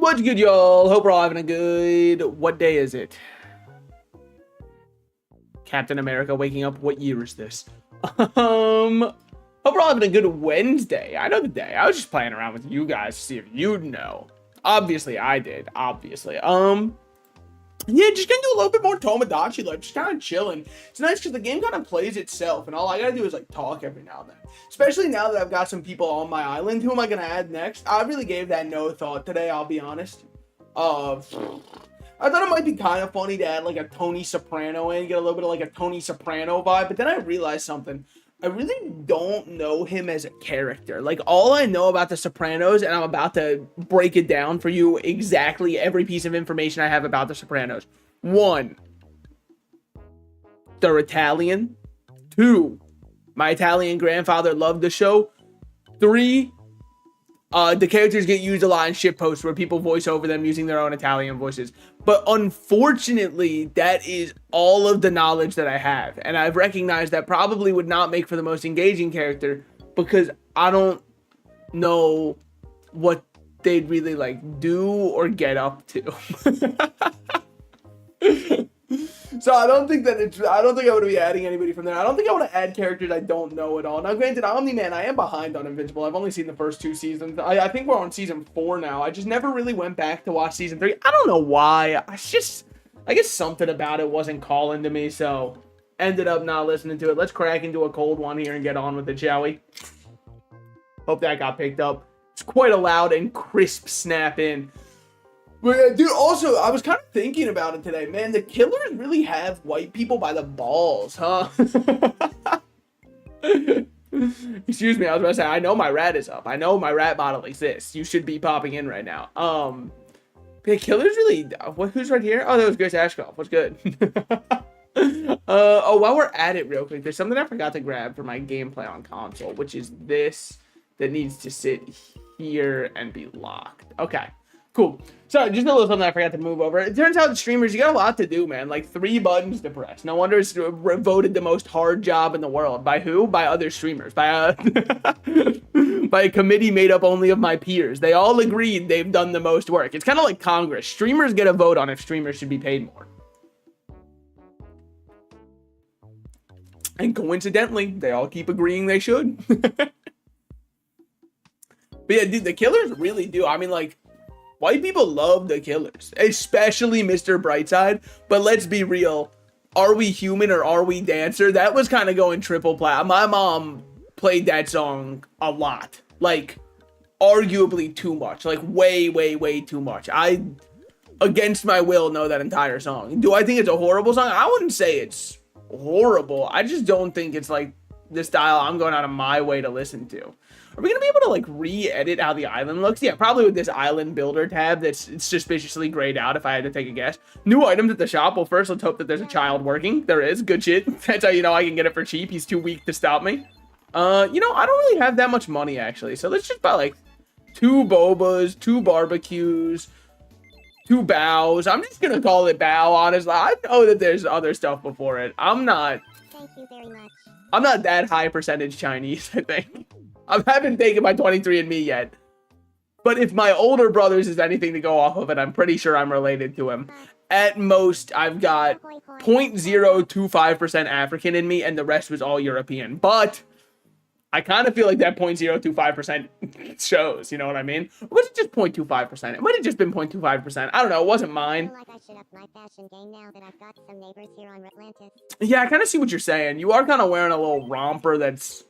What's good, y'all? Hope we're all having a good... What day is it? Captain America waking up. What year is this? Hope we're all having a good Wednesday. I know the day. I was just playing around with you guys to see if you'd know. Obviously, I did. Obviously. Yeah, just gonna do a little bit more Tomodachi Life, just kind of chilling. It's nice because the game kind of plays itself, and all I gotta do is like talk every now and then. Especially now that I've got some people on my island. Who am I gonna add next? I really gave that no thought today, I'll be honest. I thought it might be kind of funny to add like a Tony Soprano in, get a little bit of like a Tony Soprano vibe, but then I realized something. I really don't know him as a character. Like, all I know about The Sopranos, and I'm about to break it down for you exactly every piece of information I have about The Sopranos. 1, they're Italian. 2, my Italian grandfather loved the show. 3, the characters get used a lot in shitposts where people voice over them using their own Italian voices. But unfortunately, that is all of the knowledge that I have. And I've recognized that probably would not make for the most engaging character because I don't know what they'd really like do or get up to. So I don't think I would be adding anybody from there. I don't think I want to add characters I don't know at all. Now, granted, Omni-Man, I am behind on Invincible. I've only seen the first 2 seasons. I think we're on season 4 now. I just never really went back to watch season 3. I don't know why. I guess something about it wasn't calling to me, so ended up not listening to it. Let's crack into a cold one here and get on with it, shall we? Hope that got picked up. It's quite a loud and crisp snap in. But, dude, also, I was kind of thinking about it today. Man, the killers really have white people by the balls, huh? Excuse me, I was about to say, I know my rat is up. I know my rat bottle exists. You should be popping in right now. The killers really... Who's right here? Oh, that was Grace Ashcroft. What's good? Oh, while we're at it real quick, there's something I forgot to grab for my gameplay on console, which is this that needs to sit here and be locked. Okay. Cool. So, just a little something I forgot to move over. It turns out streamers, you got a lot to do, man. Like 3 buttons to press. No wonder it's voted the most hard job in the world. By who? By other streamers. By by a committee made up only of my peers. They all agreed they've done the most work. It's kind of like Congress. Streamers get a vote on if streamers should be paid more. And coincidentally, they all keep agreeing they should. But yeah, dude, the killers really do. I mean, like, white people love the killers, especially Mr. Brightside. But let's be real. Are we human or are we dancer? That was kind of going triple plat. My mom played that song a lot. Like, arguably too much. Like, way, way, way too much. I, against my will, know that entire song. Do I think it's a horrible song? I wouldn't say it's horrible. I just don't think it's, like, the style I'm going out of my way to listen to. Are we going to be able to, like, re-edit how the island looks? Yeah, probably with this island builder tab that's suspiciously grayed out, if I had to take a guess. New items at the shop. Well, first, let's hope that there's a child working. There is. Good shit. That's how you know I can get it for cheap. He's too weak to stop me. You know, I don't really have that much money, actually. So let's just buy, like, 2 bobas, 2 barbecues, 2 bows. I'm just going to call it bow, honestly. I know that there's other stuff before it. I'm not... Thank you very much. I'm not that high percentage Chinese, I think. I haven't taken my 23andMe yet. But if my older brother's is anything to go off of it, I'm pretty sure I'm related to him. At most, I've got 0.025% African in me, and the rest was all European. But I kind of feel like that 0.025% shows, you know what I mean? Or was it just 0.25%? It might have just been 0.25%. I don't know, it wasn't mine. I feel like I should up my fashion game now that I've got some neighbors here on Atlantis. Yeah, I kind of see what you're saying. You are kind of wearing a little romper that's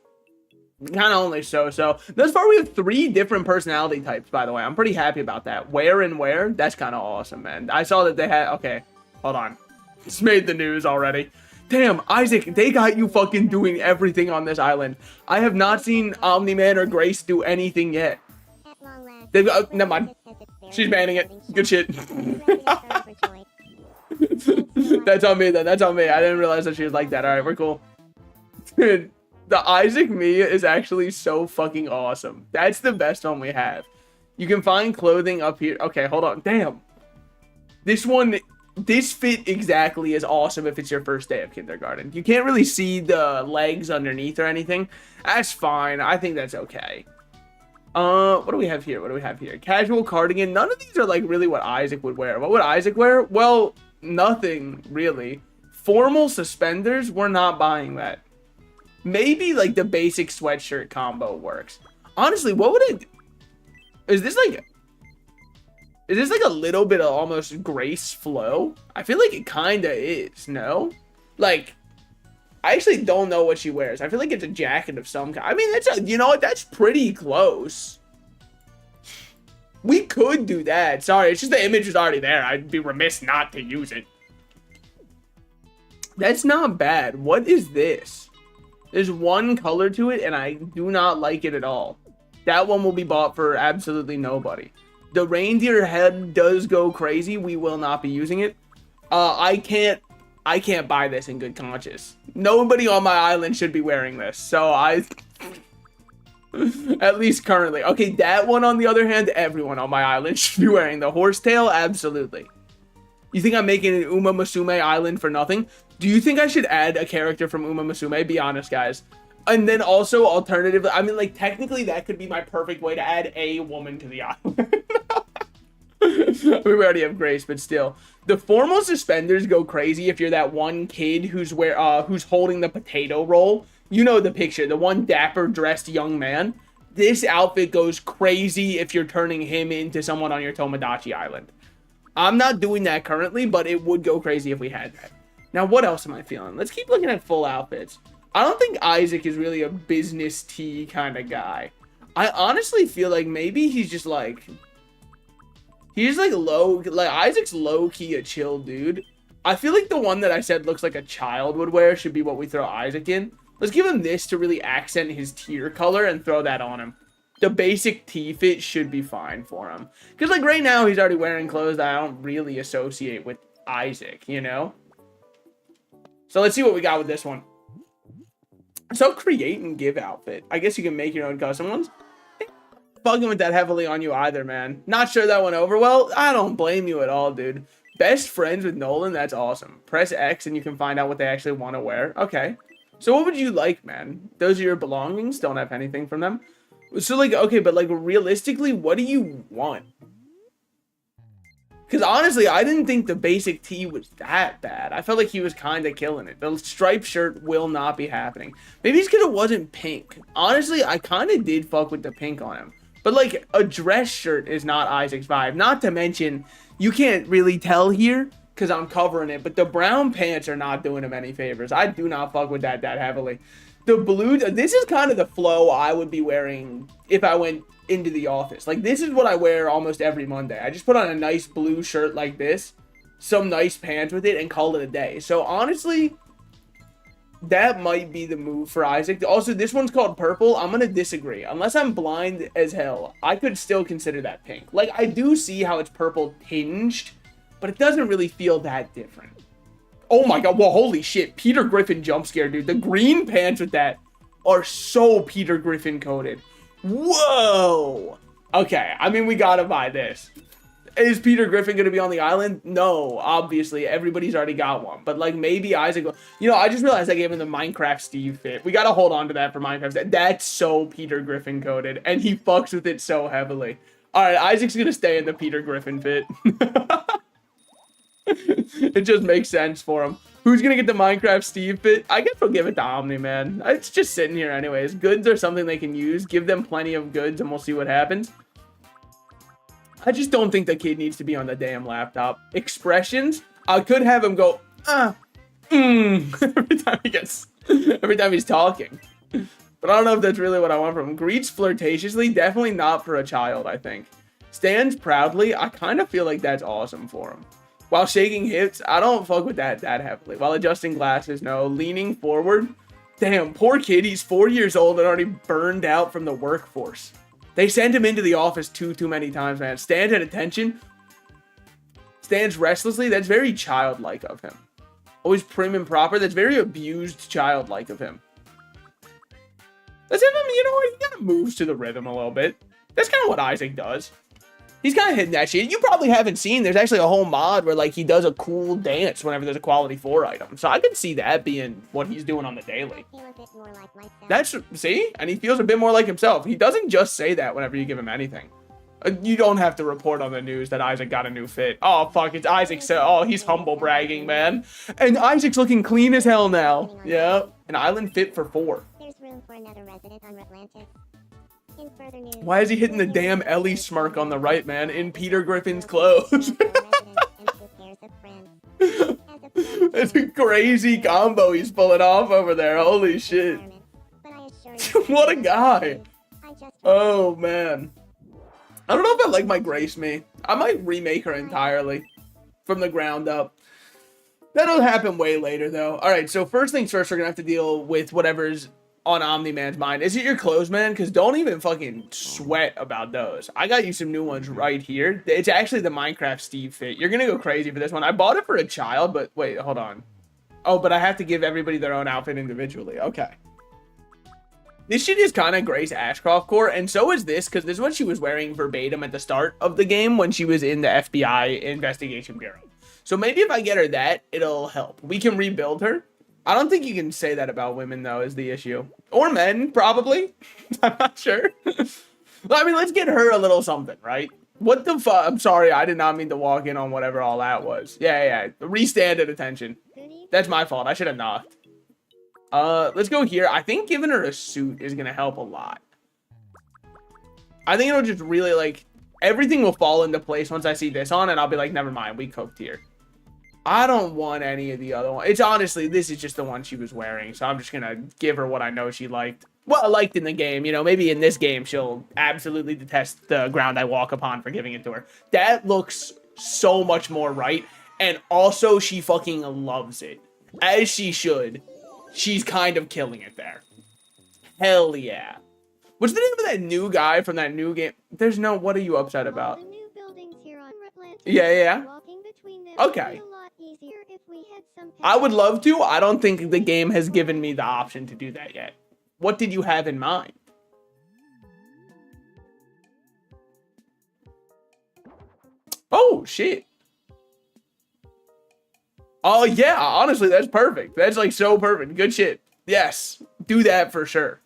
kind of only so. Thus far, we have 3 different personality types, by the way. I'm pretty happy about that. Where and where? That's kind of awesome, man. I saw that they had... Okay, hold on. It's made the news already. Damn, Isaac, they got you fucking doing everything on this island. I have not seen Omni-Man or Grace do anything yet. At long last, They've got... Never mind. She's banning it. Good shit. That's on me, then. That's on me. I didn't realize that she was like that. All right, we're cool. Dude, the Isaac Mia is actually so fucking awesome. That's the best one we have. You can find clothing up here. Okay, hold on. Damn. This fit exactly is awesome if it's your first day of kindergarten. You can't really see the legs underneath or anything. That's fine. I think that's okay. What do we have here? What do we have here? Casual cardigan. None of these are like really what Isaac would wear. What would Isaac wear? Well, nothing really. Formal suspenders, we're not buying that. Maybe like the basic sweatshirt combo works. Honestly, what would it... Is this like a little bit of almost Grace flow? I feel like it kind of is, no? Like, I actually don't know what she wears. I feel like it's a jacket of some kind. I mean, you know what? That's pretty close. We could do that. Sorry, it's just the image is already there. I'd be remiss not to use it. That's not bad. What is this? There's one color to it, and I do not like it at all. That one will be bought for absolutely nobody. The reindeer head does go crazy. We will not be using it. I can't buy this in good conscience. Nobody on my island should be wearing this. So at least currently. Okay, that one on the other hand, everyone on my island should be wearing. The horsetail, absolutely. You think I'm making an Uma Musume island for nothing? Do you think I should add a character from Uma Musume? Be honest, guys. And then also, alternatively, I mean, like, technically that could be my perfect way to add a woman to the island. We already have Grace, but still. The formal suspenders go crazy if you're that one kid who's holding the potato roll. You know the picture, the one dapper dressed young man. This outfit goes crazy if you're turning him into someone on your Tomodachi Island. I'm not doing that currently, but it would go crazy if we had that. Now, what else am I feeling? Let's keep looking at full outfits. I don't think Isaac is really a business tee kind of guy. I honestly feel like maybe he's just like... He's like Isaac's low-key a chill dude. I feel like the one that I said looks like a child would wear should be what we throw Isaac in. Let's give him this to really accent his tier color and throw that on him. The basic tee fit should be fine for him. Because like right now he's already wearing clothes that I don't really associate with Isaac, you know? So let's see what we got with this one. So create and give outfit. I guess you can make your own custom ones. Fucking with that heavily on you either, man. Not sure that went over well. I don't blame you at all, dude. Best friends with Nolan, that's awesome. Press X and you can find out what they actually want to wear. Okay. So what would you like, man? Those are your belongings? Don't have anything from them? So like, okay, but like realistically, what do you want? Because honestly, I didn't think the basic tee was that bad. I felt like he was kind of killing it. The striped shirt will not be happening. Maybe it's because it wasn't pink. Honestly, I kind of did fuck with the pink on him. But like, a dress shirt is not Isaac's vibe. Not to mention, you can't really tell here because I'm covering it. But the brown pants are not doing him any favors. I do not fuck with that heavily. The blue, this is kind of the flow I would be wearing if I went into the office. Like, this is what I wear almost every Monday. I just put on a nice blue shirt like this, some nice pants with it, and call it a day. So honestly, that might be the move for Isaac. Also, this one's called purple. I'm gonna disagree. Unless I'm blind as hell, I could still consider that pink. Like, I do see how it's purple tinged, but it doesn't really feel that different. Oh my god, well, holy shit. Peter Griffin jump scare, dude. The green pants with that are so Peter Griffin coded. Whoa! Okay, I mean, we gotta buy this. Is Peter Griffin gonna be on the island? No, obviously. Everybody's already got one. But, like, maybe Isaac... You know, I just realized I gave him the Minecraft Steve fit. We gotta hold on to that for Minecraft. That's so Peter Griffin coded. And he fucks with it so heavily. Alright, Isaac's gonna stay in the Peter Griffin fit. It just makes sense for him. Who's gonna get the Minecraft Steve fit? I guess we'll give it to Omni, man. It's just sitting here anyways. Goods are something they can use. Give them plenty of goods and we'll see what happens. I just don't think the kid needs to be on the damn laptop. Expressions, I could have him go, every time he's talking. But I don't know if that's really what I want from him. Greets flirtatiously, definitely not for a child, I think. Stands proudly, I kind of feel like that's awesome for him. While shaking hips, I don't fuck with that heavily. While adjusting glasses, no. Leaning forward, damn, poor kid, he's 4 years old and already burned out from the workforce. They sent him into the office too many times, man. Stands at attention. Stands restlessly. That's very childlike of him. Always prim and proper. That's very abused childlike of him. Let's have him, you know what? He kind of moves to the rhythm a little bit. That's kind of what Isaac does. He's kind of hitting that shit. You probably haven't seen, there's actually a whole mod where like he does a cool dance whenever there's a quality 4 item. So I could see that being what he's doing on the daily. I feel a bit more like myself. That's, see? And he feels a bit more like himself. He doesn't just say that whenever you give him anything. You don't have to report on the news that Isaac got a new fit. Oh, fuck, it's Isaac. Oh, he's humble bragging, man. And Isaac's looking clean as hell now. Yeah, an island fit for 4. There's room for another resident on Atlantis. In further news, Why is he hitting the damn Ellie smirk on the right, man? In Peter Griffin's clothes. It's a crazy combo he's pulling off over there. Holy shit. What a guy. Oh, man. I don't know if I like my Grace Me. I might remake her entirely from the ground up. That'll happen way later, though. All right, so first things first, we're going to have to deal with whatever's on Omni-Man's mind. Is it your clothes, man? Because don't even fucking sweat about those. I got you some new ones right here. It's actually the Minecraft Steve fit. You're going to go crazy for this one. I bought it for a child, but wait, hold on. Oh, but I have to give everybody their own outfit individually. Okay. This shit is kind of Grace Ashcroft core, and so is this, because this is what she was wearing verbatim at the start of the game when she was in the FBI Investigation Bureau. So maybe if I get her that, it'll help. We can rebuild her. I don't think you can say that about women, though, is the issue. Or men, probably. I'm not sure. I mean, let's get her a little something, right? What the fuck? I'm sorry, I did not mean to walk in on whatever all that was. Yeah. Restand at attention. That's my fault. I should have knocked. Let's go here. I think giving her a suit is going to help a lot. I think it'll just really, like, everything will fall into place once I see this on, and I'll be like, never mind, we cooked here. I don't want any of the other ones. It's honestly, this is just the one she was wearing, so I'm just going to give her what I know she liked. Well, I liked in the game, you know, maybe in this game she'll absolutely detest the ground I walk upon for giving it to her. That looks so much more right, and also she fucking loves it. As she should. She's kind of killing it there. Hell yeah. What's the name of that new guy from that new game? There's no, what are you upset about? The new buildings here on Atlantis. Yeah. Walking between them Okay. would be a lot easier if we had some I would love to. I don't think the game has given me the option to do that yet. What did you have in mind? Oh, shit. Oh, yeah. Honestly, that's perfect. That's like so perfect. Good shit. Yes. Do that for sure.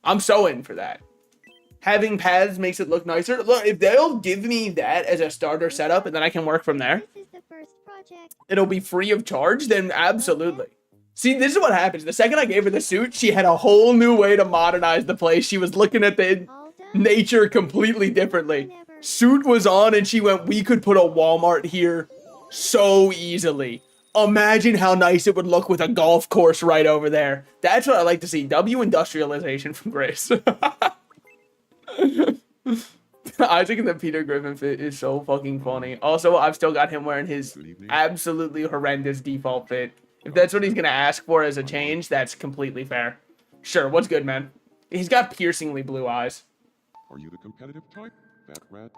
I'm so in for that. Having paths makes it look nicer. Look, if they'll give me that as a starter setup and then I can work from there, This is the first project. it'll be free of charge, then absolutely. See, this is what happens. The second I gave her the suit, she had a whole new way to modernize the place. She was looking at the All done. nature completely differently. Suit was on and she went, we could put a Walmart here so easily. Imagine how nice it would look with a golf course right over there. That's what I like to see. W industrialization from Grace. Isaac and the Peter Griffin fit is so fucking funny. Also, I've still got him wearing his absolutely horrendous default fit. If that's what he's going to ask for as a change, that's completely fair. Sure, what's good, man? He's got piercingly blue eyes. Are you the competitive type, Fat Rat?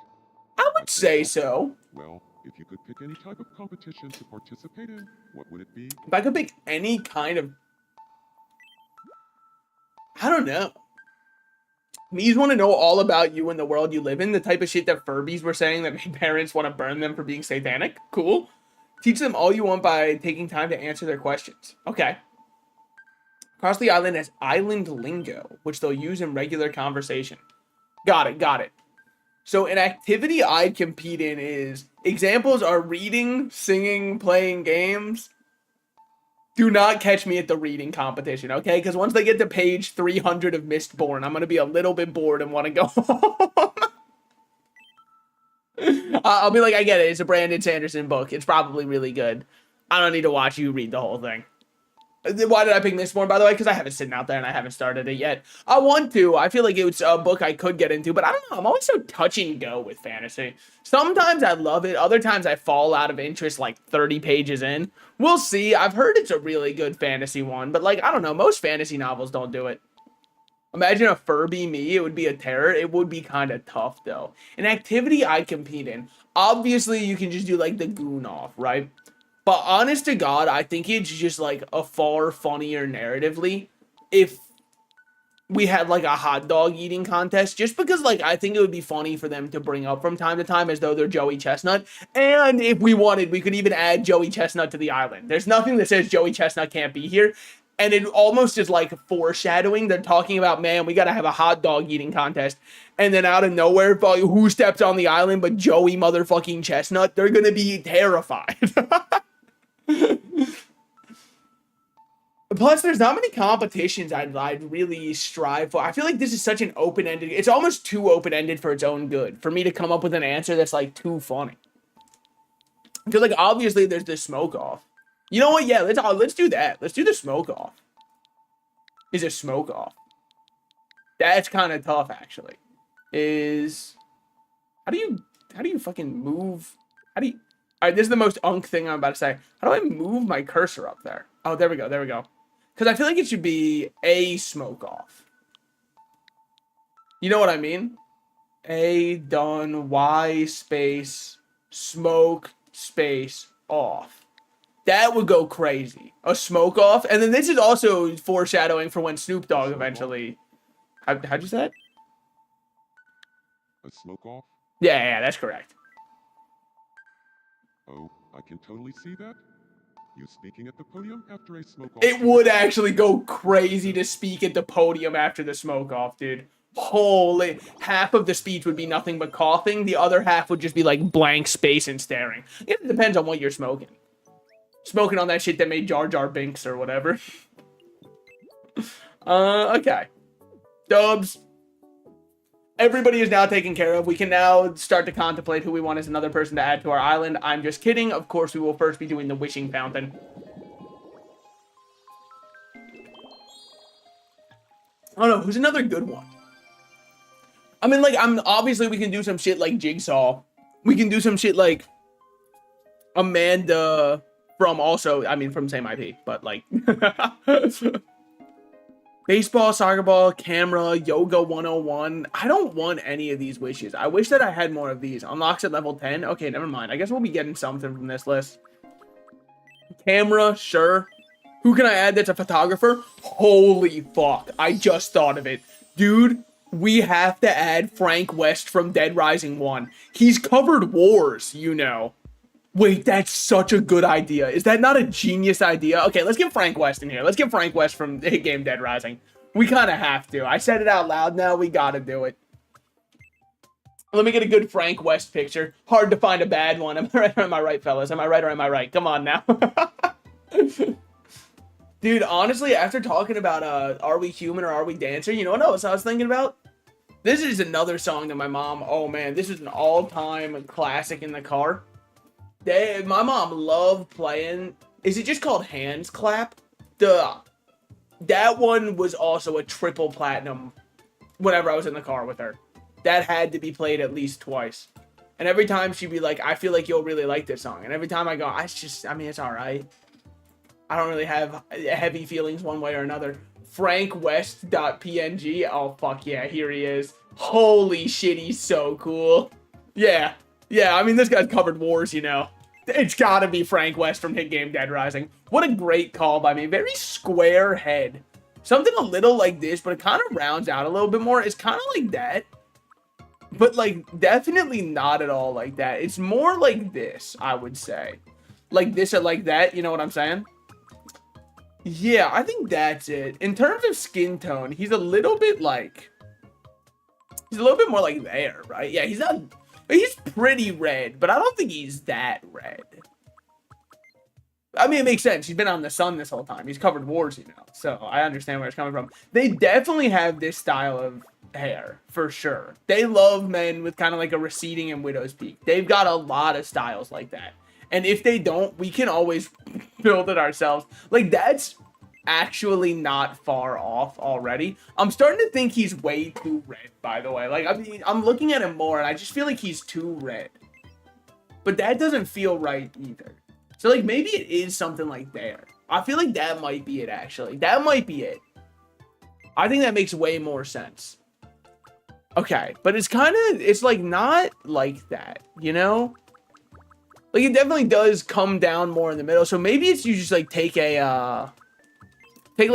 I would say so. Well, if you could pick any type of competition to participate in, what would it be? If I could pick any kind of... I don't know. Me just want to know all about you and the world you live in. The type of shit that Furbies were saying that made parents want to burn them for being satanic. Cool. Teach them all you want by taking time to answer their questions. Okay. Across the island has island lingo, which they'll use in regular conversation. Got it. So an activity I'd compete in is... Examples are reading, singing, playing games. Do not catch me at the reading competition, okay? Because once they get to page 300 of Mistborn, I'm going to be a little bit bored and want to go home. I'll be like, I get it. It's a Brandon Sanderson book. It's probably really good. I don't need to watch you read the whole thing. Why did I pick Mistborn, by the way? Because I have it sitting out there and I haven't started it yet. I want to. I feel like it's a book I could get into, but I don't know. I'm always so touch and go with fantasy. Sometimes I love it. Other times I fall out of interest like 30 pages in. We'll see. I've heard it's a really good fantasy one, but like, I don't know. Most fantasy novels don't do it. Imagine a Furby me. It would be a terror. It would be kind of tough, though. An activity I'd compete in. Obviously, you can just do like the goon off, right? But honest to God, I think it's just like a far funnier narratively if we had like a hot dog eating contest, just because like I think it would be funny for them to bring up from time to time as though they're Joey Chestnut. And if we wanted, we could even add Joey Chestnut to the island. There's nothing that says Joey Chestnut can't be here. And it almost is like foreshadowing. They're talking about, man, we got to have a hot dog eating contest. And then out of nowhere, who steps on the island but Joey motherfucking Chestnut? They're going to be terrified. Plus, there's not many competitions I'd really strive for. I feel like this is such an open-ended... It's almost too open-ended for its own good. For me to come up with an answer that's, like, too funny. Because, like, obviously, there's this smoke-off. You know what? Yeah, let's do that. Let's do the smoke-off. Is a smoke-off. That's kind of tough, actually. How do you fucking move? Alright, this is the most unk thing I'm about to say. How do I move my cursor up there? Oh, there we go, there we go. Because I feel like it should be a smoke off. You know what I mean? A done, Y space, smoke space off. That would go crazy. A smoke off. And then this is also foreshadowing for when Snoop Dogg eventually... How'd you say that? A smoke off? Yeah, that's correct. Oh, I can totally see that. You speaking at the podium after a smoke off. It would actually go crazy to speak at the podium after the smoke off, dude. Holy, half of the speech would be nothing but coughing. The other half would just be like blank space and staring. It depends on what you're smoking. Smoking on that shit that made Jar Jar Binks or whatever. Okay. Dubs. Everybody is now taken care of. We can now start to contemplate who we want as another person to add to our island. I'm just kidding. Of course, we will first be doing the wishing fountain. Oh no, who's another good one? I mean, like, obviously we can do some shit like Jigsaw. We can do some shit like Amanda from also, I mean, from same IP, but like baseball, soccer ball, camera, yoga 101. I don't want any of these wishes. I wish that I had more of these. Unlocks at level 10. Okay, never mind. I guess we'll be getting something from this list. Camera, sure. Who can I add that's a photographer? Holy fuck. I just thought of it. Dude, we have to add Frank West from Dead Rising 1. He's covered wars, you know. Wait, that's such a good idea. Is that not a genius idea? Okay, let's get Frank West in here. Let's get Frank West from the hit game Dead Rising. We kind of have to. I said it out loud now. We got to do it. Let me get a good Frank West picture. Hard to find a bad one. Am I right or am I right, fellas? Am I right or am I right? Come on now. Dude, honestly, after talking about Are We Human or Are We Dancer, you know what else I was thinking about? This is another song that my mom... Oh, man. This is an all-time classic in the car. My mom loved playing. Is it just called Hands Clap? That one was also a triple platinum whenever I was in the car with her. That had to be played at least twice. And every time she'd be like, I feel like you'll really like this song. And every time I go, I mean, it's alright. I don't really have heavy feelings one way or another. FrankWest.png. Oh, fuck yeah, here he is. Holy shit, he's so cool. Yeah. Yeah, I mean, this guy's covered wars, you know. It's gotta be Frank West from hit game Dead Rising. What a great call by me. Very square head. Something a little like this, but it kind of rounds out a little bit more. It's kind of like that. But, like, definitely not at all like that. It's more like this, I would say. Like this or like that, you know what I'm saying? Yeah, I think that's it. In terms of skin tone, he's a little bit like... He's a little bit more like there, right? Yeah, he's not... He's pretty red, but I don't think he's that red. I mean, it makes sense. He's been on the sun this whole time. He's covered wars, you know. So I understand where it's coming from. They definitely have this style of hair, for sure. They love men with kind of like a receding and widow's peak. They've got a lot of styles like that. And if they don't, we can always build it ourselves. Like, that's actually not far off already. I'm starting to think he's way too red, by the way. Like, I mean, I'm looking at him more, and I just feel like he's too red. But that doesn't feel right either. So, like, maybe it is something like there. I feel like that might be it, actually. That might be it. I think that makes way more sense. Okay, but it's kind of, it's, like, not like that, you know? Like, it definitely does come down more in the middle. So maybe it's you just, like, take like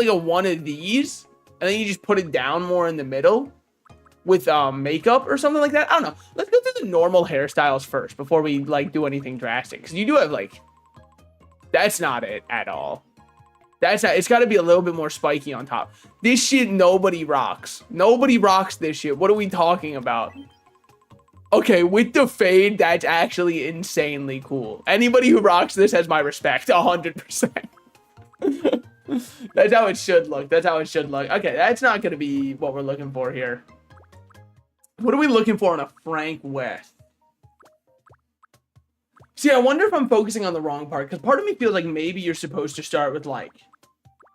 a one of these and then you just put it down more in the middle with makeup or something like that. I don't know. Let's go through the normal hairstyles first before we like do anything drastic, because you do have like, that's not it at all. That's not, it's got to be a little bit more spiky on top. This shit nobody rocks. Nobody rocks this shit. What are we talking about? Okay, with the fade, that's actually insanely cool. Anybody who rocks this has my respect, 100%. That's how it should look. That's how it should look. Okay, that's not going to be what we're looking for here. What are we looking for in a Frank West? See, I wonder if I'm focusing on the wrong part, because part of me feels like maybe you're supposed to start with, like,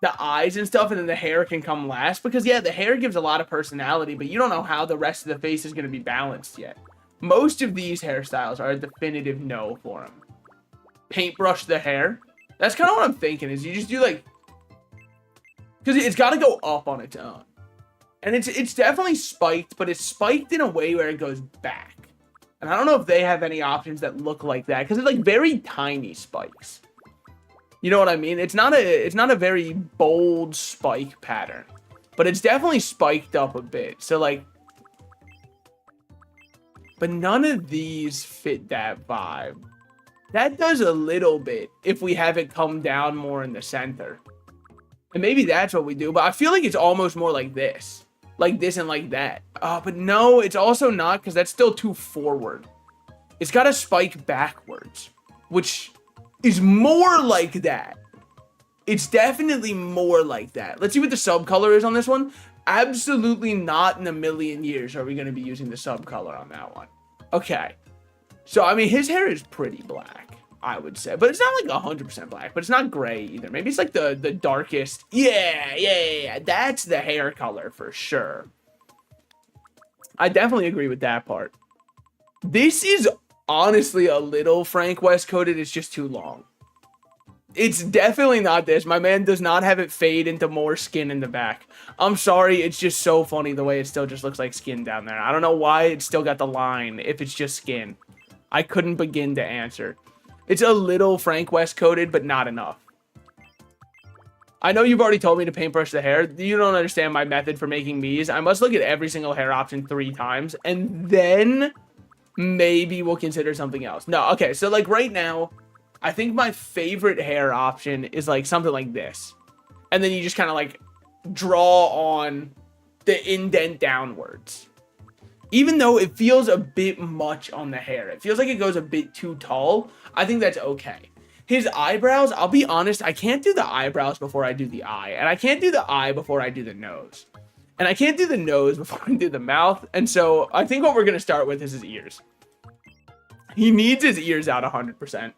the eyes and stuff, and then the hair can come last. Because, yeah, the hair gives a lot of personality, but you don't know how the rest of the face is going to be balanced yet. Most of these hairstyles are a definitive no for them. Paintbrush the hair. That's kind of what I'm thinking, is you just do, like... Because it's got to go up on its own. And it's definitely spiked, but it's spiked in a way where it goes back. And I don't know if they have any options that look like that, because it's like very tiny spikes. You know what I mean? It's not a very bold spike pattern, but it's definitely spiked up a bit. So like, but none of these fit that vibe. That does a little bit if we have it come down more in the center. And maybe that's what we do, but I feel like it's almost more like this. Like this and like that. But no, it's also not, because that's still too forward. It's got to spike backwards, which is more like that. It's definitely more like that. Let's see what the sub color is on this one. Absolutely not in a million years are we going to be using the sub color on that one. Okay. So, I mean, his hair is pretty black, I would say. But it's not like 100% black, but it's not gray either. Maybe it's like the darkest. Yeah. That's the hair color for sure. I definitely agree with that part. This is honestly a little Frank West coded. It's just too long. It's definitely not this. My man does not have it fade into more skin in the back. I'm sorry. It's just so funny the way it still just looks like skin down there. I don't know why it's still got the line if it's just skin. I couldn't begin to answer. It's a little Frank West coded, but not enough. I know you've already told me to paintbrush the hair. You don't understand my method for making these. I must look at every single hair option 3 times, and then maybe we'll consider something else. No, okay, so like right now, I think my favorite hair option is like something like this. And then you just kind of like draw on the indent downwards. Even though it feels a bit much on the hair. It feels like it goes a bit too tall. I think that's okay. His eyebrows, I'll be honest, I can't do the eyebrows before I do the eye. And I can't do the eye before I do the nose. And I can't do the nose before I do the mouth. And so I think what we're going to start with is his ears. He needs his ears out 100%.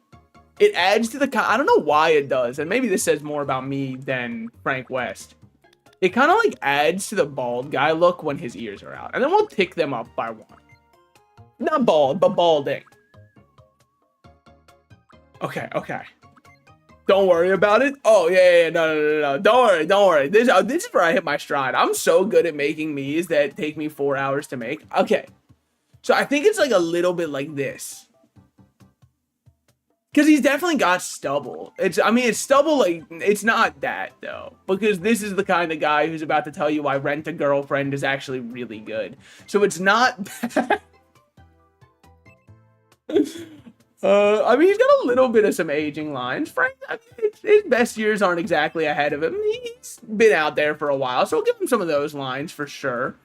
It adds to the... I don't know why it does. And maybe this says more about me than Frank West. It kind of like adds to the bald guy look when his ears are out. And then we'll tick them up by 1. Not bald, but balding. Okay. Don't worry about it. Oh, yeah. No. Don't worry. This is where I hit my stride. I'm so good at making these that take me 4 hours to make. Okay. So I think it's like a little bit like this. Because he's definitely got stubble. It's stubble, like, it's not that, though. Because this is the kind of guy who's about to tell you why Rent a Girlfriend is actually really good. So it's not bad. He's got a little bit of some aging lines. Frank, his best years aren't exactly ahead of him. He's been out there for a while, so we'll give him some of those lines for sure.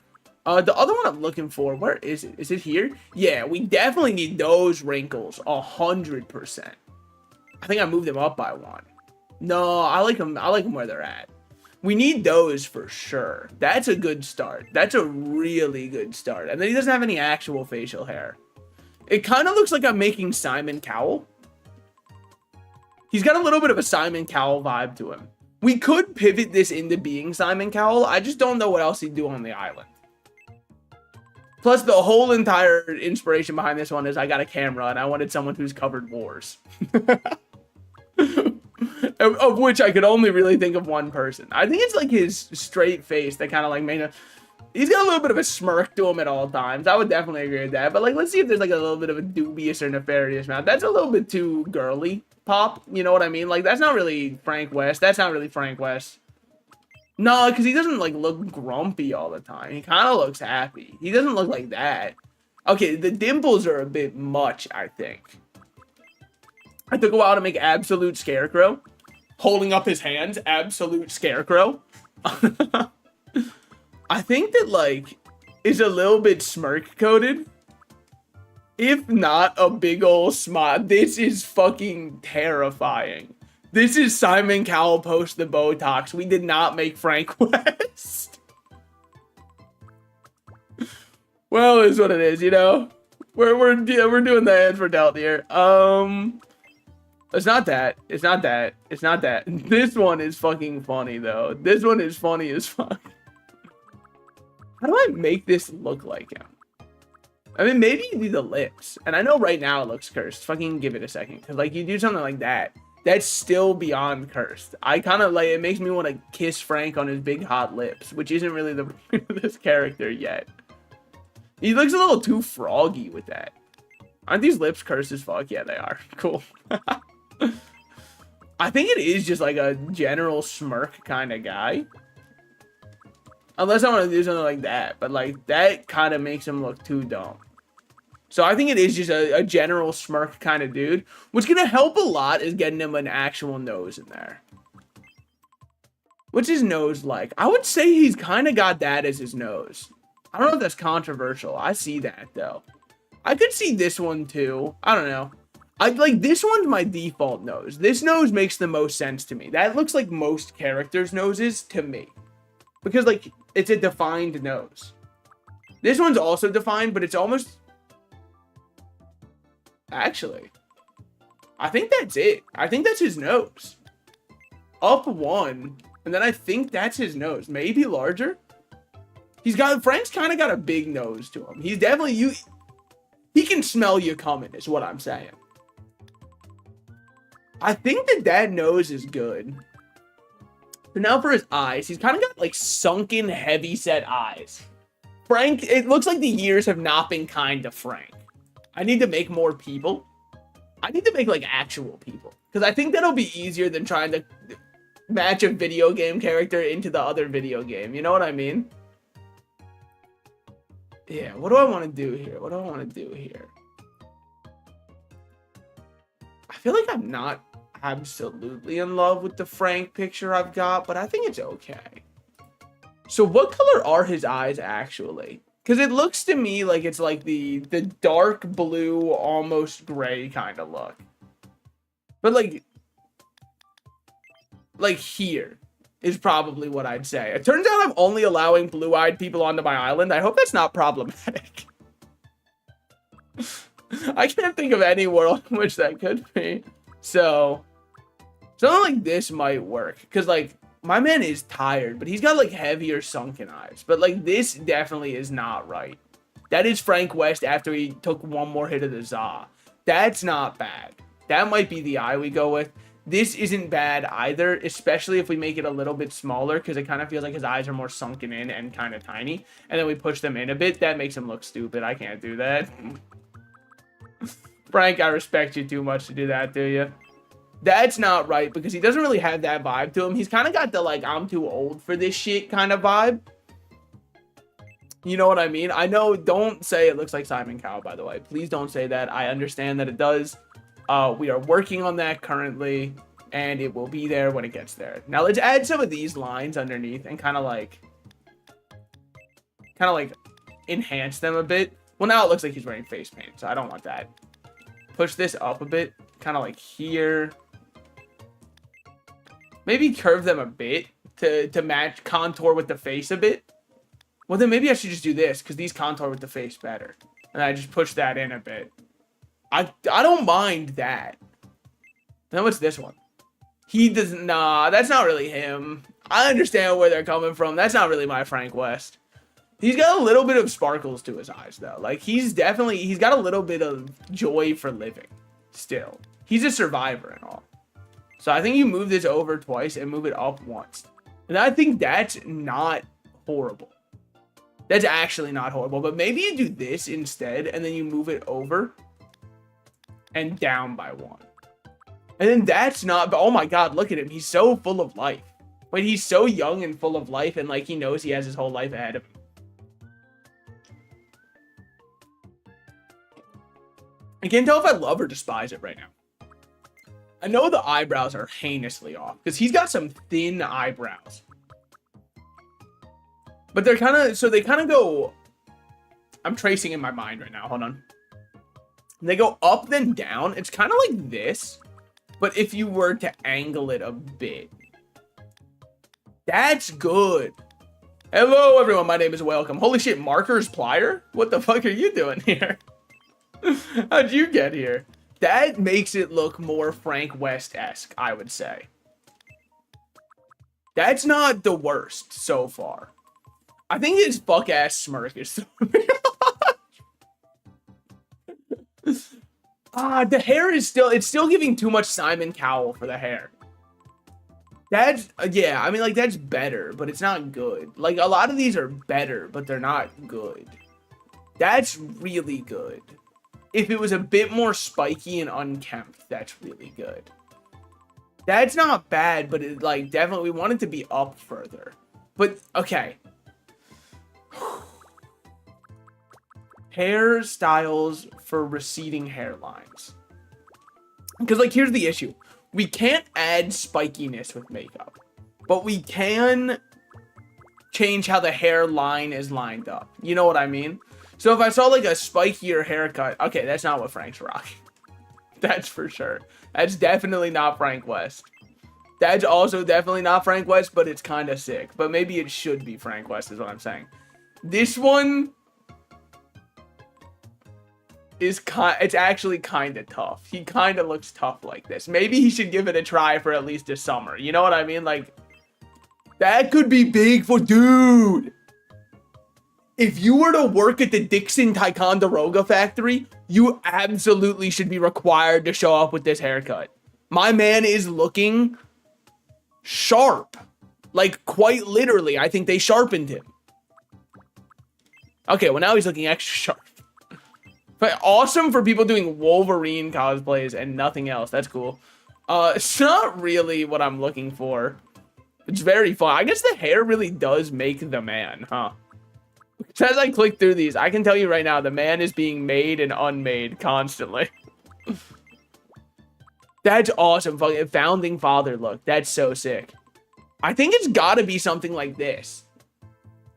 The other one I'm looking for, where is it? Is it here? Yeah, we definitely need those wrinkles, 100%. I think I moved them up by 1. No, I like them where they're at. We need those for sure. That's a good start. That's a really good start. And then he doesn't have any actual facial hair. It kind of looks like I'm making Simon Cowell. He's got a little bit of a Simon Cowell vibe to him. We could pivot this into being Simon Cowell. I just don't know what else he'd do on the island. Plus, the whole entire inspiration behind this one is I got a camera and I wanted someone who's covered wars. Of which I could only really think of one person. I think it's like his straight face that kind of like made a... He's got a little bit of a smirk to him at all times. I would definitely agree with that. But like, let's see if there's like a little bit of a dubious or nefarious mouth. That's a little bit too girly pop. You know what I mean? Like, that's not really Frank West. That's not really Frank West. No, because he doesn't like look grumpy all the time. He kind of looks happy. He doesn't look like that. Okay, the dimples are a bit much, I think. I took a while to make absolute scarecrow. Holding up his hands, absolute scarecrow. I think that like is a little bit smirk coated. If not a big ol' smile. This is fucking terrifying. This is Simon Cowell post the Botox. We did not make Frank West. Well, it's what it is, you know. We're doing the hand for dealt here. It's not that. It's not that. It's not that. This one is fucking funny though. This one is funny as fuck. How do I make this look like him? I mean, maybe you do the lips. And I know right now it looks cursed. Fucking give it a second. Because, like, you do something like that. That's still beyond cursed. I kind of, like, it makes me want to kiss Frank on his big hot lips. Which isn't really the this character yet. He looks a little too froggy with that. Aren't these lips cursed as fuck? Yeah, they are. Cool. I think it is just, like, a general smirk kind of guy. Unless I want to do something like that. But, like, that kind of makes him look too dumb. So I think it is just a general smirk kind of dude. What's going to help a lot is getting him an actual nose in there. What's his nose like? I would say he's kind of got that as his nose. I don't know if that's controversial. I see that, though. I could see this one, too. I don't know. Like, this one's my default nose. This nose makes the most sense to me. That looks like most characters' noses to me. Because, like, it's a defined nose. This one's also defined, but it's almost... Actually, I think that's it. I think that's his nose. Up one, and then I think that's his nose. Maybe larger. Frank's kind of got a big nose to him. He's definitely, he can smell you coming, is what I'm saying. I think that nose is good. So now for his eyes, he's kind of got like sunken, heavy set eyes. Frank, it looks like the years have not been kind to Frank. I need to make more people. I need to make like actual people. Because I think that'll be easier than trying to match a video game character into the other video game. You know what I mean? Yeah, what do I want to do here? What do I want to do here? I feel like I'm not absolutely in love with the Frank picture I've got, but I think it's okay. So what color are his eyes actually? Because it looks to me like it's like the dark blue, almost gray kind of look. But like here is probably what I'd say. It turns out I'm only allowing blue-eyed people onto my island. I hope that's not problematic. I can't think of any world in which that could be. So, something like this might work. Because, like, my man is tired, but he's got, like, heavier sunken eyes. But, like, this definitely is not right. That is Frank West after he took one more hit of the za. That's not bad. That might be the eye we go with. This isn't bad either, especially if we make it a little bit smaller, because it kind of feels like his eyes are more sunken in and kind of tiny. And then we push them in a bit. That makes him look stupid. I can't do that. Frank, I respect you too much to do that, do you? That's not right, because he doesn't really have that vibe to him. He's kind of got the, like, I'm too old for this shit kind of vibe. You know what I mean? I know, don't say it looks like Simon Cowell, by the way. Please don't say that. I understand that it does. We are working on that currently, and it will be there when it gets there. Now, let's add some of these lines underneath and kind of like enhance them a bit. Well, now it looks like he's wearing face paint, so I don't want that. Push this up a bit, kind of like here. Maybe curve them a bit to match contour with the face a bit. Well, then maybe I should just do this, because these contour with the face better. And I just push that in a bit. I don't mind that. Then what's this one? He does nah, that's not really him. I understand where they're coming from. That's not really my Frank West. He's got a little bit of sparkles to his eyes, though. Like, he's got a little bit of joy for living still. He's a survivor and all. So I think you move this over twice and move it up once. And I think that's not horrible. That's actually not horrible. But maybe you do this instead, and then you move it over and down by one. And then that's not, but oh my god, look at him. He's so full of life. But he's so young and full of life, and like he knows he has his whole life ahead of him. I can't tell if I love or despise it right now. I know the eyebrows are heinously off because he's got some thin eyebrows. But they're kind of, so they kind of go, I'm tracing in my mind right now. Hold on. They go up then down. It's kind of like this, but if you were to angle it a bit, that's good. Hello, everyone. My name is Welcome. Holy shit, Marker's Plier? What the fuck are you doing here? How'd you get here? That makes it look more Frank West-esque, I would say. That's not the worst so far. I think his fuck-ass smirk is... the hair is still... It's still giving too much Simon Cowell for the hair. That's... yeah, I mean, like, that's better, but it's not good. Like, a lot of these are better, but they're not good. That's really good. If it was a bit more spiky and unkempt, that's really good. That's not bad, but it, like, definitely, we want it to be up further. But, okay. Hairstyles for receding hairlines. Because, like, here's the issue. We can't add spikiness with makeup, but we can change how the hairline is lined up. You know what I mean? So if I saw like a spikier haircut, okay, that's not what Frank's rocking. That's for sure. That's definitely not Frank West. That's also definitely not Frank West, but it's kind of sick. But maybe it should be Frank West is what I'm saying. This one is it's actually kind of tough. He kind of looks tough like this. Maybe he should give it a try for at least a summer. You know what I mean? Like, that could be big for dude. If you were to work at the Dixon Ticonderoga factory, you absolutely should be required to show up with this haircut. My man is looking sharp. Like, quite literally, I think they sharpened him. Okay, well, now he's looking extra sharp. But awesome for people doing Wolverine cosplays and nothing else. That's cool. It's not really what I'm looking for. It's very fun. I guess the hair really does make the man, huh? So as I click through these, I can tell you right now, the man is being made and unmade constantly. That's awesome. Fucking founding father look. That's so sick. I think it's got to be something like this.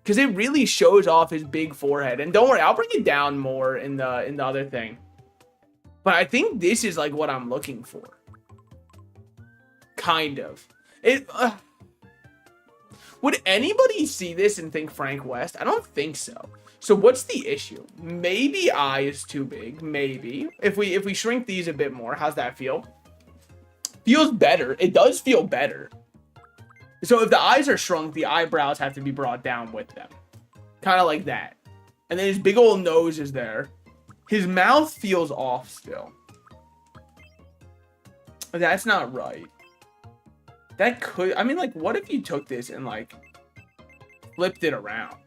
Because it really shows off his big forehead. And don't worry, I'll bring it down more in the other thing. But I think this is like what I'm looking for. Kind of. Would anybody see this and think Frank West? I don't think so. So what's the issue? Maybe eye is too big. Maybe. If we shrink these a bit more, how's that feel? Feels better. It does feel better. So if the eyes are shrunk, the eyebrows have to be brought down with them. Kind of like that. And then his big old nose is there. His mouth feels off still. That's not right. That could, I mean, like, what if you took this and, like, flipped it around?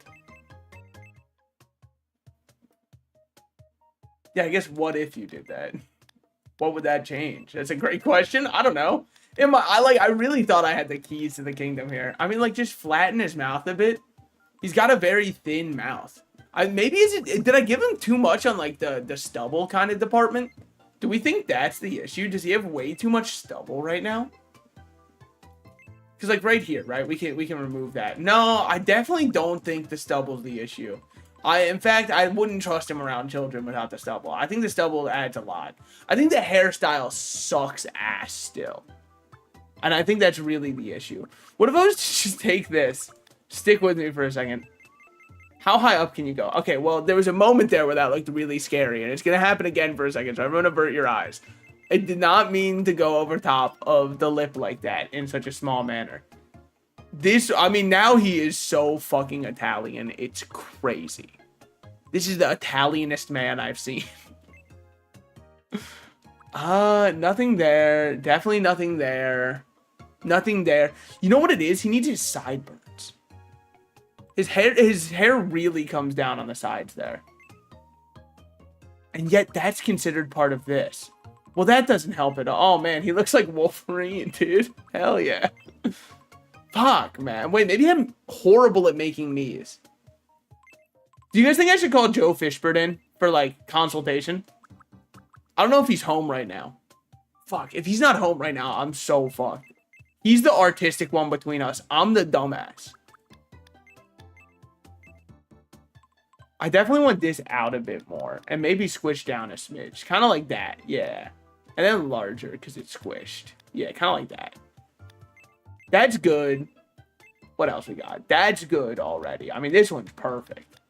Yeah, I guess what if you did that? What would that change? That's a great question. I don't know. I really thought I had the keys to the kingdom here. I mean, like, just flatten his mouth a bit. He's got a very thin mouth. Did I give him too much on, like, the stubble kind of department? Do we think that's the issue? Does he have way too much stubble right now? Because, like, right here, right? We can remove that. No, I definitely don't think the stubble's the issue. In fact, I wouldn't trust him around children without the stubble. I think the stubble adds a lot. I think the hairstyle sucks ass still. And I think that's really the issue. What if I was to just take this? Stick with me for a second. How high up can you go? Okay, well, there was a moment there where that looked really scary. And it's going to happen again for a second. So everyone avert your eyes. It did not mean to go over top of the lip like that in such a small manner. I mean, now he is so fucking Italian. It's crazy. This is the Italianest man I've seen. Nothing there. Definitely nothing there. Nothing there. You know what it is? He needs his sideburns. His hair really comes down on the sides there. And yet that's considered part of this. Well, that doesn't help at all. Oh, man, he looks like Wolverine, dude. Hell yeah. Fuck, man. Wait, maybe I'm horrible at making knees. Do you guys think I should call Joe Fishbird in for, like, consultation? I don't know if he's home right now. Fuck, if he's not home right now, I'm so fucked. He's the artistic one between us. I'm the dumbass. I definitely want this out a bit more. And maybe squish down a smidge. Kind of like that, yeah. And then larger, because it's squished. Yeah, kind of like that. That's good. What else we got? That's good already. I mean, this one's perfect.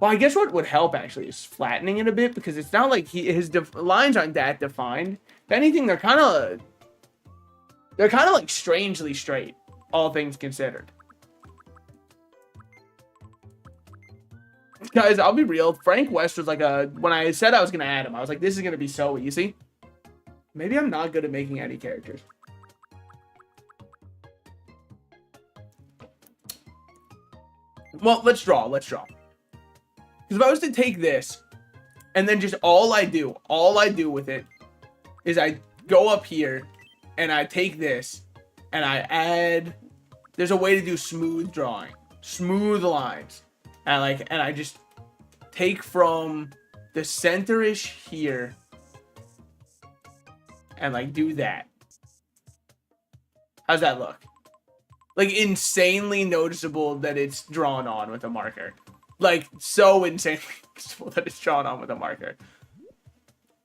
Well, I guess what would help, actually, is flattening it a bit. Because it's not like his lines aren't that defined. If anything, they're kind of like strangely straight, all things considered. Guys, I'll be real. Frank West was like when I said I was going to add him, I was like, this is going to be so easy. Maybe I'm not good at making any characters. Well, let's draw. Because if I was to take this, and then just all I do with it, is I go up here, and I take this, and I add, there's a way to do smooth drawing. Smooth lines. And I just take from the center-ish here and like do that. How's that look? Like insanely noticeable that it's drawn on with a marker. Like so insanely noticeable that it's drawn on with a marker.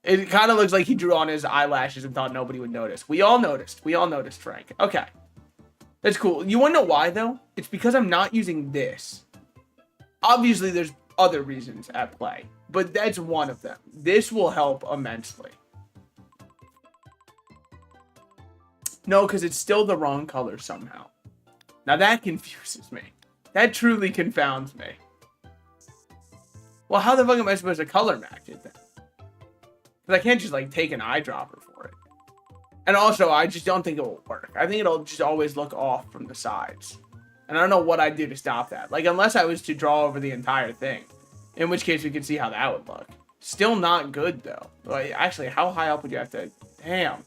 It kind of looks like he drew on his eyelashes and thought nobody would notice. We all noticed, Frank. Okay. That's cool. You want to know why though? It's because I'm not using this. Obviously, there's other reasons at play, but that's one of them. This will help immensely. No, because it's still the wrong color somehow. Now that confuses me. That truly confounds me. Well, how the fuck am I supposed to color match it then? Because I can't just like take an eyedropper for it. And also, I just don't think it will work. I think it'll just always look off from the sides. And I don't know what I'd do to stop that. Like, unless I was to draw over the entire thing. In which case, we could see how that would look. Still not good, though. Like, actually, how high up would you have to... Damn.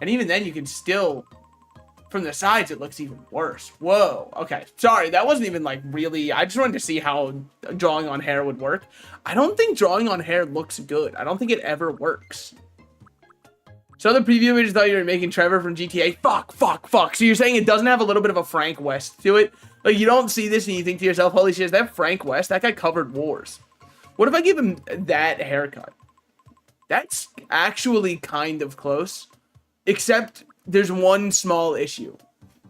And even then, you can still... From the sides, it looks even worse. Whoa. Okay. Sorry, that wasn't even, like, really... I just wanted to see how drawing on hair would work. I don't think drawing on hair looks good. I don't think it ever works. So the preview images thought you were making Trevor from GTA. Fuck. So you're saying it doesn't have a little bit of a Frank West to it? Like, you don't see this and you think to yourself, holy shit, is that Frank West? That guy covered wars. What if I give him that haircut? That's actually kind of close. Except there's one small issue.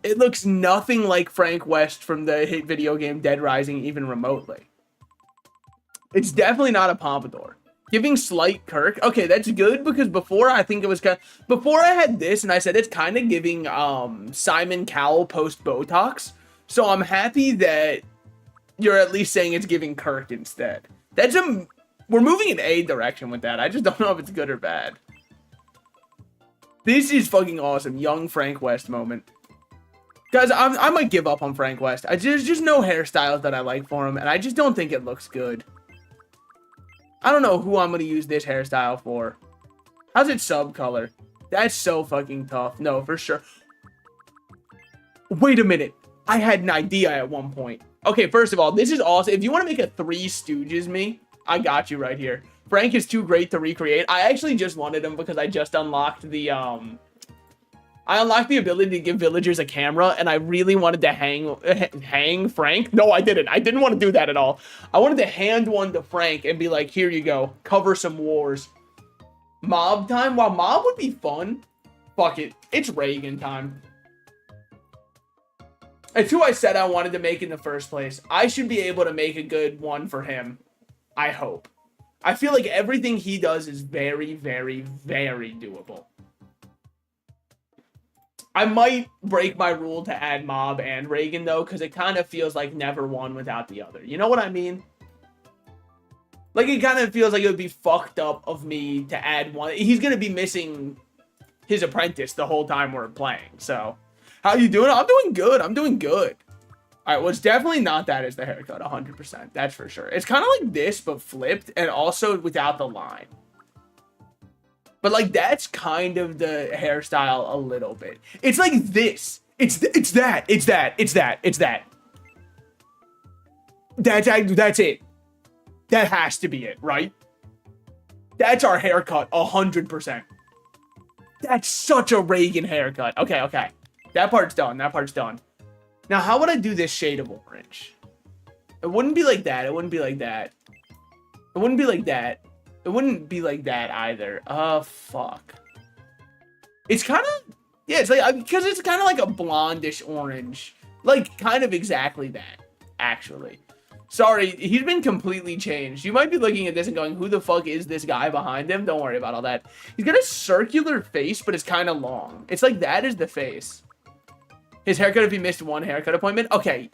It looks nothing like Frank West from the hit video game Dead Rising, even remotely. It's definitely not a pompadour. Giving slight Kirk. Okay, that's good because before I think it was kind of, before I had this and I said it's kind of giving Simon Cowell post Botox. So I'm happy that you're at least saying it's giving Kirk instead. We're moving in a direction with that. I just don't know if it's good or bad. This is fucking awesome. Young Frank West moment. Guys, I might give up on Frank West. There's just no hairstyles that I like for him and I just don't think it looks good. I don't know who I'm going to use this hairstyle for. How's it sub color? That's so fucking tough. No, for sure. Wait a minute. I had an idea at one point. Okay, first of all, this is awesome. If you want to make a Three Stooges me, I got you right here. Frank is too great to recreate. I actually just wanted him because I just unlocked the, I unlocked the ability to give villagers a camera, and I really wanted to hang Frank. No, I didn't. I didn't want to do that at all. I wanted to hand one to Frank and be like, here you go. Cover some wars. Mob time? While mob would be fun, fuck it. It's Reagan time. It's who I said I wanted to make in the first place. I should be able to make a good one for him. I hope. I feel like everything he does is very, very, very doable. I might break my rule to add Mob and Reagan, though, because it kind of feels like never one without the other. You know what I mean? Like, it kind of feels like it would be fucked up of me to add one. He's going to be missing his apprentice the whole time we're playing. So, how you doing? I'm doing good. I'm doing good. All right, well, it's definitely not that as the haircut, 100%. That's for sure. It's kind of like this, but flipped, and also without the line. But like that's kind of the hairstyle a little bit. It's like this. It's that. That's it. That has to be it, right? That's our haircut, 100%. That's such a Reagan haircut. Okay. That part's done. Now, how would I do this shade of orange? It wouldn't be like that. It wouldn't be like that. It wouldn't be like that. It wouldn't be like that either. Fuck. It's kind of, yeah, it's like, because it's kind of like a blondish orange. Like, kind of exactly that, actually. Sorry, he's been completely changed. You might be looking at this and going, who the fuck is this guy behind him? Don't worry about all that. He's got a circular face, but it's kind of long. It's like that is the face. His haircut if he missed one haircut appointment? Okay,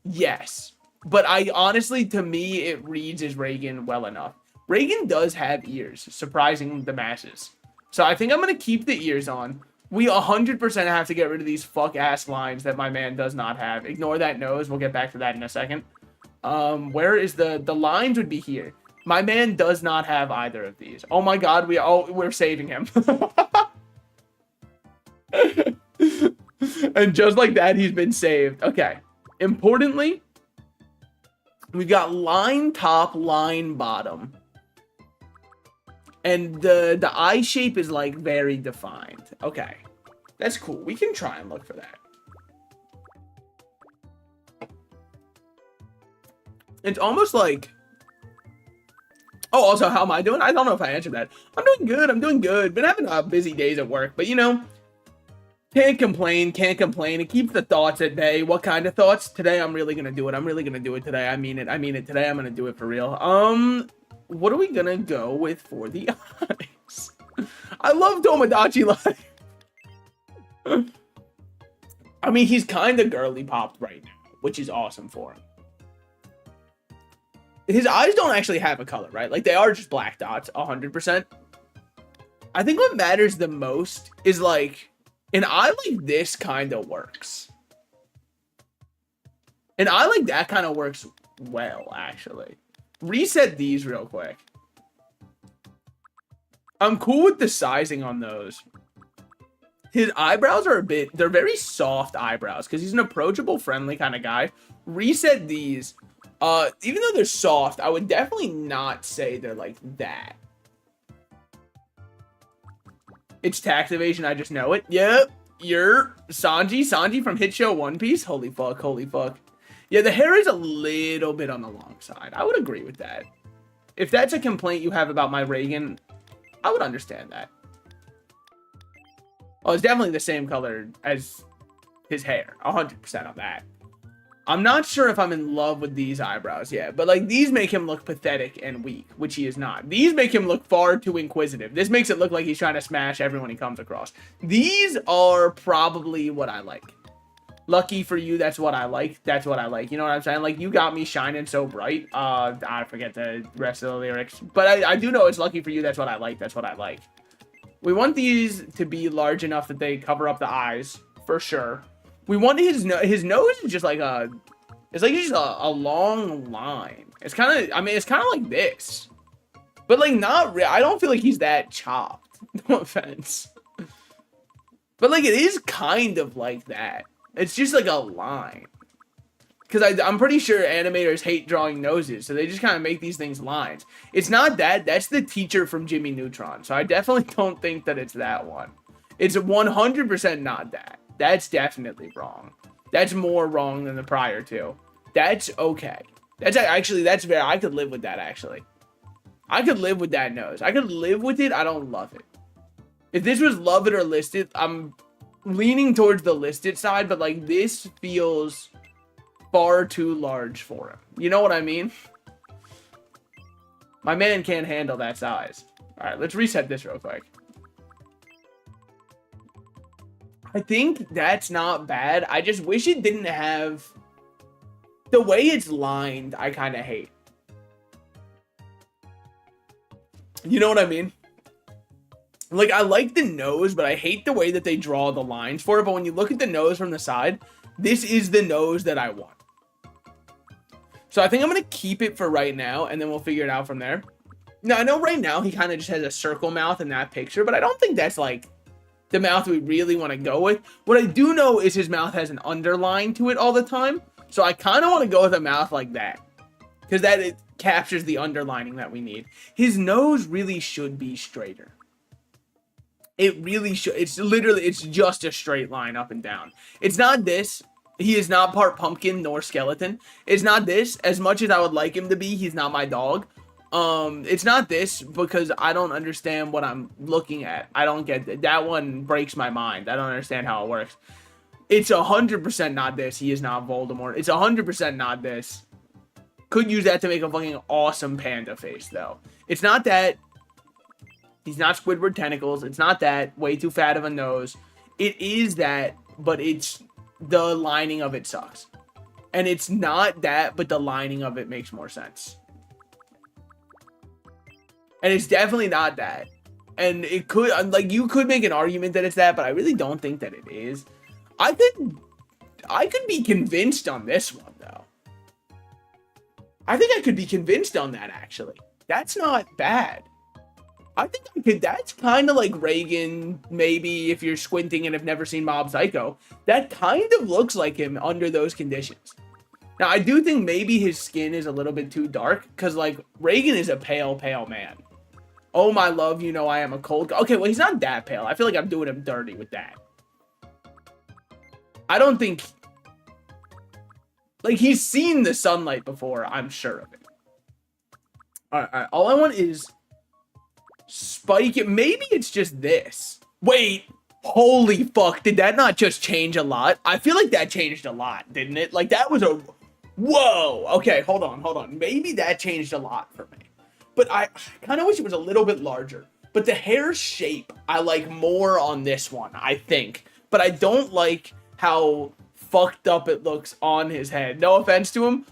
yes. But I honestly, to me, it reads as Reagan well enough. Reagan does have ears, surprising the masses. So I think I'm going to keep the ears on. We 100% have to get rid of these fuck-ass lines that my man does not have. Ignore that nose. We'll get back to that in a second. Where is the lines would be here. My man does not have either of these. Oh my god, we're saving him. And just like that, he's been saved. Okay. Importantly, we've got line top, line bottom. And the eye shape is like very defined. Okay. That's cool. We can try and look for that. It's almost like... Oh, also, how am I doing? I don't know if I answered that. I'm doing good. Been having busy days at work, but you know, can't complain. It keeps the thoughts at bay. What kind of thoughts? Today, I'm really gonna do it. I'm really gonna do it today. I mean it today. I'm gonna do it for real. What are we gonna go with for the eyes? I love Tomodachi Life. I mean, he's kind of girly popped right now, which is awesome for him. His eyes don't actually have a color, right? Like, they are just black dots, 100%. I think what matters the most is, like, an eye like this kind of works. An eye like that kind of works well, actually. Reset these real quick. I'm cool with the sizing on those. His eyebrows are they're very soft eyebrows because he's an approachable, friendly kind of guy. Reset these. Even though they're soft, I would definitely not say they're like that. It's tax evasion, I just know it. Yep, you're Sanji from hit show One Piece. Holy fuck. Yeah, the hair is a little bit on the long side. I would agree with that. If that's a complaint you have about my Reagan, I would understand that. Oh, it's definitely the same color as his hair. 100% on that. I'm not sure if I'm in love with these eyebrows yet, but like these make him look pathetic and weak, which he is not. These make him look far too inquisitive. This makes it look like he's trying to smash everyone he comes across. These are probably what I like. Lucky for you, that's what I like. That's what I like. You know what I'm saying? Like, you got me shining so bright. I forget the rest of the lyrics, but I do know it's lucky for you. That's what I like. That's what I like. We want these to be large enough that they cover up the eyes for sure. We want his nose is just like it's like just a long line. It's kind of, I mean, it's kind of like this, but like not real. I don't feel like he's that chopped. No offense, but like it is kind of like that. It's just like a line. Because I'm pretty sure animators hate drawing noses, so they just kind of make these things lines. It's not that. That's the teacher from Jimmy Neutron. So I definitely don't think that it's that one. It's 100% not that. That's definitely wrong. That's more wrong than the prior two. That's okay. That's actually, that's fair. I could live with that, actually. I could live with that nose. I could live with it. I don't love it. If this was love it or listed, I'm leaning towards the listed side, but like this feels far too large for him. You know what I mean? My man can't handle that size. All right, let's reset this real quick. I think that's not bad. I just wish it didn't have the way it's lined. I kind of hate. You know what I mean? Like, I like the nose, but I hate the way that they draw the lines for it. But when you look at the nose from the side, this is the nose that I want. So I think I'm going to keep it for right now, and then we'll figure it out from there. Now, I know right now he kind of just has a circle mouth in that picture, but I don't think that's like the mouth we really want to go with. What I do know is his mouth has an underline to it all the time. So I kind of want to go with a mouth like that, because that it captures the underlining that we need. His nose really should be straighter. It really should. It's literally, it's just a straight line up and down. It's not this. He is not part pumpkin nor skeleton. It's not this. As much as I would like him to be, he's not my dog. It's not this because I don't understand what I'm looking at. I don't get that. That one breaks my mind. I don't understand how it works. It's 100% not this. He is not Voldemort. It's 100% not this. Could use that to make a fucking awesome panda face, though. It's not that. He's not Squidward tentacles. It's not that. Way too fat of a nose. It is that, but it's the lining of it sucks. And it's not that, but the lining of it makes more sense. And it's definitely not that. And it could, like, you could make an argument that it's that, but I really don't think that it is. I could be convinced on this one, though. I think I could be convinced on that, actually. That's not bad. I think I could, that's kind of like Reagan, maybe, if you're squinting and have never seen Mob Psycho. That kind of looks like him under those conditions. Now, I do think maybe his skin is a little bit too dark, because, like, Reagan is a pale, pale man. Oh, my love, you know I am a cold... Okay, well, he's not that pale. I feel like I'm doing him dirty with that. I don't think... Like, he's seen the sunlight before, I'm sure of it. Alright, all I want is... Spike it. Maybe it's just this. Wait, holy fuck, did that not just change a lot? I feel like that changed a lot, didn't it? Like, that was a... Whoa! Okay, hold on. Maybe that changed a lot for me. But I kind of wish it was a little bit larger. But the hair shape, I like more on this one, I think. But I don't like how fucked up it looks on his head. No offense to him.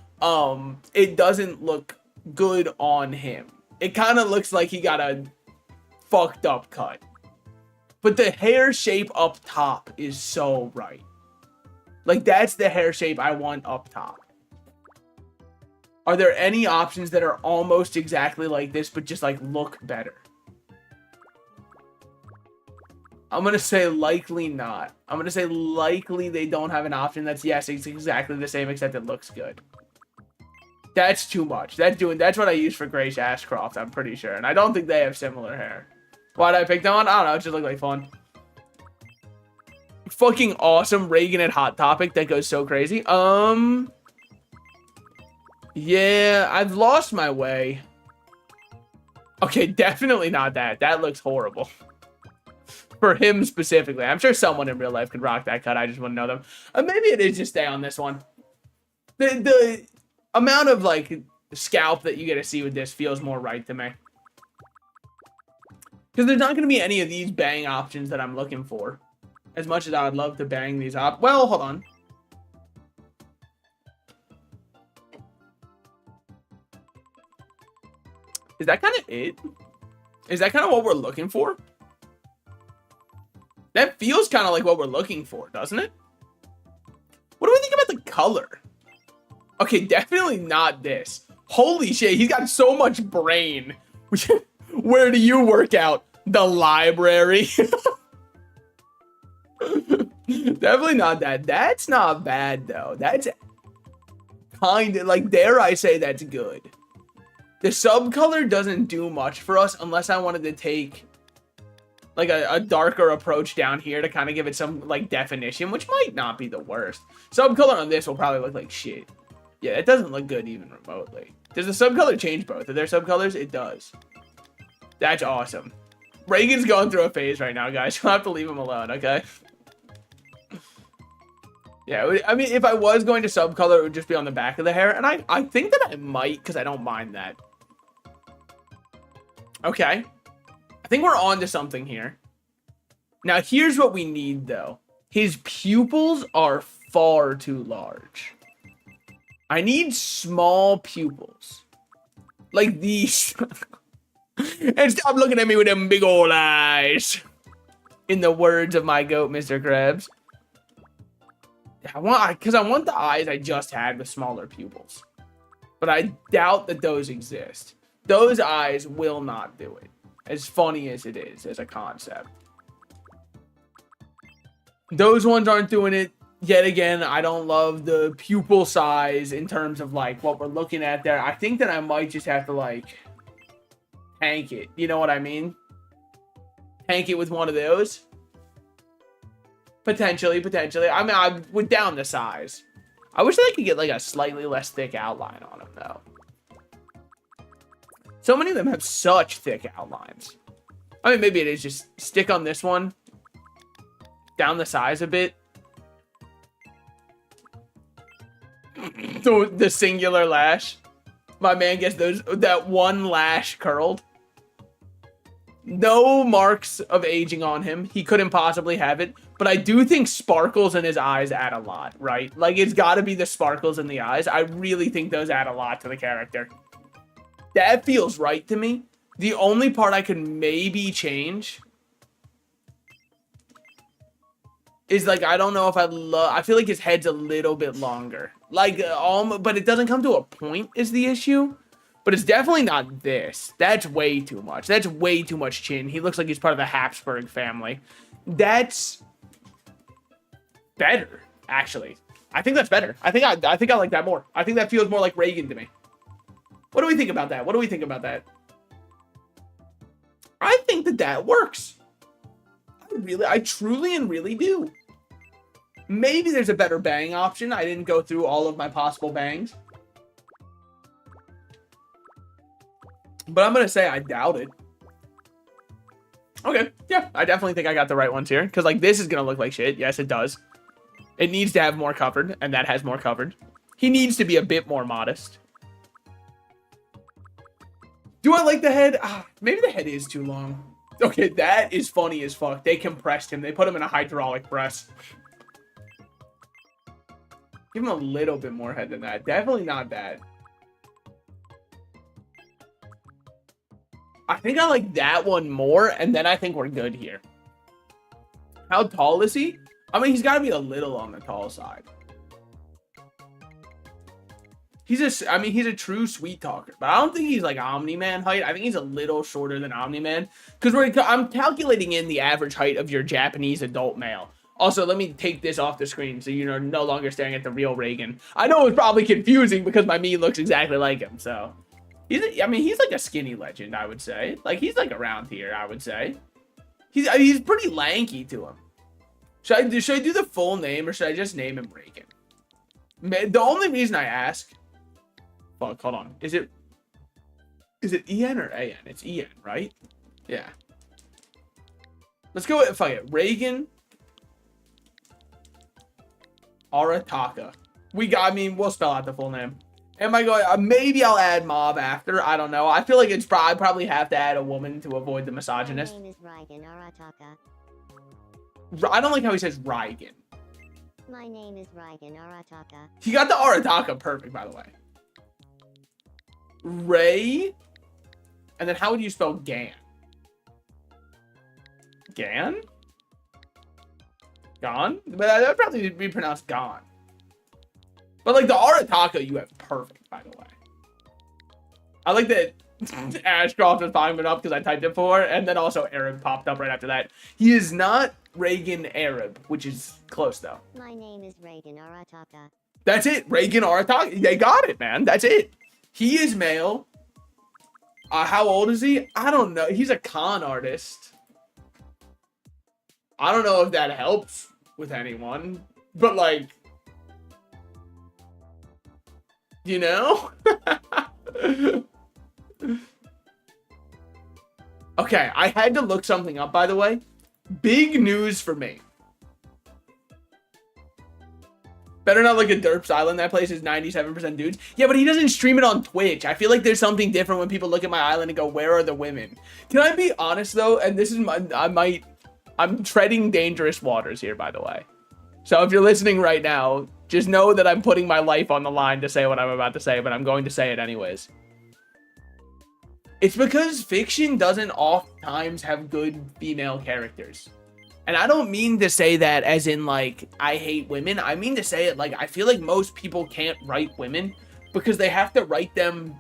It doesn't look good on him. It kind of looks like he got a fucked up cut. But the hair shape up top is so right. Like, that's the hair shape I want up top. Are there any options that are almost exactly like this, but just, like, look better? I'm going to say likely not. I'm going to say likely they don't have an option that's, yes, it's exactly the same, except it looks good. That's too much. That's what I use for Grace Ashcroft, I'm pretty sure. And I don't think they have similar hair. Why did I pick that one? I don't know. It just looked like fun. Fucking awesome. Reagan at Hot Topic. That goes so crazy. Yeah, I've lost my way. Okay, definitely not that. That looks horrible. For him specifically. I'm sure someone in real life could rock that cut. I just wouldn't know them. Maybe it is just stay on this one. The amount of, like, scalp that you get to see with this feels more right to me. Because there's not going to be any of these bang options that I'm looking for. As much as I would love to bang these up. Well, hold on. Is that kind of it? Is that kind of what we're looking for? That feels kind of like what we're looking for, doesn't it? What do we think about the color? Okay, definitely not this. Holy shit, he's got so much brain. Where do you work out? The library. Definitely not that. That's not bad, though. That's kind of, like, dare I say that's good. The subcolor doesn't do much for us unless I wanted to take, like, a darker approach down here to kind of give it some, like, definition, which might not be the worst. Subcolor on this will probably look like shit. Yeah, it doesn't look good even remotely. Does the subcolor change both? Are there subcolors? It does. That's awesome. Reagan's going through a phase right now, guys. You'll have to leave him alone, okay? Yeah, I mean, if I was going to subcolor, it would just be on the back of the hair. And I think that I might, because I don't mind that. Okay. I think we're on to something here. Now, here's what we need, though. His pupils are far too large. I need small pupils. Like these. And stop looking at me with them big old eyes. In the words of my goat, Mr. Krebs. Because I want the eyes I just had with smaller pupils. But I doubt that those exist. Those eyes will not do it. As funny as it is as a concept. Those ones aren't doing it. Yet again, I don't love the pupil size in terms of like what we're looking at there. I think that I might just have to like tank it. You know what I mean? Tank it with one of those. Potentially. I mean, I would down the size. I wish I could get like a slightly less thick outline on them though. So many of them have such thick outlines. I mean, maybe it is just stick on this one. Down the size a bit. The singular lash. My man gets that one lash curled. No marks of aging on him. He couldn't possibly have it. But I do think sparkles in his eyes add a lot, right? Like, it's got to be the sparkles in the eyes. I really think those add a lot to the character. That feels right to me. The only part I could maybe change is, like, I don't know if I feel like his head's a little bit longer. Like, but it doesn't come to a point is the issue. But it's definitely not this. That's way too much. That's way too much chin. He looks like he's part of the Habsburg family. That's better, actually. I think that's better. I think I like that more. I think that feels more like Reagan to me. What do we think about that? I think that works. I truly and really do. Maybe there's a better bang option. I didn't go through all of my possible bangs. But I'm going to say I doubt it. Okay, yeah, I definitely think I got the right ones here. Because, like, this is going to look like shit. Yes, it does. It needs to have more covered, and that has more covered. He needs to be a bit more modest. Do I like the head? Maybe the head is too long. Okay, that is funny as fuck. They compressed him. They put him in a hydraulic press. Give him a little bit more head than that. Definitely not that. I think I like that one more, and then I think we're good here. How tall is he? I mean, he's got to be a little on the tall side. He's a true sweet talker, but I don't think he's like Omni-Man height. I think he's a little shorter than Omni-Man, because I'm calculating in the average height of your Japanese adult male. Also, let me take this off the screen so you're no longer staring at the real Reagan. I know it's probably confusing because my me looks exactly like him, so... He's like a skinny legend, I would say. Like, he's like around here, I would say. He's pretty lanky to him. Should I do the full name, or should I just name him Reagan? The only reason I ask... Fuck, hold on. Is it E-N or A-N? It's E-N, right? Yeah. Let's go with, fuck it. Reagan Arataka. We'll spell out the full name. Am I going... maybe I'll add Mob after. I don't know. I feel like I probably have to add a woman to avoid the misogynist. My name is Reigen Arataka. I don't like how he says Reigen. My name is Reigen Arataka. He got the Arataka perfect, by the way. Ray. And then how would you spell Gan? Gan? Gon? But that would probably be pronounced Gon. But, like, the Arataka you have perfect, by the way. I like that Ashcroft was popping it up because I typed it for, and then also Arab popped up right after that. He is not Reagan Arab, which is close, though. My name is Reigen Arataka. That's it. Reagan Arataka. They got it, man. That's it. He is male. How old is he? I don't know. He's a con artist. I don't know if that helps with anyone, but, like... You know? Okay, I had to look something up, by the way. Big news for me. Better not look at Derp's Island. That place is 97% dudes. Yeah, but he doesn't stream it on Twitch. I feel like there's something different when people look at my island and go, where are the women? Can I be honest, though? And this is I'm treading dangerous waters here, by the way. So if you're listening right now, just know that I'm putting my life on the line to say what I'm about to say, but I'm going to say it anyways. It's because fiction doesn't oftentimes have good female characters. And I don't mean to say that as in, like, I hate women. I mean to say it like, I feel like most people can't write women because they have to write them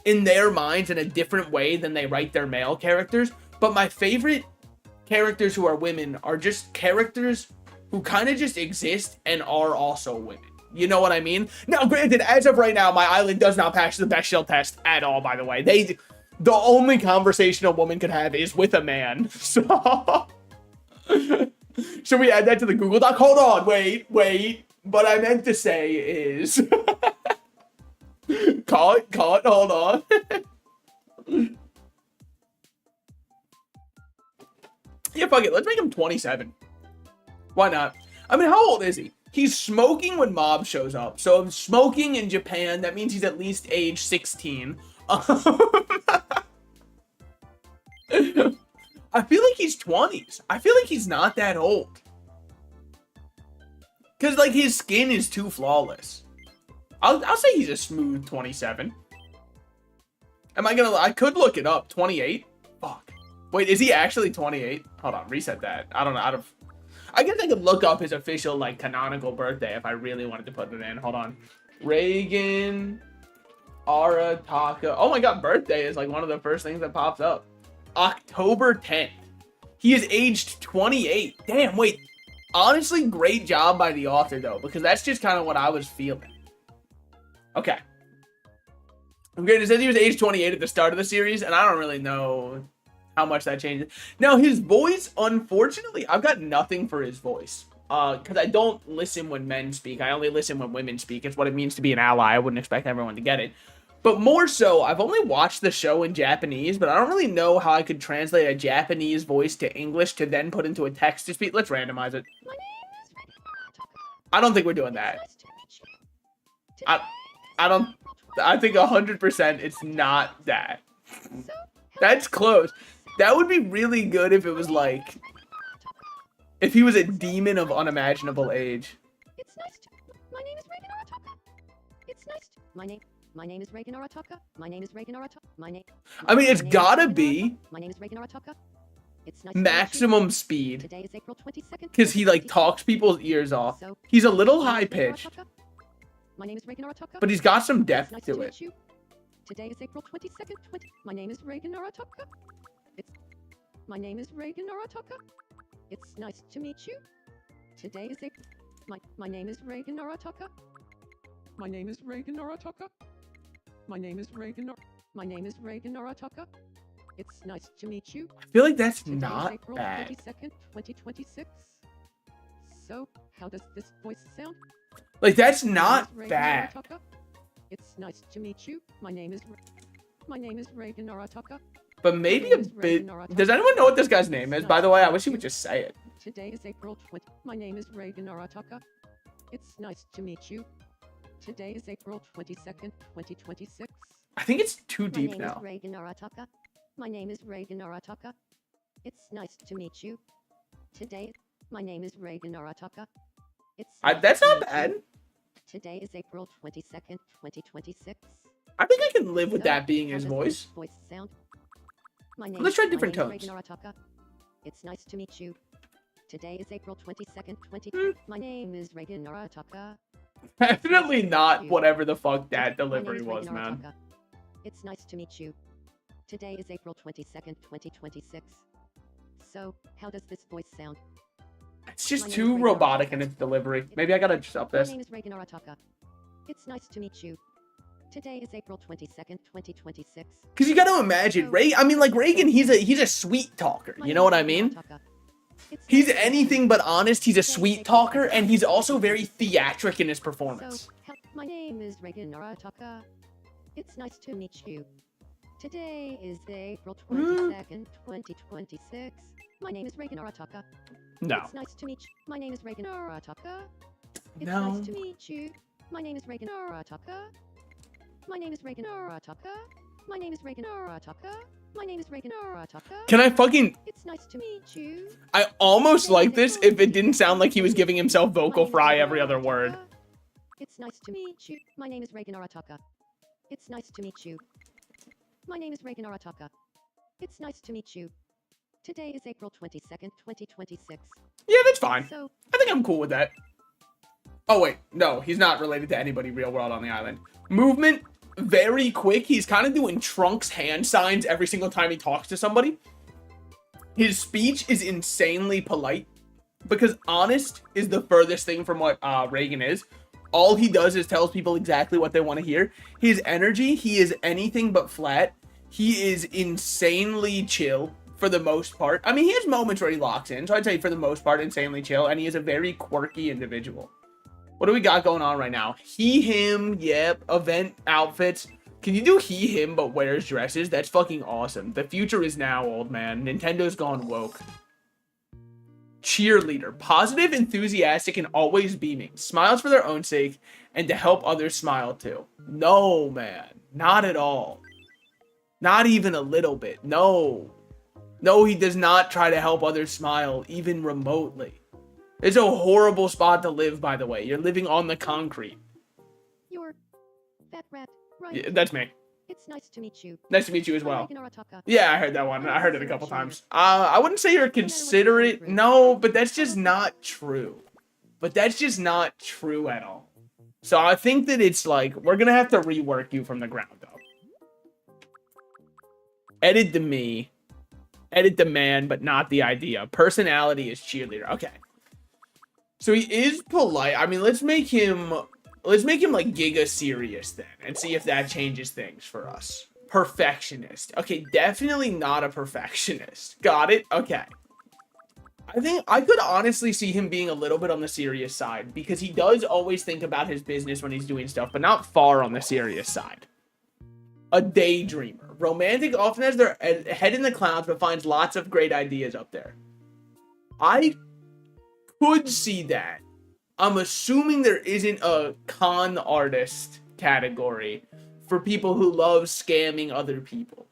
in their minds in a different way than they write their male characters. But my favorite characters who are women are just characters who kind of just exist and are also women. You know what I mean? Now, granted, as of right now, my island does not pass the Bechdel test at all, by the way. The only conversation a woman could have is with a man. So, should we add that to the Google Doc? Hold on, wait. What I meant to say is... Call it, hold on. Yeah, fuck it, let's make him 27. Why not? I mean, how old is he? He's smoking when Mob shows up. So smoking in Japan, that means he's at least age 16. I feel like he's 20s. I feel like he's not that old. Because, like, his skin is too flawless. I'll say he's a smooth 27. I could look it up. 28? Fuck. Wait, is he actually 28? Hold on, reset that. I don't know. I guess I could look up his official, like, canonical birthday if I really wanted to put it in. Hold on. Reagan Arataka. Oh my god, birthday is, like, one of the first things that pops up. October 10th. He is aged 28. Damn, wait. Honestly, great job by the author, though, because that's just kind of what I was feeling. Okay. Okay, it says he was age 28 at the start of the series, and I don't really know how much that changes. Now, his voice, unfortunately, I've got nothing for his voice. Because I don't listen when men speak. I only listen when women speak. It's what it means to be an ally. I wouldn't expect everyone to get it. But more so, I've only watched the show in Japanese, but I don't really know how I could translate a Japanese voice to English to then put into a text-to-speech. Let's randomize it. I don't think we're doing that. I think 100% it's not that. That's close. That would be really good if it was like... If he was a demon of unimaginable age. It's nice to... My name is Reagan Arataka. It's nice to... My name is Reagan Arataka. My name is Reagan Arataka. I mean, it's gotta be... My name is Reagan Arataka. It's nice maximum speed. Today is April 22nd. Because he, like, talks people's ears off. He's a little high-pitched. My name is Reagan Arataka. But he's got some depth to it. Today is April 22nd. My name is Reagan Arataka. My name is Reagan Arataka. It's nice to meet you. Today is April. My name is Reagan Arataka. My name is Reagan Arataka. My name is Reagan. My name is Reagan Arataka. It's nice to meet you. I feel like that's Today not is April bad. 22nd, 2026. So, how does this voice sound? Like, that's My name not is Reagan bad. Arataka. It's nice to meet you. My name is Reagan Arataka. But maybe a bit... Does anyone know what this guy's name is? By the way, I wish he would just say it. Today is April 20. My name is Reagan Arataka. It's nice to meet you. Today is April 22nd, 2026. I think it's too My deep name now. is Reagan Arataka. My name is Reagan Arataka. It's nice to meet you. Today, my name is Reagan Arataka. It's nice That's to not meet bad. you. Today is April 22nd, 2026. I think I can live with So, that being how his does voice. this voice sound? Let's try different my name tones. is Reagan Arataka. It's nice to meet you. Today is April 22nd, 20. My name is Reagan Arataka. Definitely not whatever the fuck that My name delivery is was, Reagan man. Arataka. It's nice to meet you. Today is April 22nd, 2026. So, how does this voice sound? It's just My name is too Reagan robotic Arataka. in its delivery. Maybe I gotta just up My this. name is Reagan Arataka. It's nice to meet you. Today is April 22nd, 2026. Because you gotta imagine, Reagan, he's a sweet talker. My You name know is what I Reagan mean? Arataka. It's He's nice to meet you. anything but honest. He's a sweet talker, and he's also very theatric in his performance. So, my name is Reagan Arataka. It's nice to meet you. Today is April 22nd, 2026. My name is Reagan Arataka. No. It's nice to meet you. My name is Reagan Arataka. It's No. nice to meet you. My name is Reagan Arataka. My name is Reagan Arataka. My name is Reagan Arataka. My name is Reagan Arataka. Can I fucking... It's nice to meet you. I almost like this if it didn't sound like he was giving himself vocal fry every other word. It's nice to meet you. My name is Reagan Arataka. It's nice to meet you. My name is Reagan Arataka. It's nice to meet you. Today is April 22nd, 2026. Yeah, that's fine. So, I think I'm cool with that. Oh, wait. No, he's not related to anybody real world on the island. Movement, very quick. He's kind of doing Trunks hand signs every single time he talks to somebody. His speech is insanely polite because honest is the furthest thing from what Reagan is. All he does is tells people exactly what they want to hear. His energy, he is anything but flat. He is insanely chill for the most part. I mean, he has moments where he locks in, so I'd say for the most part, insanely chill, and he is a very quirky individual. What do we got going on right now? He, him, yep, event outfits. Can you do he, him, but wears dresses? That's fucking awesome. The future is now, old man. Nintendo's gone woke. Cheerleader. Positive, enthusiastic, and always beaming. Smiles for their own sake and to help others smile too. No, man. Not at all. Not even a little bit. No. No, he does not try to help others smile, even remotely. It's a horrible spot to live, by the way. You're living on the concrete. You're that rat, right? Yeah, that's me. It's nice to meet you. Nice to meet you as I'm well. Reagan Arataka. Yeah, I heard that one. I heard it a couple times. I wouldn't say you're considerate. No, but that's just not true. But that's just not true at all. So I think that it's like, we're going to have to rework you from the ground up. Edit the me. Edit the man, but not the idea. Personality is cheerleader. Okay. So he is polite. I mean, let's make him like giga serious then and see if that changes things for us. Perfectionist. Okay, definitely not a perfectionist. Got it? Okay. I think I could honestly see him being a little bit on the serious side because he does always think about his business when he's doing stuff, but not far on the serious side. A daydreamer. Romantic often has their head in the clouds, but finds lots of great ideas up there. I could see that. I'm assuming there isn't a con artist category for people who love scamming other people.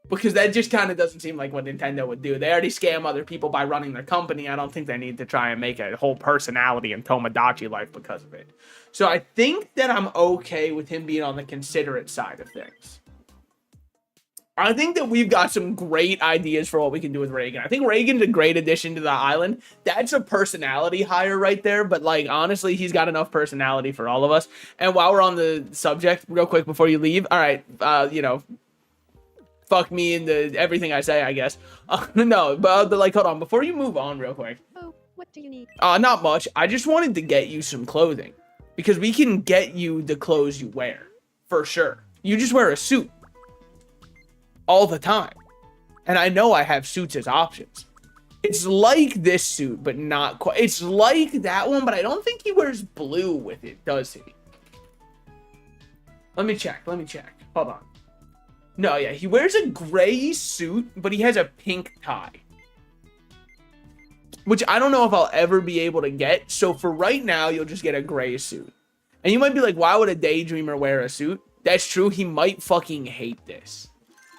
Because that just kind of doesn't seem like what Nintendo would do. They already scam other people by running their company. I don't think they need to try and make a whole personality in Tomodachi Life because of it. So I think that I'm okay with him being on the considerate side of things. I think that we've got some great ideas for what we can do with Reagan. I think Reagan's a great addition to the island. That's a personality hire right there. But, like, honestly, he's got enough personality for all of us. And while we're on the subject, real quick before you leave. All right, you know, fuck me into everything I say, I guess. No, but, like, hold on. Before you move on real quick. Oh, what do you need? Not much. I just wanted to get you some clothing. Because we can get you the clothes you wear. For sure. You just wear a suit. All the time. And I know I have suits as options. It's like this suit, but not quite. It's like that one, but I don't think he wears blue with it, does he? Let me check. Hold on. No, yeah, he wears a gray suit, but he has a pink tie. Which I don't know if I'll ever be able to get. So for right now, you'll just get a gray suit. And you might be like, why would a daydreamer wear a suit? That's true. He might fucking hate this.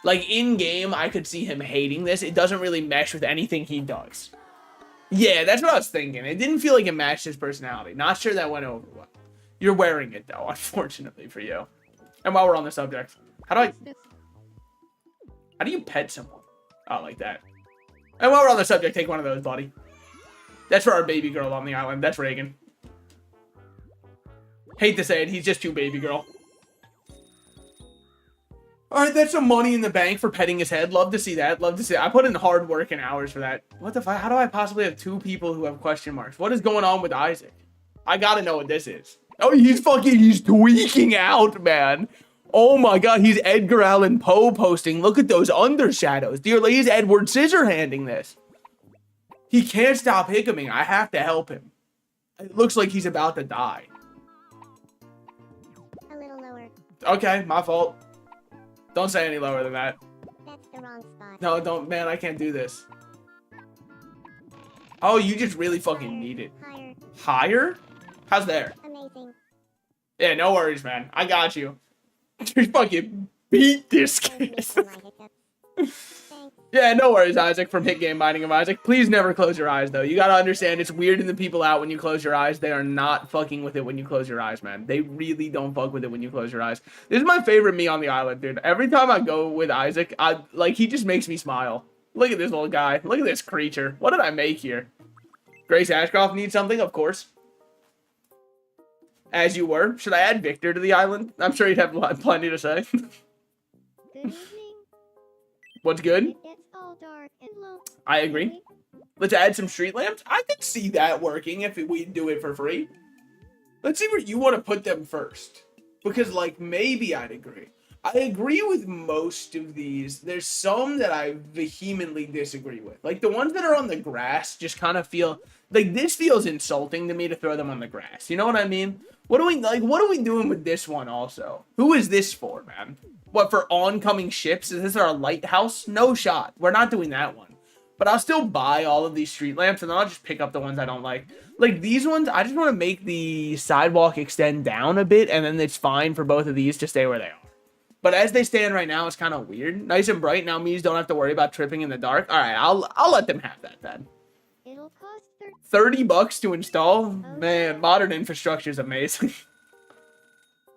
Like, in-game, I could see him hating this. It doesn't really mesh with anything he does. Yeah, that's what I was thinking. It didn't feel like it matched his personality. Not sure that went over well. You're wearing it, though, unfortunately for you. And while we're on the subject, how do you pet someone? Oh, like that. And while we're on the subject, take one of those, buddy. That's for our baby girl on the island. That's Reagan. Hate to say it, he's just too baby girl. Alright, that's some money in the bank for petting his head. Love to see that. Love to see it. I put in hard work and hours for that. What the fuck? How do I possibly have two people who have question marks? What is going on with Isaac? I gotta know what this is. Oh, he's tweaking out, man. Oh my god, he's Edgar Allan Poe posting. Look at those undershadows. Dear Lord, he's Edward Scissorhanding this. He can't stop hiccuping. I have to help him. It looks like he's about to die. A little lower. Okay, my fault. Don't say any lower than that. That's the wrong spot. No, don't, man, I can't do this. Oh, you just really fucking need it. Higher. Higher? How's there? Amazing. Yeah, no worries, man. I got you. You fucking beat this Those kid. make for my hiccups. Thanks. Yeah, no worries, Isaac, from Hit Game Binding of Isaac. Please never close your eyes, though. You gotta understand, it's weirding the people out when you close your eyes. They are not fucking with it when you close your eyes, man. They really don't fuck with it when you close your eyes. This is my favorite me on the island, dude. Every time I go with Isaac, he just makes me smile. Look at this little guy. Look at this creature. What did I make here? Grace Ashcroft needs something, of course. As you were. Should I add Victor to the island? I'm sure you'd have plenty to say. Good evening. What's good? It gets all dark and low. I agree. Let's add some street lamps. I could see that working if we do it for free. Let's see where you want to put them first. Because, like, maybe I'd agree. I agree with most of these. There's some that I vehemently disagree with. Like, the ones that are on the grass just kind of feel... Like, this feels insulting to me to throw them on the grass. You know what I mean? What are we doing with this one also? Who is this for, man? What, for oncoming ships? Is this our lighthouse? No shot. We're not doing that one. But I'll still buy all of these street lamps, and then I'll just pick up the ones I don't like. Like, these ones, I just want to make the sidewalk extend down a bit, and then it's fine for both of these to stay where they are. But as they stand right now, it's kind of weird. Nice and bright. Now me's don't have to worry about tripping in the dark. All right, I'll let them have that then. It'll cost $30 to install? Man, modern infrastructure is amazing.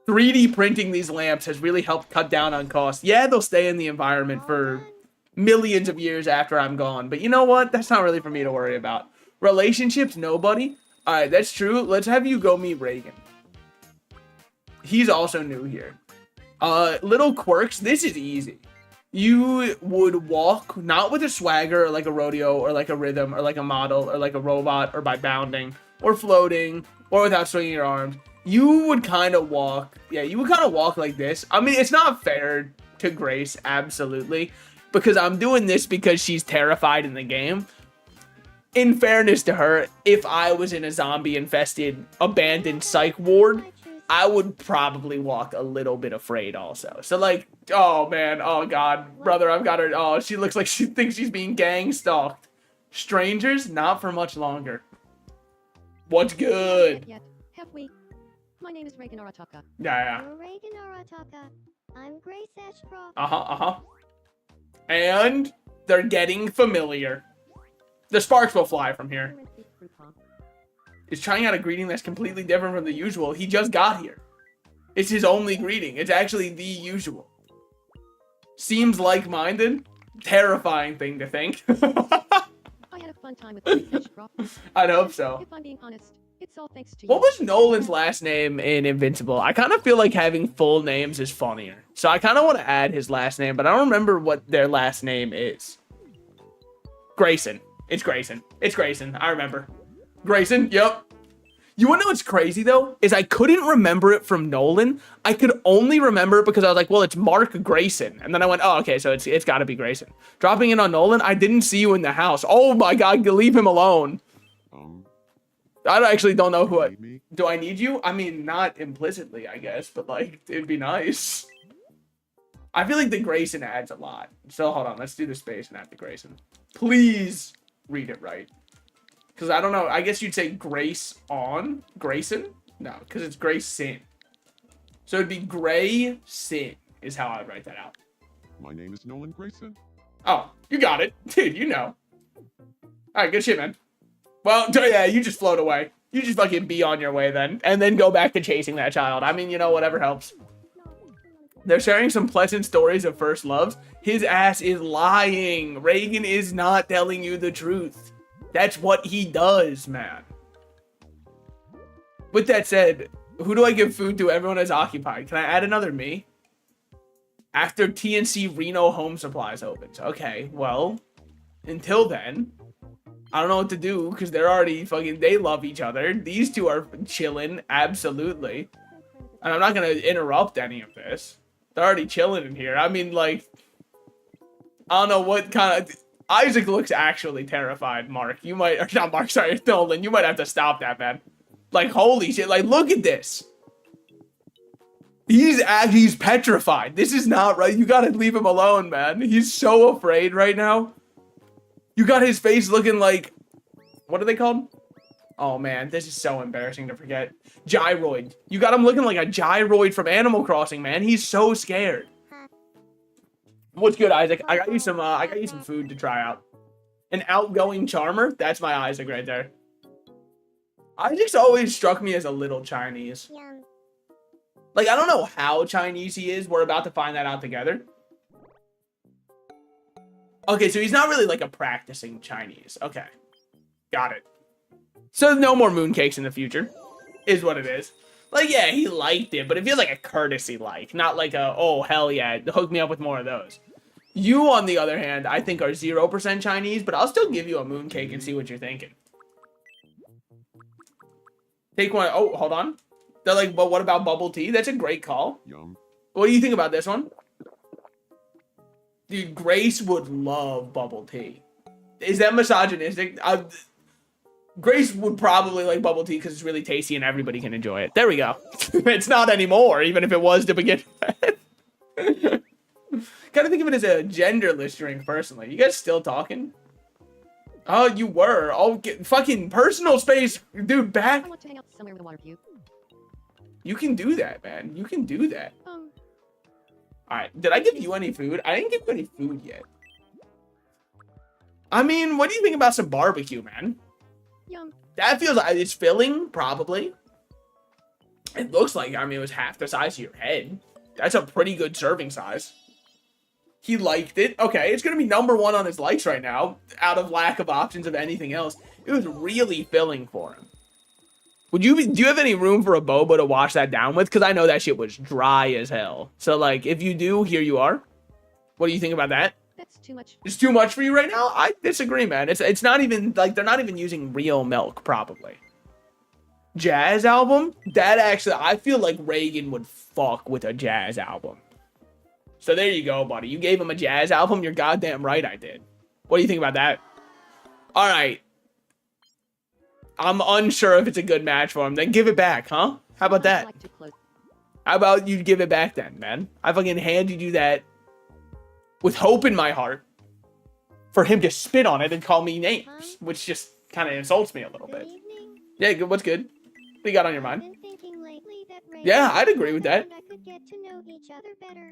3D printing these lamps has really helped cut down on costs. Yeah, they'll stay in the environment for millions of years after I'm gone. But you know what? That's not really for me to worry about. Relationships, nobody. All right, that's true. Let's have you go meet Reagan. He's also new here. Little quirks. This is easy. You would walk not with a swagger or like a rodeo or like a rhythm or like a model or like a robot or by bounding or floating or without swinging your arms. You would kind of walk. Yeah, you would kind of walk like this. I mean, it's not fair to Grace, absolutely, because I'm doing this because she's terrified in the game. In fairness to her, if I was in a zombie-infested, abandoned psych ward, I would probably walk a little bit afraid also. So, like, oh, man. Oh, God. Brother, I've got her. Oh, she looks like she thinks she's being gang stalked. Strangers, not for much longer. What's good? Yet. Have we? My name is Reagan Arataka. Yeah. You're Reagan Arataka. I'm Grace Ashcroft. Uh-huh. And they're getting familiar. The sparks will fly from here. Is trying out a greeting that's completely different from the usual. He just got here. It's his only greeting. It's actually the usual. Seems like-minded. Terrifying thing to think. I had a fun time with Grace Ashcroft. I'd hope so. If I'm being honest, it's all thanks to you. What was Nolan's last name in Invincible? I kind of feel like having full names is funnier. So I kind of want to add his last name, but I don't remember what their last name is. Grayson. It's Grayson. It's Grayson. I remember. Grayson, yep. You want to know what's crazy, though? Is I couldn't remember it from Nolan. I could only remember it because I was like, well, it's Mark Grayson. And then I went, oh, okay, so it's got to be Grayson. Dropping in on Nolan, I didn't see you in the house. Oh, my God, leave him alone. I actually don't know who do I need you? I mean, not implicitly, I guess, but, like, it'd be nice. I feel like the Grayson adds a lot. So, hold on. Let's do the space and add the Grayson. Please read it right. Because I don't know. I guess you'd say Grace on Grayson? No, because it's Grayson. So it'd be Grayson is how I'd write that out. My name is Nolan Grayson. Oh, you got it. Dude, you know. All right, good shit, man. Well, yeah, you just float away. You just fucking be on your way then. And then go back to chasing that child. I mean, you know, whatever helps. They're sharing some pleasant stories of first loves. His ass is lying. Reagan is not telling you the truth. That's what he does, man. With that said, who do I give food to? Everyone is occupied. Can I add another me? After TNC Reno Home Supplies opens. Okay, well, until then, I don't know what to do because they're already fucking, they love each other. These two are chilling, absolutely. And I'm not going to interrupt any of this. They're already chilling in here. I mean, like, I don't know what kind of... Isaac looks actually terrified, Mark. You might... Or not Mark, sorry, Nolan. You might have to stop that, man. Like, holy shit. Like, look at this. He's petrified. This is not right. You gotta leave him alone, man. He's so afraid right now. You got his face looking like... What are they called? Oh, man. This is so embarrassing to forget. Gyroid. You got him looking like a gyroid from Animal Crossing, man. He's so scared. What's good, Isaac? I got you some food to try out. An outgoing charmer? That's my Isaac right there. Isaac's always struck me as a little Chinese. Yum. Like, I don't know how Chinese he is. We're about to find that out together. Okay, so he's not really like a practicing Chinese. Okay. Got it. So no more mooncakes in the future. Is what it is. Like, yeah, he liked it, but it feels like a courtesy like, not like a, oh, hell yeah, hook me up with more of those. You, on the other hand, I think are 0% Chinese, but I'll still give you a mooncake and see what you're thinking. Take one. Oh, hold on. They're like, but what about bubble tea? That's a great call. Yum. What do you think about this one? Dude, Grace would love bubble tea. Is that misogynistic? Grace would probably like bubble tea because it's really tasty and everybody can enjoy it. There we go. It's not anymore, even if it was to begin with. Kind of think of it as a genderless drink, personally. You guys still talking? Oh, you were. Oh, fucking personal space. Dude, back. I want to hang out somewhere with a water view. You can do that, man. You can do that. Alright, did I give you any food? I didn't give you any food yet. I mean, what do you think about some barbecue, man? Yum. That feels like it's filling, probably. It looks like, I mean, it was half the size of your head. That's a pretty good serving size. He liked it. Okay, it's going to be #1 on his likes right now, out of lack of options of anything else. It was really filling for him. Do you have any room for a boba to wash that down with? Because I know that shit was dry as hell. So, like, if you do, here you are. What do you think about that? That's too much. It's too much for you right now? I disagree, man. It's not even, like, they're not even using real milk, probably. Jazz album? That actually, I feel like Reagan would fuck with a jazz album. So there you go, buddy. You gave him a jazz album? You're goddamn right I did. What do you think about that? All right. I'm unsure if it's a good match for him. Then give it back, huh? How about that? How about you give it back then, man? I fucking handed you that with hope in my heart for him to spit on it and call me names, which just kind of insults me a little bit. Yeah, good. What's good? What you got on your mind? Yeah, I'd agree with that.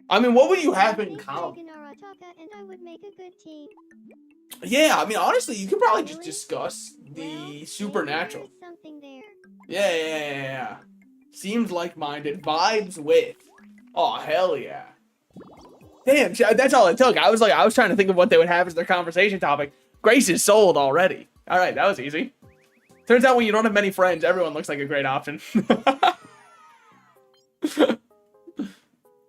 I mean, what would you have in common? Yeah, I mean, honestly, you could probably just discuss the supernatural. Yeah. Seems like-minded. Vibes with. Oh, hell yeah. Damn, that's all it took. I was trying to think of what they would have as their conversation topic. Grace is sold already. All right, that was easy. Turns out when you don't have many friends, everyone looks like a great option.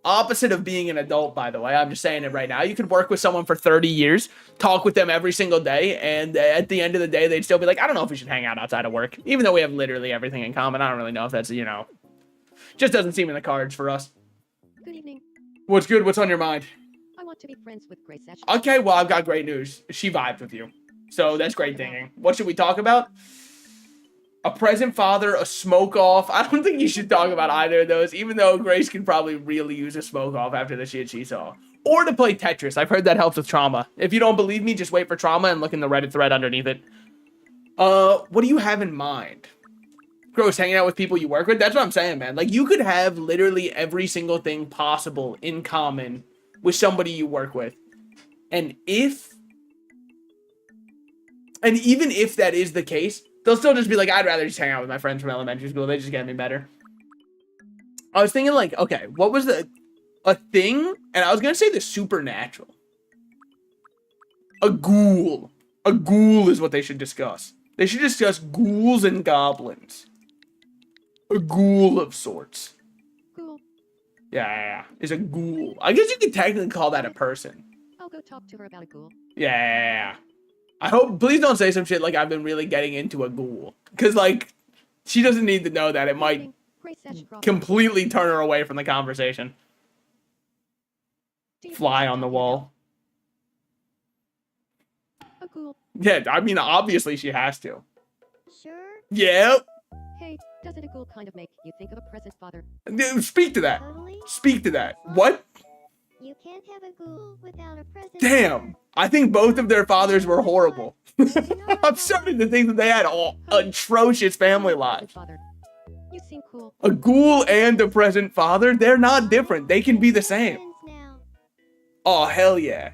Opposite of being an adult, by the way. I'm just saying it right now. You could work with someone for 30 years, talk with them every single day, and at the end of the day, they'd still be like, I don't know if we should hang out outside of work. Even though we have literally everything in common, I don't really know if that's, just doesn't seem in the cards for us. Good evening. What's good? What's on your mind? I want to be friends with Grace. Okay, well, I've got great news. She vibes with you. So that's great thinking. What should we talk about? A present father, a smoke off. I don't think you should talk about either of those, even though Grace can probably really use a smoke off after the shit she saw. Or to play Tetris. I've heard that helps with trauma. If you don't believe me, just wait for trauma and look in the Reddit thread underneath it. What do you have in mind? Gross, hanging out with people you work with? That's what I'm saying, man. Like, you could have literally every single thing possible in common with somebody you work with. And even if that is the case, they'll still just be like, I'd rather just hang out with my friends from elementary school. They just get me better. I was thinking, like, okay, what was a thing? And I was going to say the supernatural. A ghoul. A ghoul is what they should discuss. They should discuss ghouls and goblins. A ghoul of sorts. Ghoul. Yeah. Is a ghoul. I guess you could technically call that a person. I'll go talk to her about a ghoul. Yeah. I hope, please don't say some shit like I've been really getting into a ghoul. Because, like, she doesn't need to know that. It might completely turn her away from the conversation. Fly on the wall. A ghoul. Yeah, I mean, obviously she has to. Sure. Yep. Hey, doesn't a ghoul kind of make you think of a present father? Speak to that. Totally. Speak to that. What? You can't have a ghoul without a present. Damn. I think both of their fathers were horrible. I'm starting to think that they had atrocious family lives. Father. You seem cool. A ghoul and a present father, they're not different. They can be the same. Oh, hell yeah.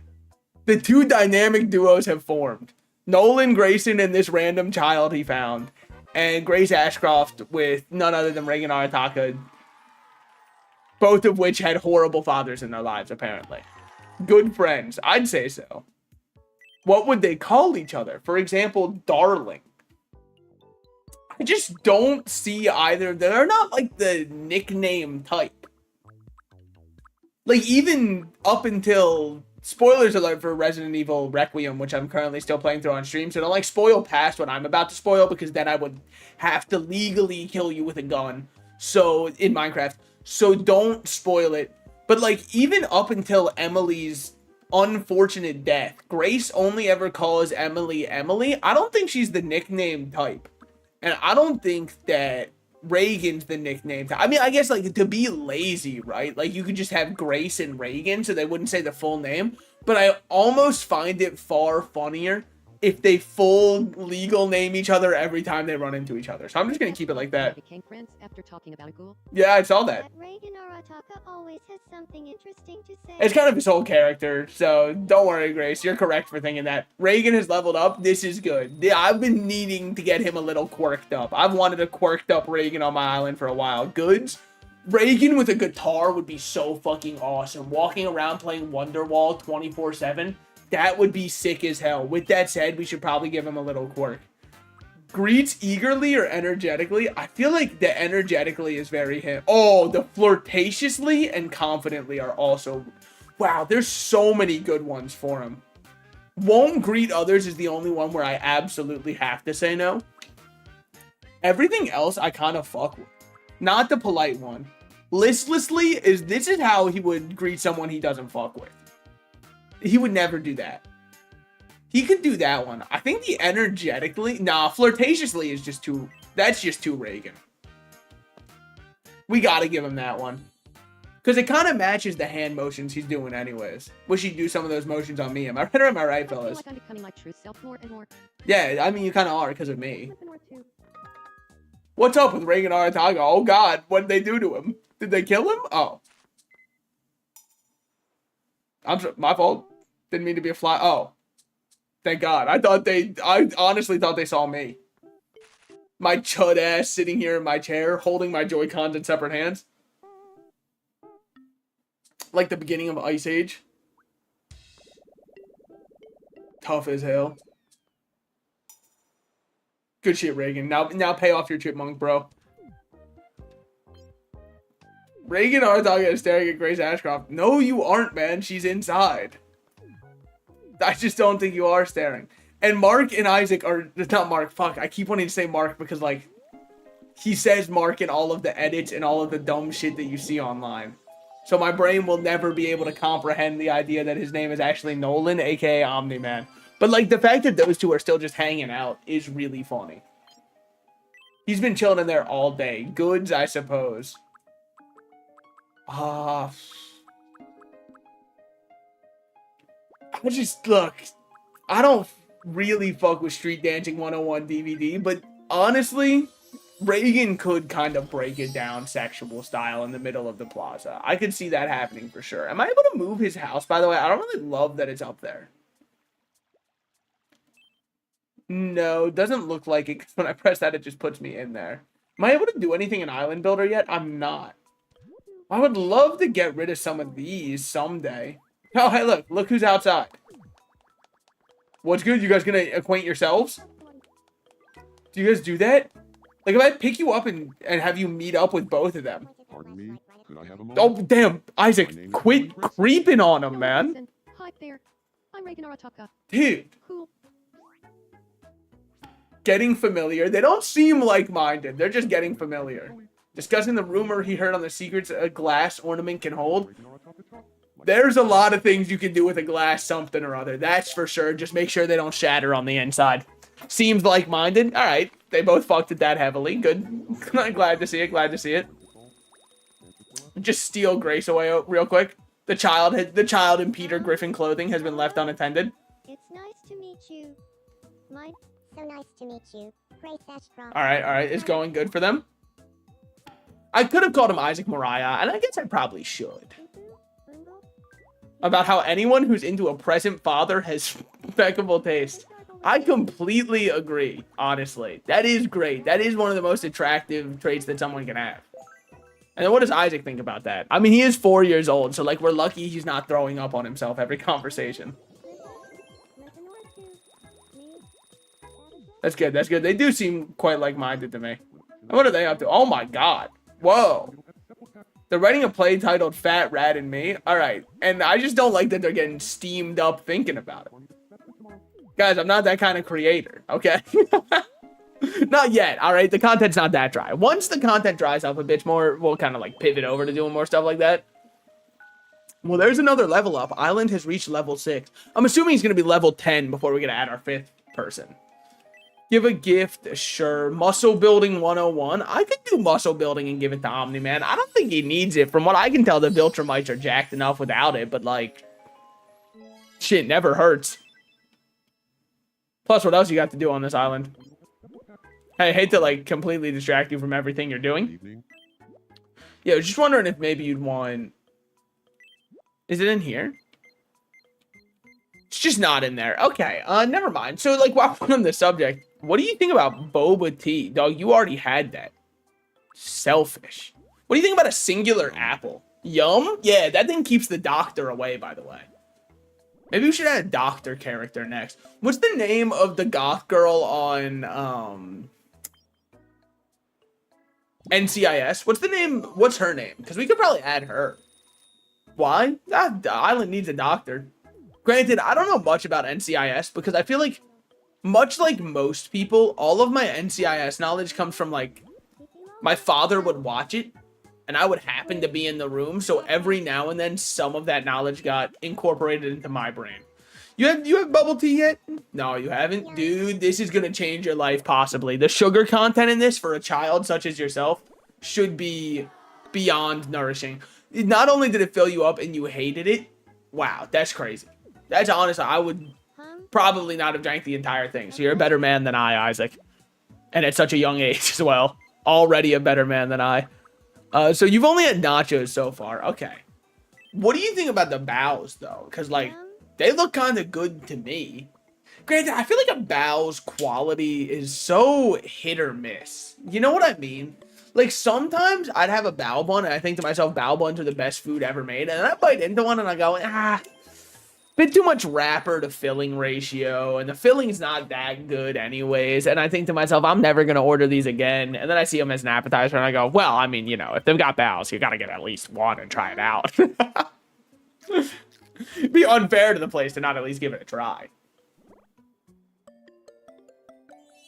The two dynamic duos have formed. Nolan Grayson and this random child he found. And Grace Ashcroft with none other than Reagan Arataka. Both of which had horrible fathers in their lives, apparently. Good friends. I'd say so. What would they call each other? For example, darling. I just don't see either. They're not like the nickname type. Like even up until, spoilers alert for Resident Evil Requiem, which I'm currently still playing through on stream, so don't like spoil past what I'm about to spoil, because then I would have to legally kill you with a gun. So in Minecraft, so don't spoil it. But like even up until Emily's unfortunate death, Grace only ever calls Emily Emily. I don't think she's the nickname type, and I don't think that Reagan's the nickname type. I mean, I guess like to be lazy, right? Like you could just have Grace and Reagan so they wouldn't say the full name. But I almost find it far funnier if they full legal name each other every time they run into each other. So I'm just gonna keep it like that. Became friends after talking about a ghoul. Yeah, I saw that. That Reagan Arataka always has something interesting to say. It's kind of his whole character, so don't worry, Grace. You're correct for thinking that. Reagan has leveled up. This is good. Yeah, I've been needing to get him a little quirked up. I've wanted a quirked up Reagan on my island for a while. Goods. Reagan with a guitar would be so fucking awesome. Walking around playing Wonderwall 24/7. That would be sick as hell. With that said, we should probably give him a little quirk. Greets eagerly or energetically? I feel like the energetically is very him. Oh, the flirtatiously and confidently are also... Wow, there's so many good ones for him. Won't greet others is the only one where I absolutely have to say no. Everything else I kind of fuck with. Not the polite one. Listlessly is... This is how he would greet someone he doesn't fuck with. He would never do that. He could do that one. I think the energetically... Nah, flirtatiously is just too... That's just too Reagan. We gotta give him that one. Because it kind of matches the hand motions he's doing anyways. Wish he'd do some of those motions on me. Am I right or am I right, I feel fellas? like I'm becoming my true self more and more. Yeah, I mean, you kind of are because of me. More and more too. What's up with Reagan Arataga? Oh, God. What did they do to him? Did they kill him? Oh. I'm sorry. My fault. Didn't mean to be a fly. Oh. Thank God. I honestly thought they saw me. My chud ass sitting here in my chair, holding my Joy-Cons in separate hands. Like the beginning of Ice Age. Tough as hell. Good shit, Reagan. Now pay off your chipmunk, bro. Reagan Arataga is staring at Grace Ashcroft. No, you aren't, man. She's inside. I just don't think you are staring. And Mark and Isaac are... Not Mark. Fuck. I keep wanting to say Mark because, like... He says Mark in all of the edits and all of the dumb shit that you see online. So my brain will never be able to comprehend the idea that his name is actually Nolan, aka Omni-Man. But, like, the fact that those two are still just hanging out is really funny. He's been chilling in there all day. Goods, I suppose. I just, look, I don't really fuck with Street Dancing 101 DVD, but honestly, Reagan could kind of break it down sexual style in the middle of the plaza. I could see that happening for sure. Am I able to move his house, by the way? I don't really love that it's up there. No, doesn't look like it, because when I press that, it just puts me in there. Am I able to do anything in Island Builder yet? I'm not. I would love to get rid of some of these someday. Oh, hey, look who's outside. What's good? You guys gonna acquaint yourselves? Do you guys do that? Like, if I pick you up and have you meet up with both of them. Pardon me, could I have a moment? Oh, damn. Isaac, quit creeping on him, man. Listen. Hi there. I'm Reagan Arataka. Dude, Cool. getting familiar. They don't seem like-minded. They're just getting familiar. Discussing the rumor he heard on the secrets a glass ornament can hold. There's a lot of things you can do with a glass something or other. That's for sure. Just make sure they don't shatter on the inside. Seems like-minded. All right. They both fucked it that heavily. Good. Glad to see it. Glad to see it. Just steal Grace away real quick. The child in Peter Griffin clothing has been left unattended. It's nice to meet you. So nice to meet you. Grace Ashcroft. All right. It's going good for them. I could have called him Isaac Mariah, and I guess I probably should. About how anyone who's into a present father has impeccable taste. I completely agree, honestly. That is great. That is one of the most attractive traits that someone can have. And then what does Isaac think about that? I mean, he is 4 years old, so, like, we're lucky he's not throwing up on himself every conversation. That's good. That's good. They do seem quite like-minded to me. What are they up to? Oh my god. Whoa. They're writing a play titled Fat Rat and Me. All right. And I just don't like that they're getting steamed up thinking about it. Guys, I'm not that kind of creator, okay? Not yet, all right? The content's not that dry. Once the content dries up a bit more, we'll kind of like pivot over to doing more stuff like that. Well, there's another level up. Island has reached level 6. I'm assuming he's going to be level 10 before we get to add our 5th person. Give a gift, sure. Muscle building 101. I could do muscle building and give it to Omni-Man. I don't think he needs it. From what I can tell, the Viltrumites are jacked enough without it, but like, shit never hurts. Plus, what else you got to do on this island? Hey, I hate to like completely distract you from everything you're doing. Evening. Yeah, I was just wondering if maybe you'd want... Is it in here? It's just not in there. Okay, never mind. So, like, while we're on the subject, what do you think about boba tea? Dog, you already had that. Selfish. What do you think about a singular apple? Yum? Yeah, that thing keeps the doctor away, by the way. Maybe we should add a doctor character next. What's the name of the goth girl on, NCIS? What's the name? What's her name? Because we could probably add her. Why? Ah, the island needs a doctor. Granted, I don't know much about NCIS because I feel like, much like most people, all of my NCIS knowledge comes from, like, my father would watch it, and I would happen to be in the room, so every now and then, some of that knowledge got incorporated into my brain. You have bubble tea yet? No, you haven't? Dude, this is gonna change your life, possibly. The sugar content in this, for a child such as yourself, should be beyond nourishing. Not only did it fill you up and you hated it, wow, that's crazy. That's honest. I would probably not have drank the entire thing. So you're a better man than I, Isaac. And at such a young age as well. Already a better man than I. So you've only had nachos so far. Okay. What do you think about the bows, though? Because, like, they look kind of good to me. Granted, I feel like a bow's quality is so hit or miss. You know what I mean? Like, sometimes I'd have a bao bun, and I think to myself, bao buns are the best food ever made. And then I bite into one, and I go, bit too much wrapper to filling ratio, and the filling's not that good anyways. And I think to myself, I'm never going to order these again. And then I see them as an appetizer, and I go, well, I mean, you know, if they've got baos, you got to get at least one and try it out. It'd be unfair to the place to not at least give it a try.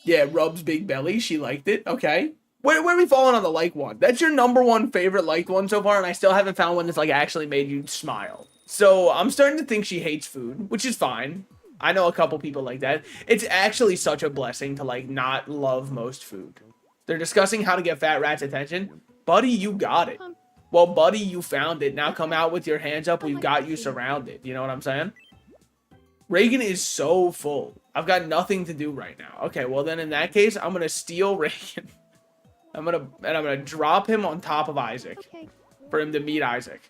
Yeah, Rub's big belly. She liked it. Okay. Where are we falling on the like one? That's your #1 favorite liked one so far, and I still haven't found one that's like actually made you smile. So I'm starting to think she hates food, which is fine. I know a couple people like that. It's actually such a blessing to like not love most food. They're discussing how to get Fat Rat's attention. Buddy, you got it. Well, buddy, you found it. Now come out with your hands up. We've got you surrounded. You know what I'm saying? Reagan is so full. I've got nothing to do right now. Okay, well then in that case, I'm gonna steal Reagan. I'm gonna drop him on top of Isaac for him to meet Isaac.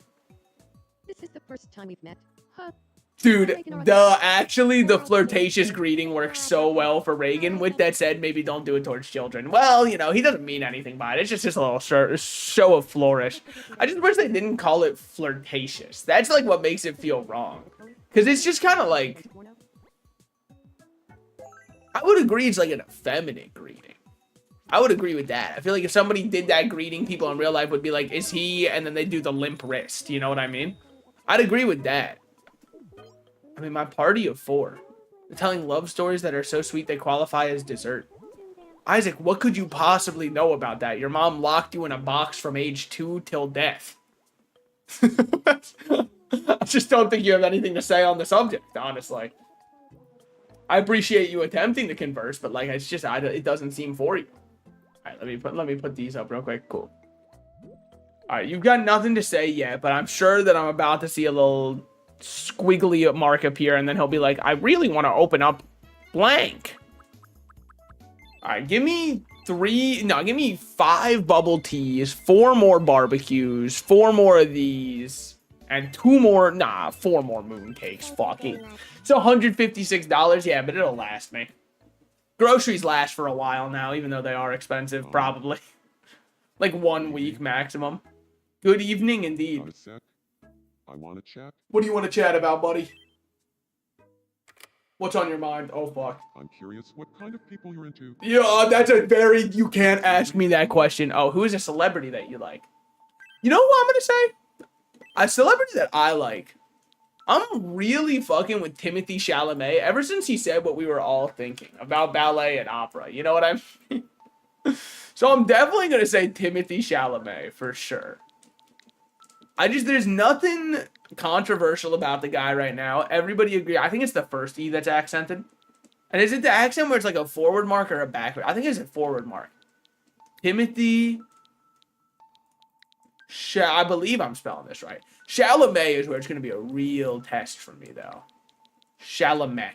This is the first time we've met. Huh. Dude, actually the flirtatious greeting works so well for Reagan. With that said, maybe don't do it towards children. Well, you know, he doesn't mean anything by it. It's just a little show of flourish. I just wish they didn't call it flirtatious. That's like what makes it feel wrong. Because it's just kind of like, I would agree it's like an effeminate greeting. I would agree with that. I feel like if somebody did that greeting, people in real life would be like, is he? And then they do the limp wrist. You know what I mean? I'd agree with that. I mean, my party of 4. They're telling love stories that are so sweet they qualify as dessert. Isaac, what could you possibly know about that? Your mom locked you in a box from age 2 till death. I just don't think you have anything to say on the subject, honestly. I appreciate you attempting to converse, but like, it's just, it doesn't seem for you. All right, let me put these up real quick. Cool. All right, you've got nothing to say yet, but I'm sure that I'm about to see a little squiggly mark appear, and then he'll be like, I really want to open up blank. All right, give me 5 bubble teas, 4 more barbecues, 4 more of these, and 4 more moon cakes. Fucking. It's $156. Yeah, but it'll last me. Groceries last for a while now, even though they are expensive, probably. Like 1 week maximum. Good evening indeed. I want to chat. What do you want to chat about, buddy? What's on your mind? Oh, fuck. I'm curious what kind of people you're into. Yeah, that's a very... You can't ask me that question. Oh, who is a celebrity that you like? You know who I'm gonna say? A celebrity that I like. I'm really fucking with Timothy Chalamet ever since he said what we were all thinking about ballet and opera. You know what I mean? So I'm definitely gonna say Timothy Chalamet for sure. There's nothing controversial about the guy right now. Everybody agree. I think it's the first E that's accented. And is it the accent where it's like a forward mark or a backward? I think it's a forward mark. Timothy... I believe I'm spelling this right. Chalamet is where it's going to be a real test for me, though. Chalamet.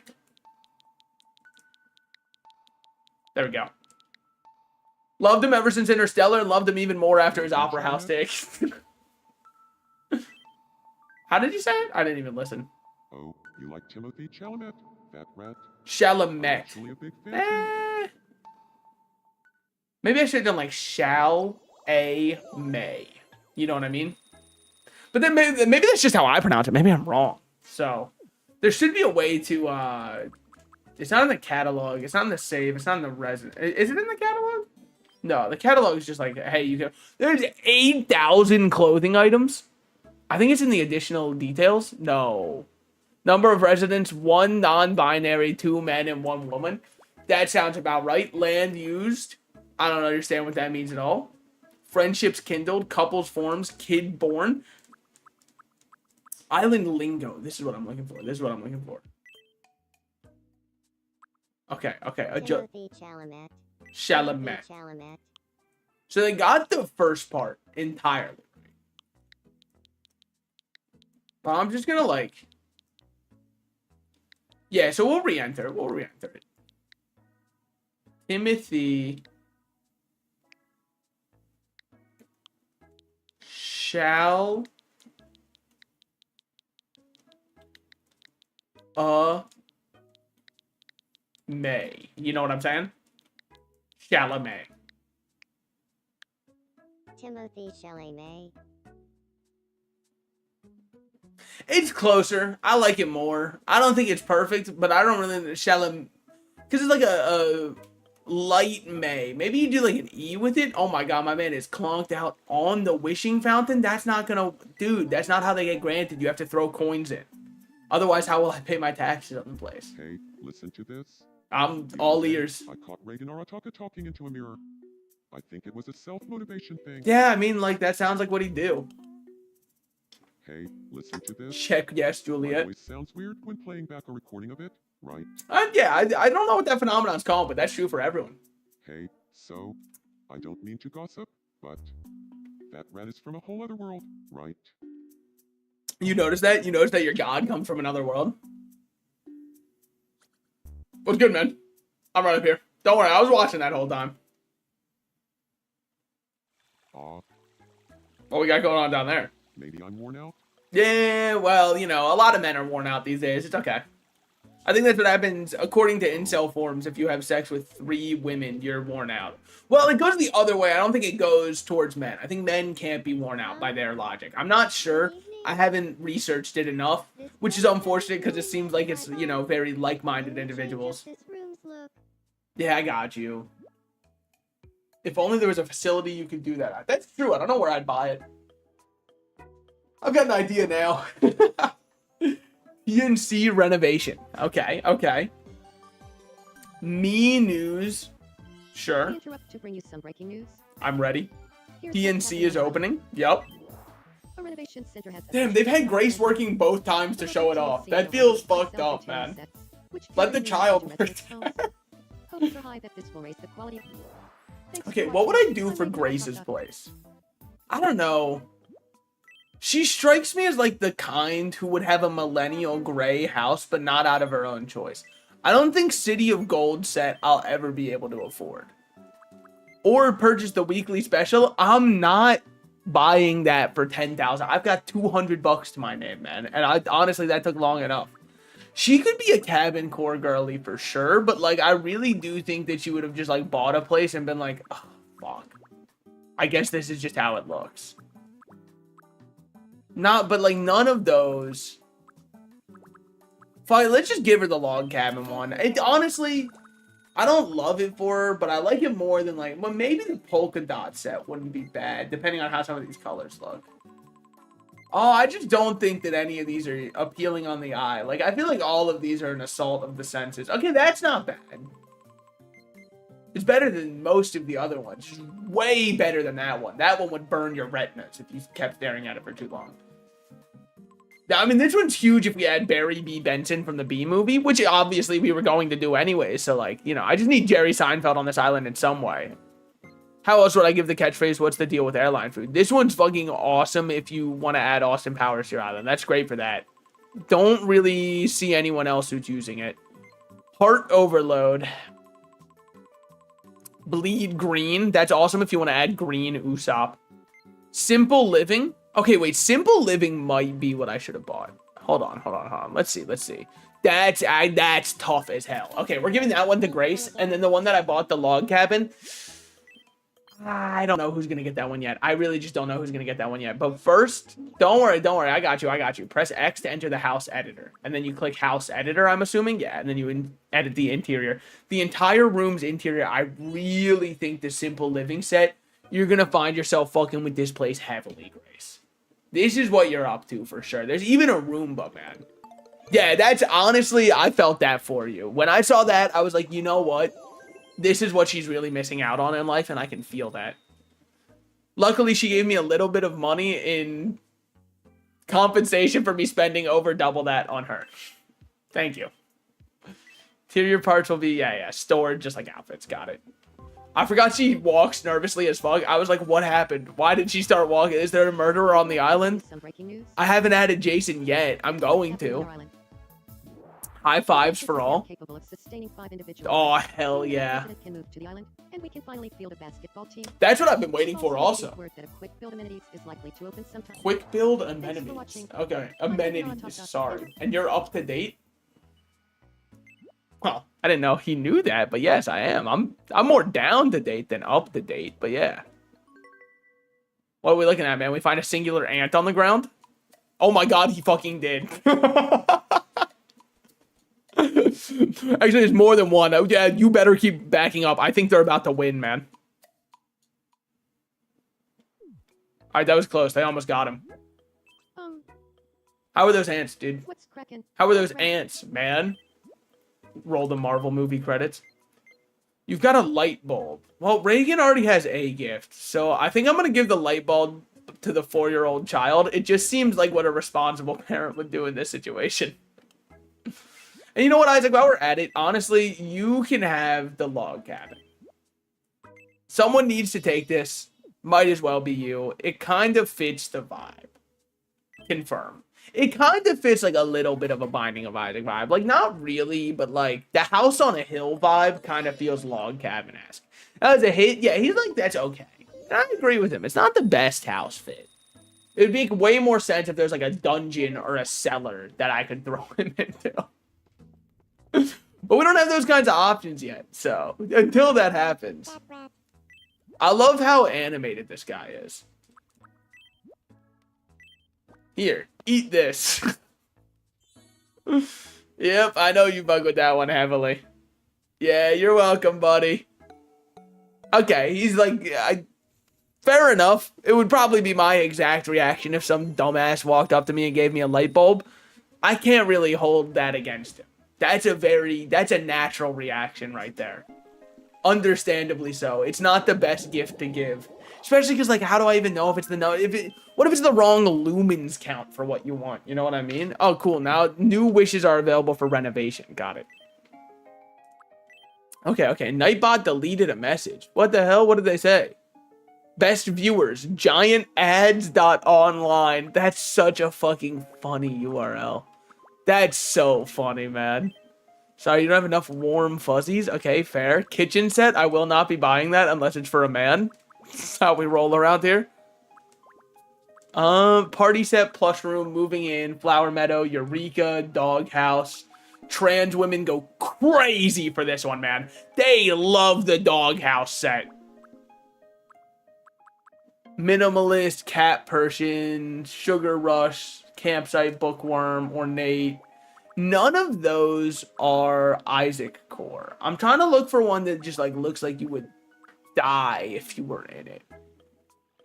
There we go. Loved him ever since Interstellar and loved him even more after his Opera House take. How did you say it? I didn't even listen. Oh, you like Timothy Chalamet? That rat? Chalamet. Actually a big fan too. Maybe I should have done like Chal-A-May. You know what I mean? But then maybe that's just how I pronounce it. Maybe I'm wrong. So there should be a way to it's not in the catalog, it's not in the save, it's not in the resident. Is it in the catalog? No, the catalog is just like, hey, you can... There's 8,000 clothing items. I think it's in the additional details. No. Number of residents, 1 non-binary, 2 men and 1 woman. That sounds about right. Land used. I don't understand what that means at all. Friendships kindled, couples forms, kid born. Island lingo. This is what I'm looking for. Okay. Timothy Chalamet. Chalamet. Chalamet. So they got the first part entirely. But I'm just gonna like... Yeah, so we'll re-enter it. Timothy... May. You know what I'm saying? Chalamet. Timothy Chalamet. It's closer. I like it more. I don't think it's perfect, but I don't really... Chalamet... Because it's like a light May. Maybe you do like an E with it. Oh my god, my man is clonked out on the wishing fountain. That's not gonna... Dude, that's not how they get granted. You have to throw coins in. Otherwise, how will I pay my taxes up in place? Hey, listen to this. I'm all ears. I caught Reagan Arataka talking into a mirror. I think it was a self-motivation thing. Yeah, I mean, like, that sounds like what he'd do. Hey, listen to this. Check yes, My Juliet. voice sounds weird when playing back a recording of it, right? Yeah, I don't know what that phenomenon's called, but that's true for everyone. Hey, so, I don't mean to gossip, but that rat is from a whole other world, right? You notice that? You notice that your god comes from another world? What's good, man? I'm right up here. Don't worry, I was watching that whole time. What we got going on down there? Maybe I'm worn out? Yeah, well, you know, a lot of men are worn out these days. It's okay. I think that's what happens according to incel forums. If you have sex with 3 women, you're worn out. Well, it goes the other way. I don't think it goes towards men. I think men can't be worn out by their logic. I'm not sure. I haven't researched it enough, which is unfortunate because it seems like it's, you know, very like-minded individuals. Yeah, I got you. If only there was a facility you could do that at. That's true. I don't know where I'd buy it. I've got an idea now. PNC renovation. Okay. Me news. Sure. Interrupt to bring you some breaking news. I'm ready. Here's PNC what's is happening. opening. Yep. A renovation center has Damn, they've had Grace working both times to show it off. That feels fucked up, man. Let the child work. Hopes are high that this will raise the quality. Okay, what would I do for Grace's place? I don't know. She strikes me as like the kind who would have a millennial gray house, but not out of her own choice. I don't think City of Gold set I'll ever be able to afford. Or purchase the weekly special. I'm not buying that for 10,000. I've got 200 bucks to my name, man. And honestly, that took long enough. She could be a cabin core girly for sure, but like I really do think that she would have just like bought a place and been like, oh, fuck. I guess this is just how it looks. But like none of those Fine, let's just give her the log cabin one. It honestly, I don't love it for her, but I like it more than like, well, maybe the polka dot set wouldn't be bad, depending on how some of these colors look. Oh, I just don't think that any of these are appealing on the eye. Like, I feel like all of these are an assault of the senses. Okay, that's not bad. It's better than most of the other ones. It's way better than that one. That one would burn your retinas if you kept staring at it for too long. Now, I mean, this one's huge if we add Barry B. Benson from the B movie, which obviously we were going to do anyway. So, like, you know, I just need Jerry Seinfeld on this island in some way. How else would I give the catchphrase, what's the deal with airline food? This one's fucking awesome if you want to add Austin Powers to your island. That's great for that. Don't really see anyone else who's using it. Heart Overload. Bleed Green. That's awesome if you want to add green Usopp. Simple Living. Okay, wait. Simple Living might be what I should have bought. Hold on. Let's see. That's tough as hell. Okay, we're giving that one to Grace. And then the one that I bought, the log cabin. I don't know who's going to get that one yet. I really just don't know who's going to get that one yet. But first, don't worry. I got you. Press X to enter the house editor. And then you click house editor, I'm assuming. Yeah, and then you edit the interior. The entire room's interior, I really think the Simple Living set, you're going to find yourself fucking with this place heavily, Grace. This is what you're up to for sure. There's even a Roomba, man. Yeah, that's honestly, I felt that for you. When I saw that, I was like, you know what? This is what she's really missing out on in life, and I can feel that. Luckily, she gave me a little bit of money in compensation for me spending over double that on her. Thank you. Interior parts will be, yeah, stored just like outfits. Got it. I forgot she walks nervously as fuck. I was like, what happened? Why did she start walking? Is there a murderer on the island? Some breaking news. I haven't added Jason yet. I'm going to. High fives for all. Capable of sustaining 5 individuals. Oh, hell yeah. Can move to the island, and we can finally field a basketball team. That's what I've been waiting for also. Word that a quick build amenities is likely to open sometime. Quick build amenities. Okay, amenities. Sorry. And you're up to date? Well, I didn't know he knew that, but yes, I am. I'm more down to date than up to date, but yeah. What are we looking at, man? We find a singular ant on the ground? Oh my god, he fucking did. Actually, there's more than one. Oh, yeah, you better keep backing up. I think they're about to win, man. Alright, that was close. They almost got him. How are those ants, dude? What's cracking? How are those ants, man? Roll the Marvel movie credits. You've got a light bulb. Well, Reagan already has a gift, so I think I'm going to give the light bulb to the 4-year-old child. It just seems like what a responsible parent would do in this situation. And you know what, Isaac, while we're at it, honestly, you can have the log cabin. Someone needs to take this. Might as well be you. It kind of fits the vibe. Confirm. It kind of fits like a little bit of a Binding of Isaac vibe. Like, not really, but like the house on a hill vibe kind of feels log cabin-esque. That was a hit. Yeah, he's like, that's okay. And I agree with him. It's not the best house fit. It would make way more sense if there's like a dungeon or a cellar that I could throw him into. But we don't have those kinds of options yet, so until that happens. I love how animated this guy is. Here, eat this. Yep, I know you bug with that one heavily. Yeah, you're welcome, buddy. Okay, he's like, fair enough. It would probably be my exact reaction if some dumbass walked up to me and gave me a light bulb. I can't really hold that against him. That's a natural reaction right there. Understandably so. It's not the best gift to give. Especially because, like, how do I even know if it's what if it's the wrong lumens count for what you want? You know what I mean? Oh, cool. Now, new wishes are available for renovation. Got it. Okay. Nightbot deleted a message. What the hell? What did they say? Best viewers, giantads.online. That's such a fucking funny URL. That's so funny, man. Sorry, you don't have enough warm fuzzies? Okay, fair. Kitchen set, I will not be buying that unless it's for a man. That's how we roll around here. Party set, plush room, moving in, flower meadow, Eureka, doghouse. Trans women go crazy for this one, man. They love the doghouse set. Minimalist, cat Persian, sugar rush, campsite, bookworm, ornate, None of those are Isaac core. I'm trying to look for one that just like looks like you would die if you were in it.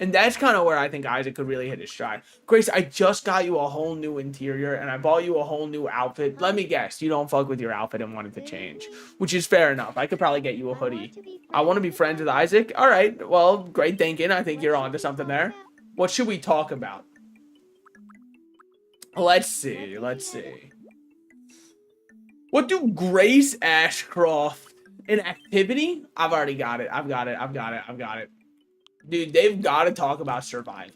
And that's kind of where I think Isaac could really hit his stride. Grace, I just got you a whole new interior and I bought you a whole new outfit. Let me guess, you don't fuck with your outfit and wanted to change, which is fair enough. I could probably get you a hoodie. I want to be friends with Isaac. All right, well, great thinking. I think you're onto something there. What should we talk about? Let's see. What do Grace Ashcroft in activity? I've already got it. I've got it. Dude, they've got to talk about survival.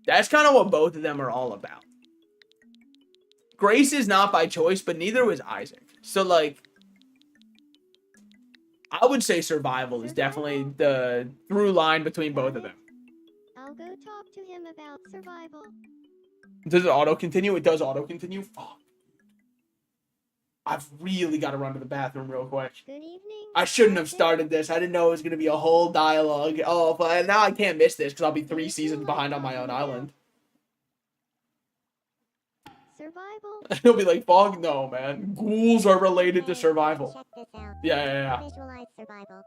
That's kind of what both of them are all about. Grace is not by choice, but neither was Isaac. So, like, I would say survival is definitely the through line between both of them. I'll go talk to him about survival. Does it auto-continue? It does auto-continue? Fuck. I've really got to run to the bathroom real quick. Good evening. I shouldn't have started this. I didn't know it was going to be a whole dialogue. Oh, but now I can't miss this because I'll be 3 seasons behind on my own island. Survival. He'll be like, fuck no, man. Ghouls are related to survival. Check this out. Yeah. Visualize survival.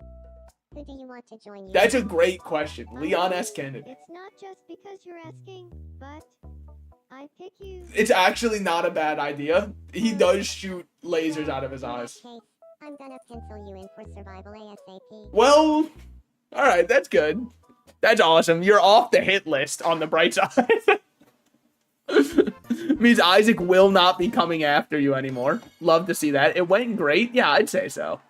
Who do you want to join you? That's a great question. Leon S. Kennedy. It's not just because you're asking, but I pick you. It's actually not a bad idea. He does shoot lasers out of his eyes. Okay, I'm gonna pencil you in for survival ASAP. Well, alright, that's good. That's awesome. You're off the hit list on the bright side. Means Isaac will not be coming after you anymore. Love to see that. It went great. Yeah, I'd say so.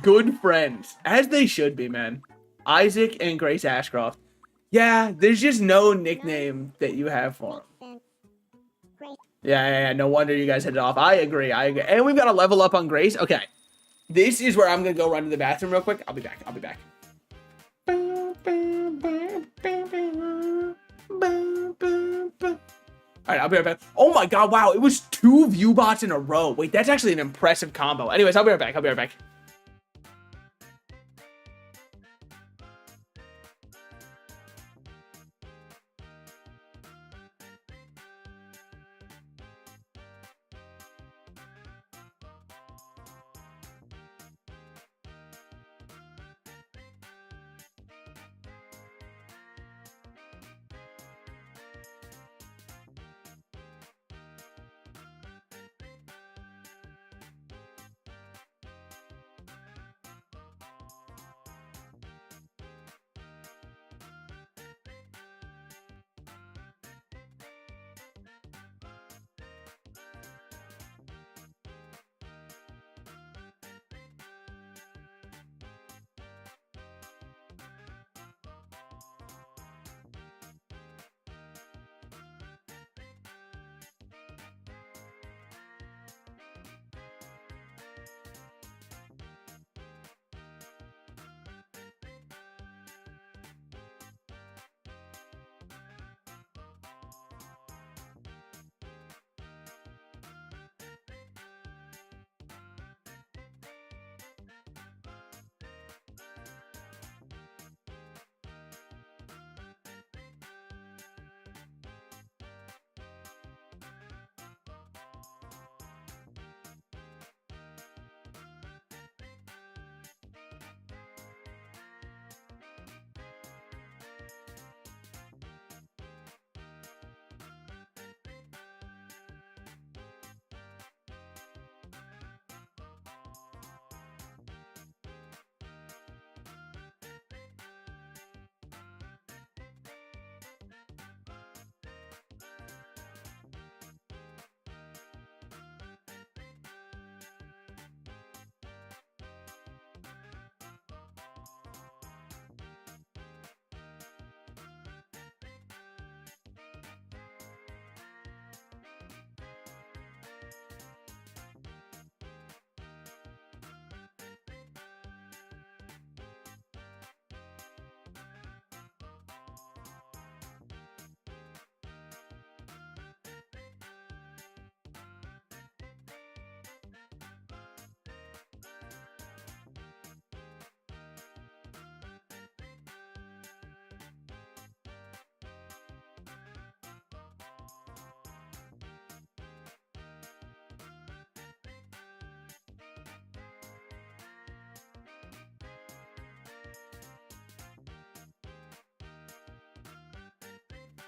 Good friends. As they should be, man. Isaac and Grace Ashcroft. Yeah, there's just no nickname that you have for them. Makes sense. Great. Yeah. No wonder you guys hit it off. I agree. And we've got to level up on Grace. Okay. This is where I'm going to go run to the bathroom real quick. I'll be back. Alright, I'll be right back. Oh my god, wow. It was 2 view bots in a row. Wait, that's actually an impressive combo. Anyways, I'll be right back.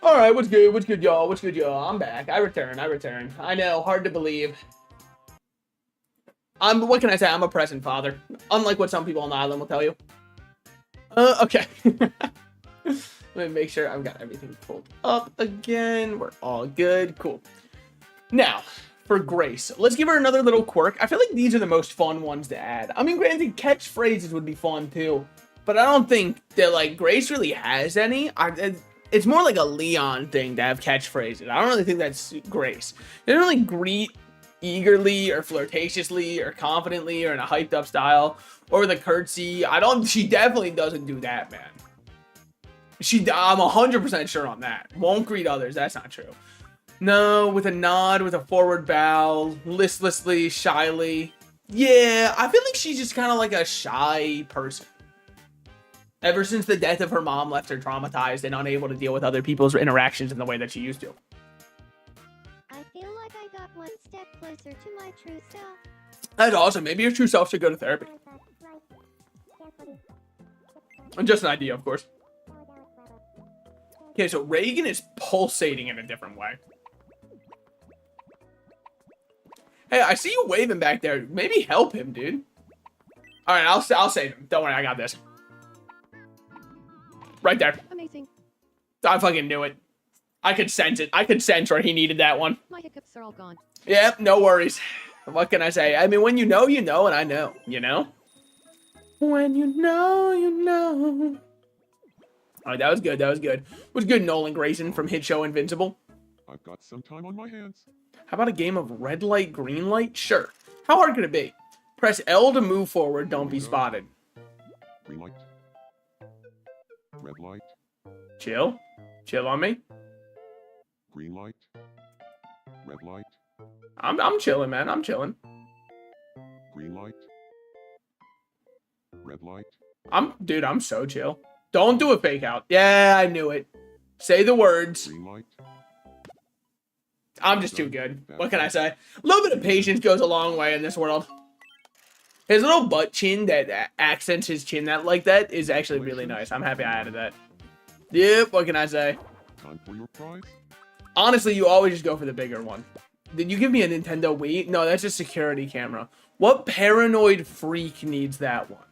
All right, what's good? What's good, y'all? What's good, y'all? I'm back. I return. I know, hard to believe. What can I say? I'm a present father. Unlike what some people on the island will tell you. Okay. Let me make sure I've got everything pulled up again. We're all good. Cool. Now, for Grace, let's give her another little quirk. I feel like these are the most fun ones to add. I mean, granted, catchphrases would be fun too, but I don't think that, like, Grace really has any. It's more like a Leon thing to have catchphrases. I don't really think that's Grace. They don't really greet eagerly or flirtatiously or confidently or in a hyped up style or with a curtsy. She definitely doesn't do that, man. I'm 100% sure on that. Won't greet others. That's not true. No, with a nod, with a forward bow, listlessly, shyly. Yeah, I feel like she's just kind of like a shy person. Ever since the death of her mom left her traumatized and unable to deal with other people's interactions in the way that she used to. I feel like I got one step closer to my true self. That's awesome. Maybe your true self should go to therapy. Just an idea, of course. Okay, so Reagan is pulsating in a different way. Hey, I see you waving back there. Maybe help him, dude. All right, I'll save him. Don't worry, I got this. Right there. Amazing. I fucking knew it. I could sense it. I could sense where he needed that one. My hiccups are all gone. Yep, no worries. What can I say? I mean, when you know, and I know, you know? When you know, you know. All right, that was good. That was good. Was good, Nolan Grayson from hit show Invincible. I've got some time on my hands. How about a game of red light, green light? Sure. How hard could it be? Press L to move forward. Don't be spotted. Green light. Red light. Chill. Chill on me. Green light. Red light. I'm chilling, man. I'm chilling. Green light. Red light. Dude, I'm so chill. Don't do a fake out. Yeah, I knew it. Say the words. Green light. I'm just too good. What can I say? A little bit of patience goes a long way in this world. His little butt chin that accents his chin like that is actually really nice. I'm happy I added that. Yep, what can I say? Time for your prize. Honestly, you always just go for the bigger one. Did you give me a Nintendo Wii? No, that's a security camera. What paranoid freak needs that one?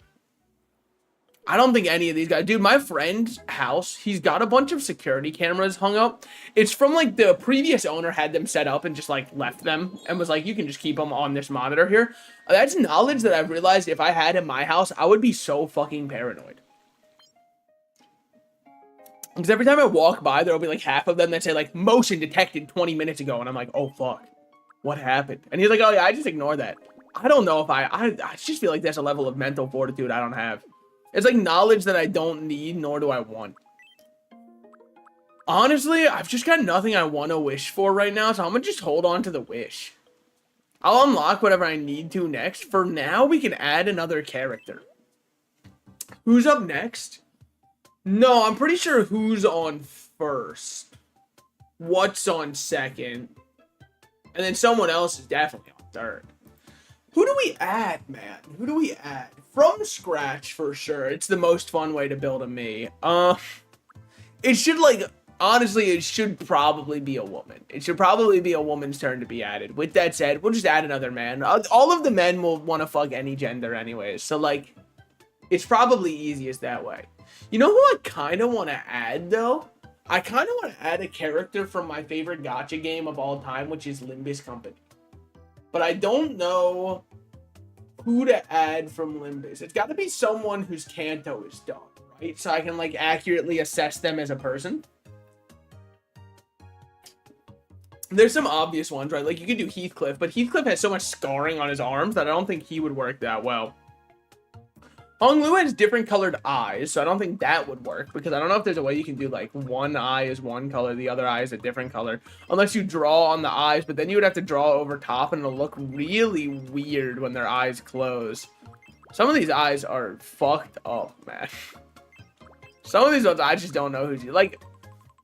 I don't think any of these guys... Dude, my friend's house, he's got a bunch of security cameras hung up. It's from, like, the previous owner had them set up and just, like, left them. And was like, you can just keep them on this monitor here. That's knowledge that I've realized if I had in my house, I would be so fucking paranoid. Because every time I walk by, there'll be, like, half of them that say, like, motion detected 20 minutes ago. And I'm like, oh, fuck. What happened? And he's like, oh, yeah, I just ignore that. I don't know if I just feel like there's a level of mental fortitude I don't have. It's like knowledge that I don't need, nor do I want. Honestly, I've just got nothing I want to wish for right now, so I'm going to just hold on to the wish. I'll unlock whatever I need to next. For now, we can add another character. Who's up next? No, I'm pretty sure who's on first. What's on second? And then someone else is definitely on third. Who do we add, man? Who do we add? From scratch, for sure. It's the most fun way to build a me. It should, like, honestly, it should probably be a woman. It should probably be a woman's turn to be added. With that said, we'll just add another man. All of the men will want to fuck any gender anyways. So, like, it's probably easiest that way. You know who I kind of want to add, though? I kind of want to add a character from my favorite gacha game of all time, which is Limbus Company. But I don't know who to add from Limbus. It's got to be someone whose Kanto is done, right? So I can, like, accurately assess them as a person. There's some obvious ones, right? Like, you could do Heathcliff, but Heathcliff has so much scarring on his arms that I don't think he would work that well. Hong Lu has different colored eyes, so I don't think that would work, because I don't know if there's a way you can do, like, one eye is one color, the other eye is a different color, unless you draw on the eyes, but then you would have to draw over top, and it'll look really weird when their eyes close. Some of these eyes are fucked up, man. Some of these ones, I just don't know who's... Like,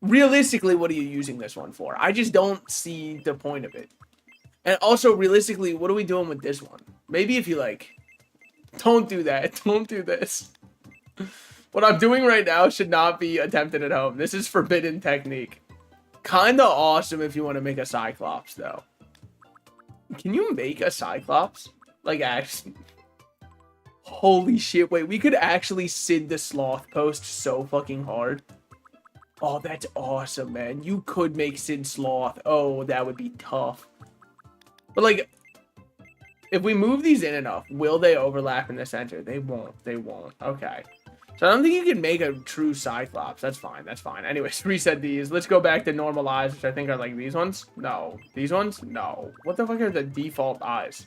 realistically, what are you using this one for? I just don't see the point of it. And also, realistically, what are we doing with this one? Maybe if you, like... Don't do that. Don't do this. What I'm doing right now should not be attempted at home. This is forbidden technique. Kind of awesome if you want to make a Cyclops, though. Can you make a Cyclops? Like, actually. Holy shit, wait, we could actually Sid the Sloth post so fucking hard. Oh, that's awesome, man. You could make Sid Sloth. Oh, that would be tough. But, like, if we move these in enough, will they overlap in the center? They won't. They won't. Okay. So I don't think you can make a true Cyclops. That's fine. That's fine. Anyways, reset these. Let's go back to normal eyes, which I think are like these ones. No. These ones? No. What the fuck are the default eyes?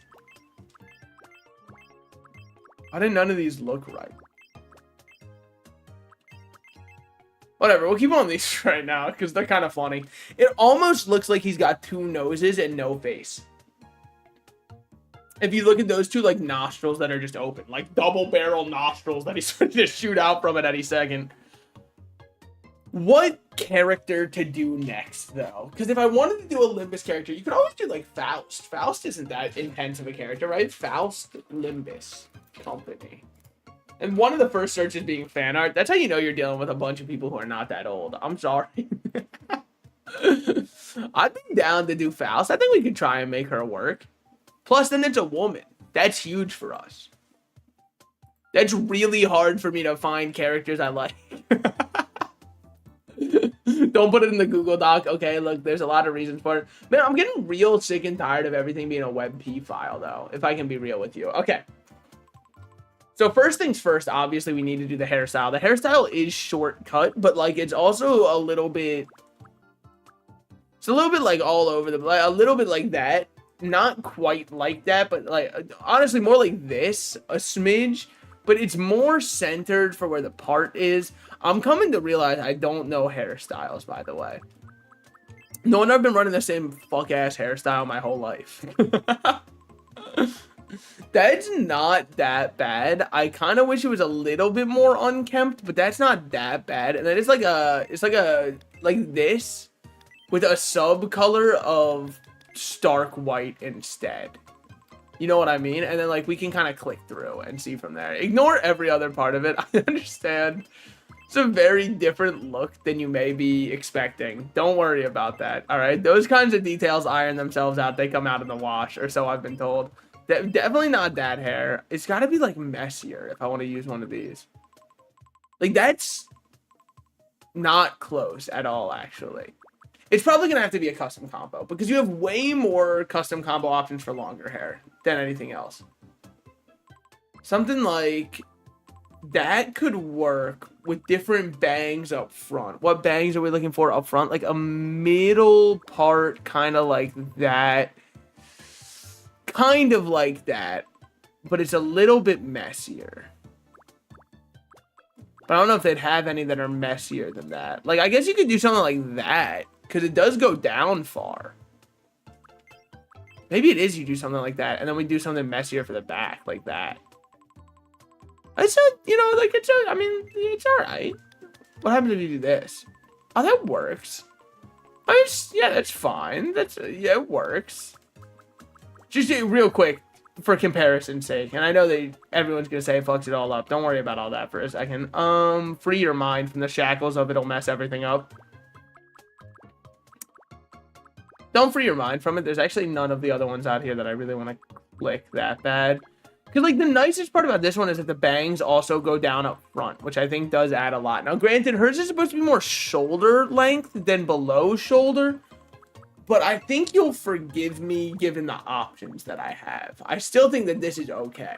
Why did none of these look right? Whatever, we'll keep on these right now because they're kind of funny. It almost looks like he's got two noses and no face. If you look at those two, like, nostrils that are just open. Like, double barrel nostrils that he's ready to shoot out from at any second. What character to do next, though? Because if I wanted to do a Limbus character, you could always do, like, Faust. Faust isn't that intense of a character, right? Faust, Limbus, Company. And one of the first searches being fan art. That's how you know you're dealing with a bunch of people who are not that old. I'm sorry. I'd be down to do Faust. I think we could try and make her work. Plus, then it's a woman. That's huge for us. That's really hard for me to find characters I like. Don't put it in the Google Doc. Okay, look, there's a lot of reasons for it. Man, I'm getting real sick and tired of everything being a WebP file, though, if I can be real with you. Okay. So first things first, obviously, we need to do the hairstyle. The hairstyle is shortcut, but, like, it's also a little bit... It's a little bit, like, all over the... Like, a little bit like that. Not quite like that, but, like, honestly, more like this, a smidge, but it's more centered for where the part is. I'm coming to realize I don't know hairstyles, by the way. No, and I've been running the same fuck-ass hairstyle my whole life. That's not that bad. I kind of wish it was a little bit more unkempt, but that's not that bad. And then it's like this with a sub color of stark white instead. You know what I mean? And then, like, we can kind of click through and see from there. Ignore every other part of it. I understand. It's a very different look than you may be expecting. Don't worry about that, all right? Those kinds of details iron themselves out. They come out in the wash, or so I've been told. Definitely not that hair. It's got to be, like, messier if I want to use one of these. Like, that's not close at all, actually. It's probably going to have to be a custom combo because you have way more custom combo options for longer hair than anything else. Something like that could work with different bangs up front. What bangs are we looking for up front? Like a middle part, kind of like that. Kind of like that, but it's a little bit messier. But I don't know if they'd have any that are messier than that. Like, I guess you could do something like that. Because it does go down far. Maybe it is you do something like that. And then we do something messier for the back. Like that. I said, you know, like, I mean, it's alright. What happens if you do this? Oh, that works. Yeah, that's fine. Yeah, it works. Just real quick, for comparison's sake. And I know that everyone's going to say it fucks it all up. Don't worry about all that for a second. Free your mind from the shackles of it'll mess everything up. Don't free your mind from it. There's actually none of the other ones out here that I really want to click that bad. Because, like, the nicest part about this one is that the bangs also go down up front, which I think does add a lot. Now, granted, hers is supposed to be more shoulder length than below shoulder. But I think you'll forgive me given the options that I have. I still think that this is okay.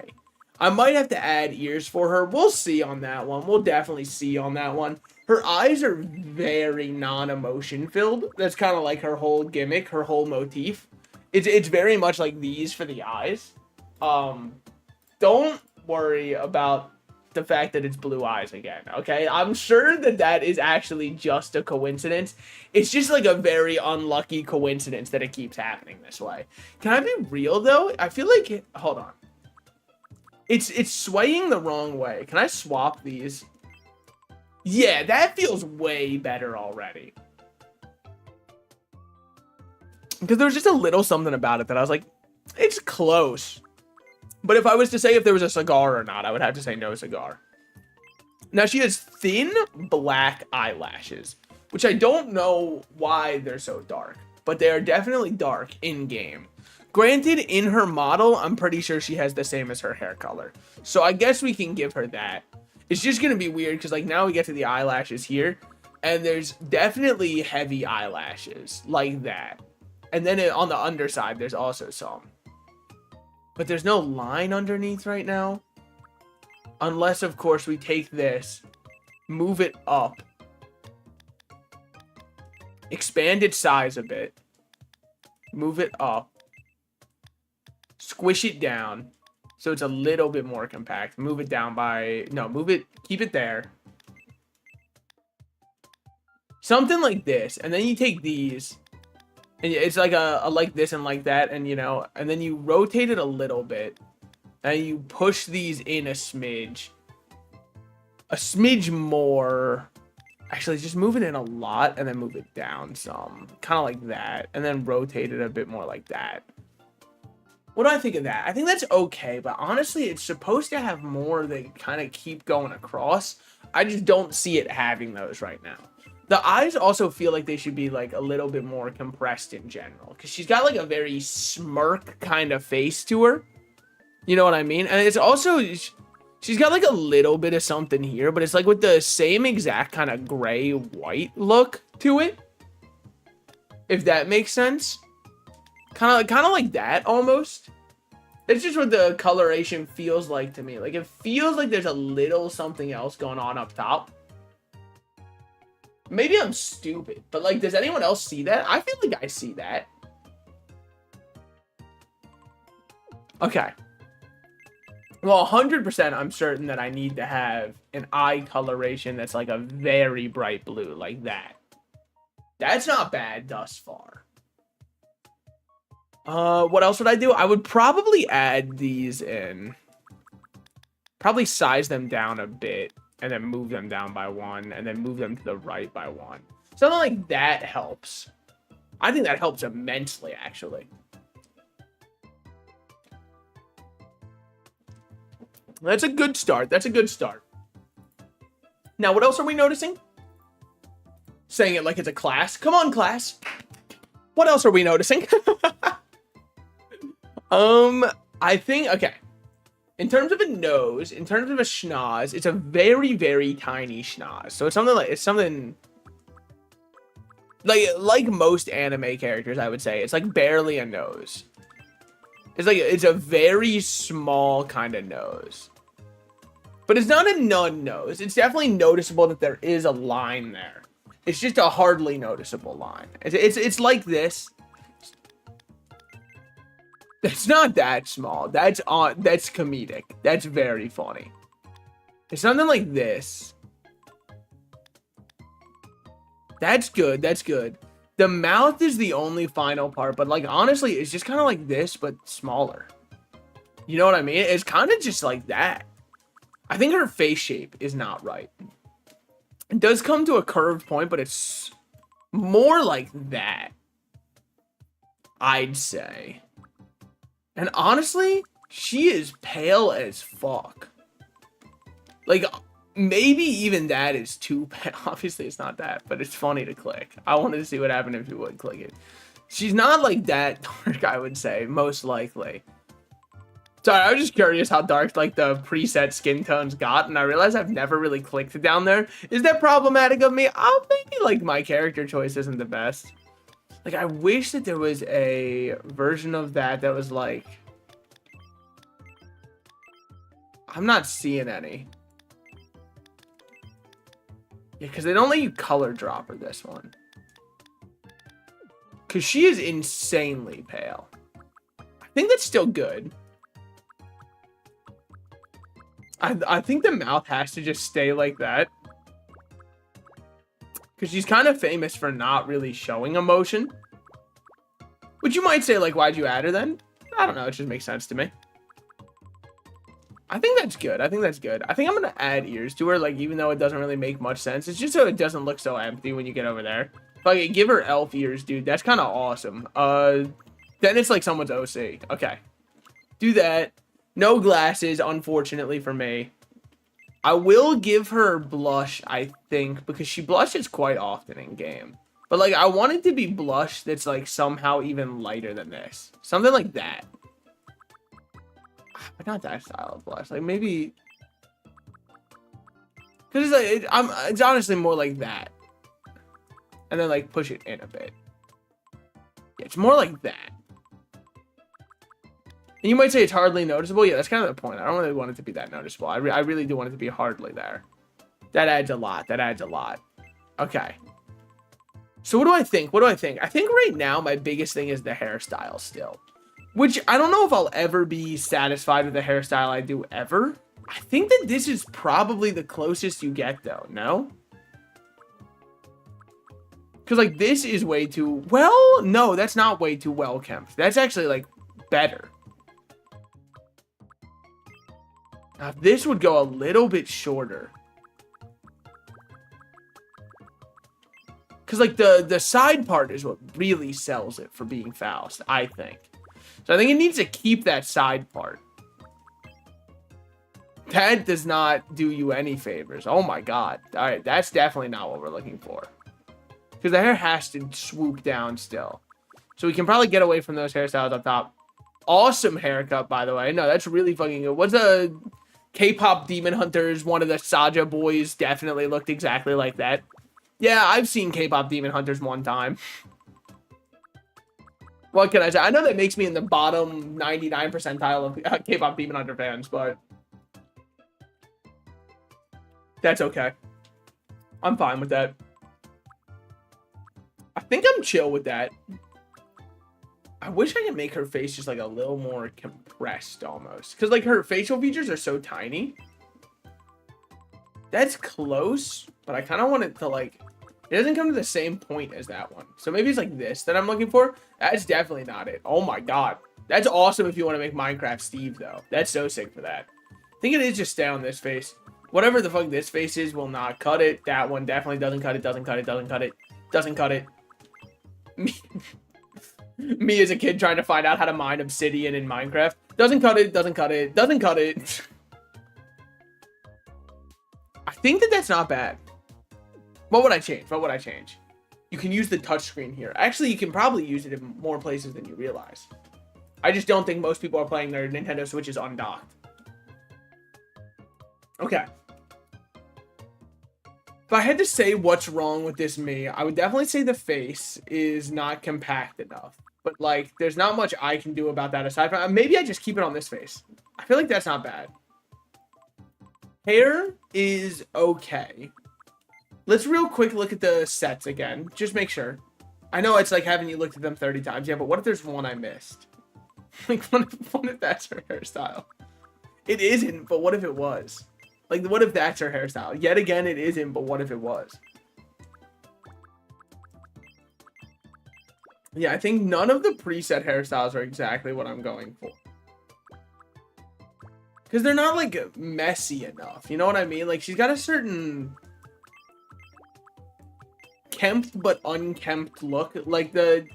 I might have to add ears for her. We'll see on that one. We'll definitely see on that one. Her eyes are very non-emotion filled. That's kind of like her whole gimmick, her whole motif. It's very much like these for the eyes. Don't worry about the fact that it's blue eyes again, okay? I'm sure that that is actually just a coincidence. It's just like a very unlucky coincidence that it keeps happening this way. Can I be real, though? I feel like... Hold on. It's swaying the wrong way. Can I swap these? Yeah, that feels way better already. Because there was just a little something about it that I was like, it's close. But if I was to say if there was a cigar or not, I would have to say no cigar. Now, she has thin black eyelashes. which I don't know why they're so dark, but they are definitely dark in game. Granted, in her model, I'm pretty sure she has the same as her hair color. So I guess we can give her that. It's just going to be weird because like now we get to the eyelashes here and there's definitely heavy eyelashes like that. And then on the underside, there's also some. But there's no line underneath right now. Unless, of course, we take this, move it up, expand its size a bit, move it up, squish it down so it's a little bit more compact. Move it down by, no, move it, keep it there. Something like this. And then you take these, and it's like a like this and like that, and you know, and then you rotate it a little bit, and you push these in a smidge more. Actually, just move it in a lot and then move it down some, kind of like that, and then rotate it a bit more like that. What do I think of that? I think that's okay, but honestly, it's supposed to have more that kind of keep going across. I just don't see it having those right now. The eyes also feel like they should be like a little bit more compressed in general, because she's got like a very smirk kind of face to her. You know what I mean? And it's also, she's got like a little bit of something here, but it's like with the same exact kind of gray white look to it. If that makes sense. Kind of like that almost. It's just what the coloration feels like to me. Like it feels like there's a little something else going on up top. Maybe I'm stupid, but like, does anyone else see that? I feel like I see that. Okay. Well, 100% I'm certain that I need to have an eye coloration that's like a very bright blue, like that. That's not bad thus far. What else would I do? I would probably add these in. Probably size them down a bit, and then move them down by one, and then move them to the right by one. Something like that helps. I think that helps immensely, actually. That's a good start. That's a good start. Now, what else are we noticing? Saying it like it's a class. Come on, class. What else are we noticing? I think, okay. In terms of a nose, in terms of a schnoz, it's a very, very tiny schnoz. So it's something like most anime characters, I would say. It's like barely a nose. It's a very small kind of nose. But it's not a nun nose. It's definitely noticeable that there is a line there. It's just a hardly noticeable line. It's like this. It's not that small. That's comedic. That's very funny. It's something like this. That's good. That's good. The mouth is the only final part, but like honestly, it's just kind of like this, but smaller. You know what I mean? It's kind of just like that. I think her face shape is not right. It does come to a curved point, but it's more like that, I'd say. And honestly, she is pale as fuck. Like, maybe even that is too pale. Obviously, it's not that, but it's funny to click. I wanted to see what happened if you would click it. She's not like that dark, I would say, most likely. Sorry, I was just curious how dark like the preset skin tones got, and I realized I've never really clicked down there. Is that problematic of me? Oh, maybe like my character choice isn't the best. Like, I wish that there was a version of that that was like... I'm not seeing any. Yeah, because they don't let you color drop her this one. Because she is insanely pale. I think that's still good. I think the mouth has to just stay like that. Because she's kind of famous for not really showing emotion. Which you might say, like, why'd you add her then? I don't know, it just makes sense to me. I think that's good. I think that's good. I think I'm going to add ears to her, like, even though it doesn't really make much sense. It's just so it doesn't look so empty when you get over there. If I could give her elf ears, dude, that's kind of awesome. Then it's like someone's OC. Okay. Do that. No glasses, unfortunately for me. I will give her blush, I think, because she blushes quite often in game. But like, I want it to be blush that's like somehow even lighter than this. Something like that. But not that style of blush. Like maybe, because it's like it's honestly more like that. And then like push it in a bit. Yeah, it's more like that. And you might say it's hardly noticeable. Yeah, that's kind of the point. I don't really want it to be that noticeable. I really do want it to be hardly there. That adds a lot. That adds a lot. Okay. So what do I think? What do I think? I think right now my biggest thing is the hairstyle still. Which I don't know if I'll ever be satisfied with the hairstyle I do ever. I think that this is probably the closest you get though, no? Because like this is way too, well, no, that's not way too well kempt. That's actually like better. Now this would go a little bit shorter. Because like the side part is what really sells it for being Faust, I think. So I think it needs to keep that side part. That does not do you any favors. Oh my god. All right, that's definitely not what we're looking for. Because the hair has to swoop down still. So we can probably get away from those hairstyles up top. Awesome haircut, by the way. No, that's really fucking good. What's a K-pop Demon Hunters? One of the Saja boys definitely looked exactly like that. Yeah, I've seen K-pop Demon Hunters one time. What can I say? I know that makes me in the bottom 99 percentile of K-pop Demon Hunter fans, but that's okay. I'm fine with that. I think I'm chill with that. I wish I could make her face just like a little more compressed almost. Because like her facial features are so tiny. That's close, but I kind of want it to like, it doesn't come to the same point as that one. So maybe it's like this that I'm looking for. That's definitely not it. Oh my god. That's awesome if you want to make Minecraft Steve though. That's so sick for that. I think it is just stay on this face. Whatever the fuck this face is will not cut it. That one definitely doesn't cut it, doesn't cut it, doesn't cut it, doesn't cut it. Me as a kid trying to find out how to mine obsidian in Minecraft. Doesn't cut it, doesn't cut it, doesn't cut it. I think that that's not bad. What would I change? What would I change? You can use the touchscreen here. Actually, you can probably use it in more places than you realize. I just don't think most people are playing their Nintendo Switches undocked. Okay. If I had to say what's wrong with this me, I would definitely say the face is not compact enough. But, like, there's not much I can do about that aside from... Maybe I just keep it on this face. I feel like that's not bad. Hair is okay. Let's real quick look at the sets again. Just make sure. I know it's like having you looked at them 30 times. Yeah, but what if there's one I missed? Like, what if that's her hairstyle? It isn't, but what if it was? Like, what if that's her hairstyle? Yet again, it isn't, but what if it was? Yeah, I think none of the preset hairstyles are exactly what I'm going for. Because they're not, like, messy enough. You know what I mean? Like, she's got a certain kempt but unkempt look. Like, because,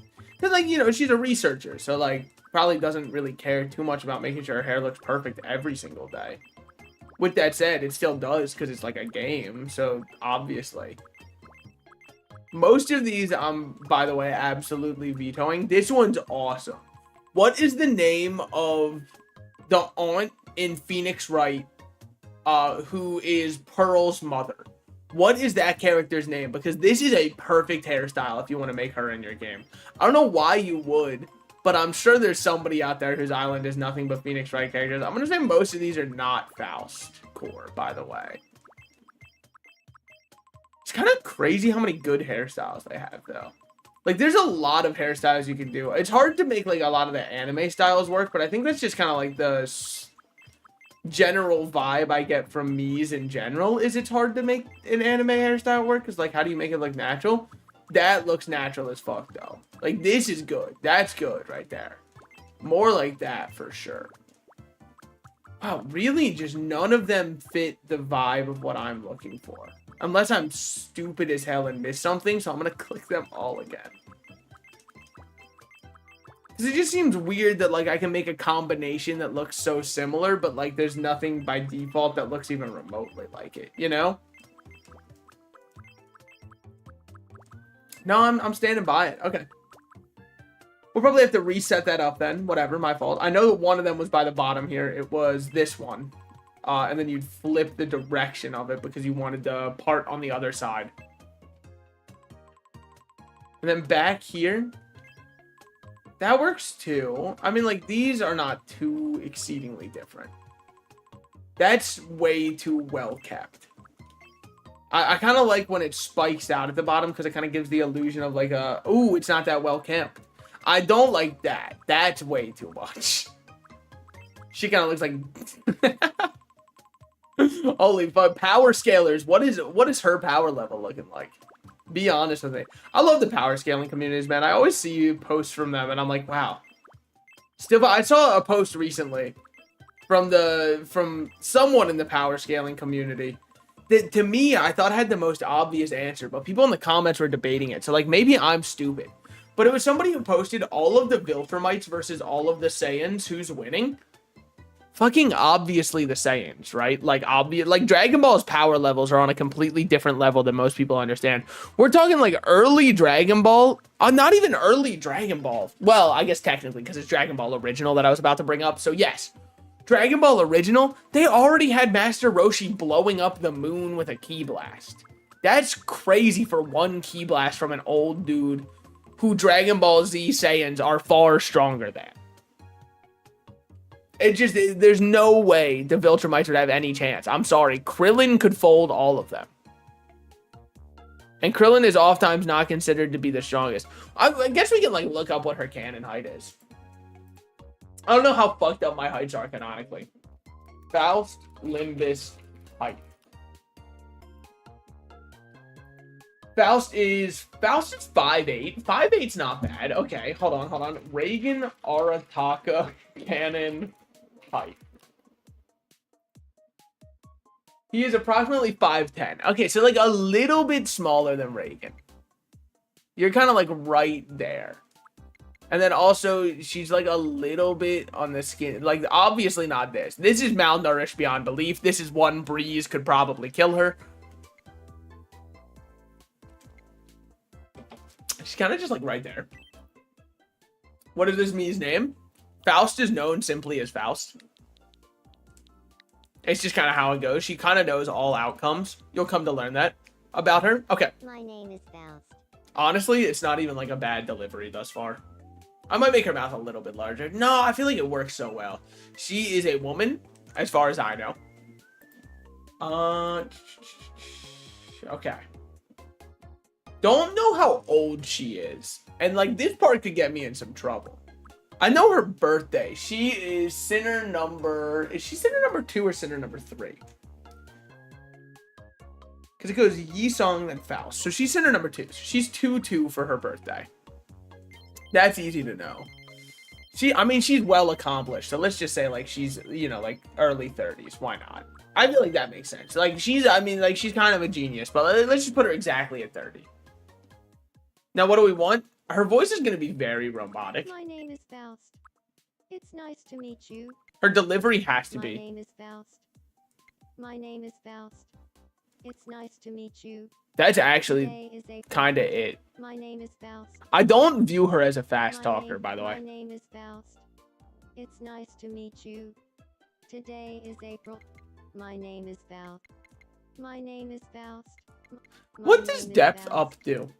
like, you know, she's a researcher. So, like, probably doesn't really care too much about making sure her hair looks perfect every single day. With that said, it still does because it's like a game, so obviously. Most of these, I'm, by the way, absolutely vetoing. This one's awesome. What is the name of the aunt in Phoenix Wright, who is Pearl's mother? What is that character's name? Because this is a perfect hairstyle if you want to make her in your game. I don't know why you would, but I'm sure there's somebody out there whose island is nothing but Phoenix Wright characters. I'm going to say most of these are not Faust core, by the way. It's kind of crazy how many good hairstyles they have, though. Like, there's a lot of hairstyles you can do. It's hard to make, like, a lot of the anime styles work, but I think that's just kind of, like, the general vibe I get from Mii's in general, is it's hard to make an anime hairstyle work, because, like, how do you make it look natural? That looks natural as fuck, though. Like, this is good. That's good right there. More like that, for sure. Wow, really? Just none of them fit the vibe of what I'm looking for. Unless I'm stupid as hell and miss something, so I'm going to click them all again. Because it just seems weird that, like, I can make a combination that looks so similar, but, like, there's nothing by default that looks even remotely like it, you know? No, I'm standing by it. Okay. We'll probably have to reset that up then. Whatever, my fault. I know that one of them was by the bottom here. It was this one. And then you'd flip the direction of it because you wanted the part on the other side. And then back here, that works too. I mean, like, these are not too exceedingly different. That's way too well kept. I kind of like when it spikes out at the bottom because it kind of gives the illusion of like ooh, it's not that well kept. I don't like that. That's way too much. She kind of looks like holy fuck. Power scalers. What is her power level looking like? Be honest with me. I love the power scaling communities, man. I always see you posts from them and I'm like, wow. Still, I saw a post recently from someone in the power scaling community that, to me, I thought had the most obvious answer, but people in the comments were debating it. So, like, maybe I'm stupid. But it was somebody who posted all of the Viltrumites versus all of the Saiyans. Who's winning? Fucking obviously the Saiyans, right? Like, Dragon Ball's power levels are on a completely different level than most people understand. We're talking, like, early Dragon Ball. Not even early Dragon Ball. Well, I guess technically, because it's Dragon Ball Original that I was about to bring up. So, yes. Dragon Ball Original, they already had Master Roshi blowing up the moon with a ki blast. That's crazy for one ki blast from an old dude who Dragon Ball Z Saiyans are far stronger than. There's no way the Viltrumites would have any chance. I'm sorry. Krillin could fold all of them. And Krillin is oftentimes not considered to be the strongest. I guess we can, like, look up what her canon height is. I don't know how fucked up my heights are canonically. Faust, Limbus, height. Faust is 5'8". 5'8's not bad. Okay, hold on. Reagan Arataka canon height. He is approximately 5'10". Okay, so like a little bit smaller than Reagan. You're kind of like right there. And then also, she's like a little bit on the skin. Like, obviously not this. This is malnourished beyond belief. This is one breeze could probably kill her. She's kind of just like right there. What is this Mii's name? Faust is known simply as Faust. It's just kind of how it goes. She kind of knows all outcomes. You'll come to learn that about her. Okay. My name is Faust. Honestly, it's not even like a bad delivery thus far. I might make her mouth a little bit larger. No, I feel like it works so well. She is a woman, as far as I know. Okay. Don't know how old she is. And, like, this part could get me in some trouble. I know her birthday. She is sinner number... Is she sinner number 2 or sinner number 3? Because it goes Yi-Sung, then Faust. So she's sinner number 2. So she's 2-2 for her birthday. That's easy to know. She's well accomplished. So let's just say, like, she's, you know, like, early 30s. Why not? I feel like that makes sense. Like, she's kind of a genius. But let's just put her exactly at 30. Now, what do we want? Her voice is going to be very robotic. My name is Faust. It's nice to meet you. Her delivery has to be. My name is Faust. My name is Faust. It's nice to meet you. That's actually kind of it. My name is Faust. I don't view her as a fast talker, by the way. My name is Faust. It's nice to meet you. Today is April. My name is Faust. My name is Faust. What does depth up do?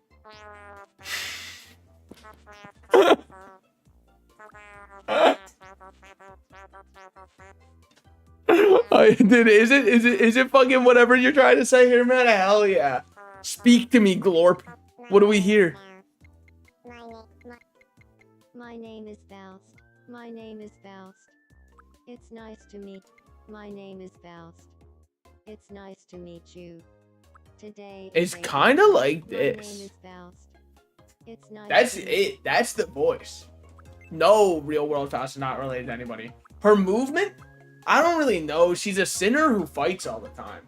Dude, is it fucking whatever you're trying to say here, man? Hell yeah. Speak to me, Glorp. What do we hear? My name is Faust. My name is Faust. It's nice to meet. My name is Faust. It's nice to meet you. Today it's kind of like this. It's nice. That's it. That's the voice. No real world Faust is not related to anybody. Her movement? I don't really know. She's a sinner who fights all the time.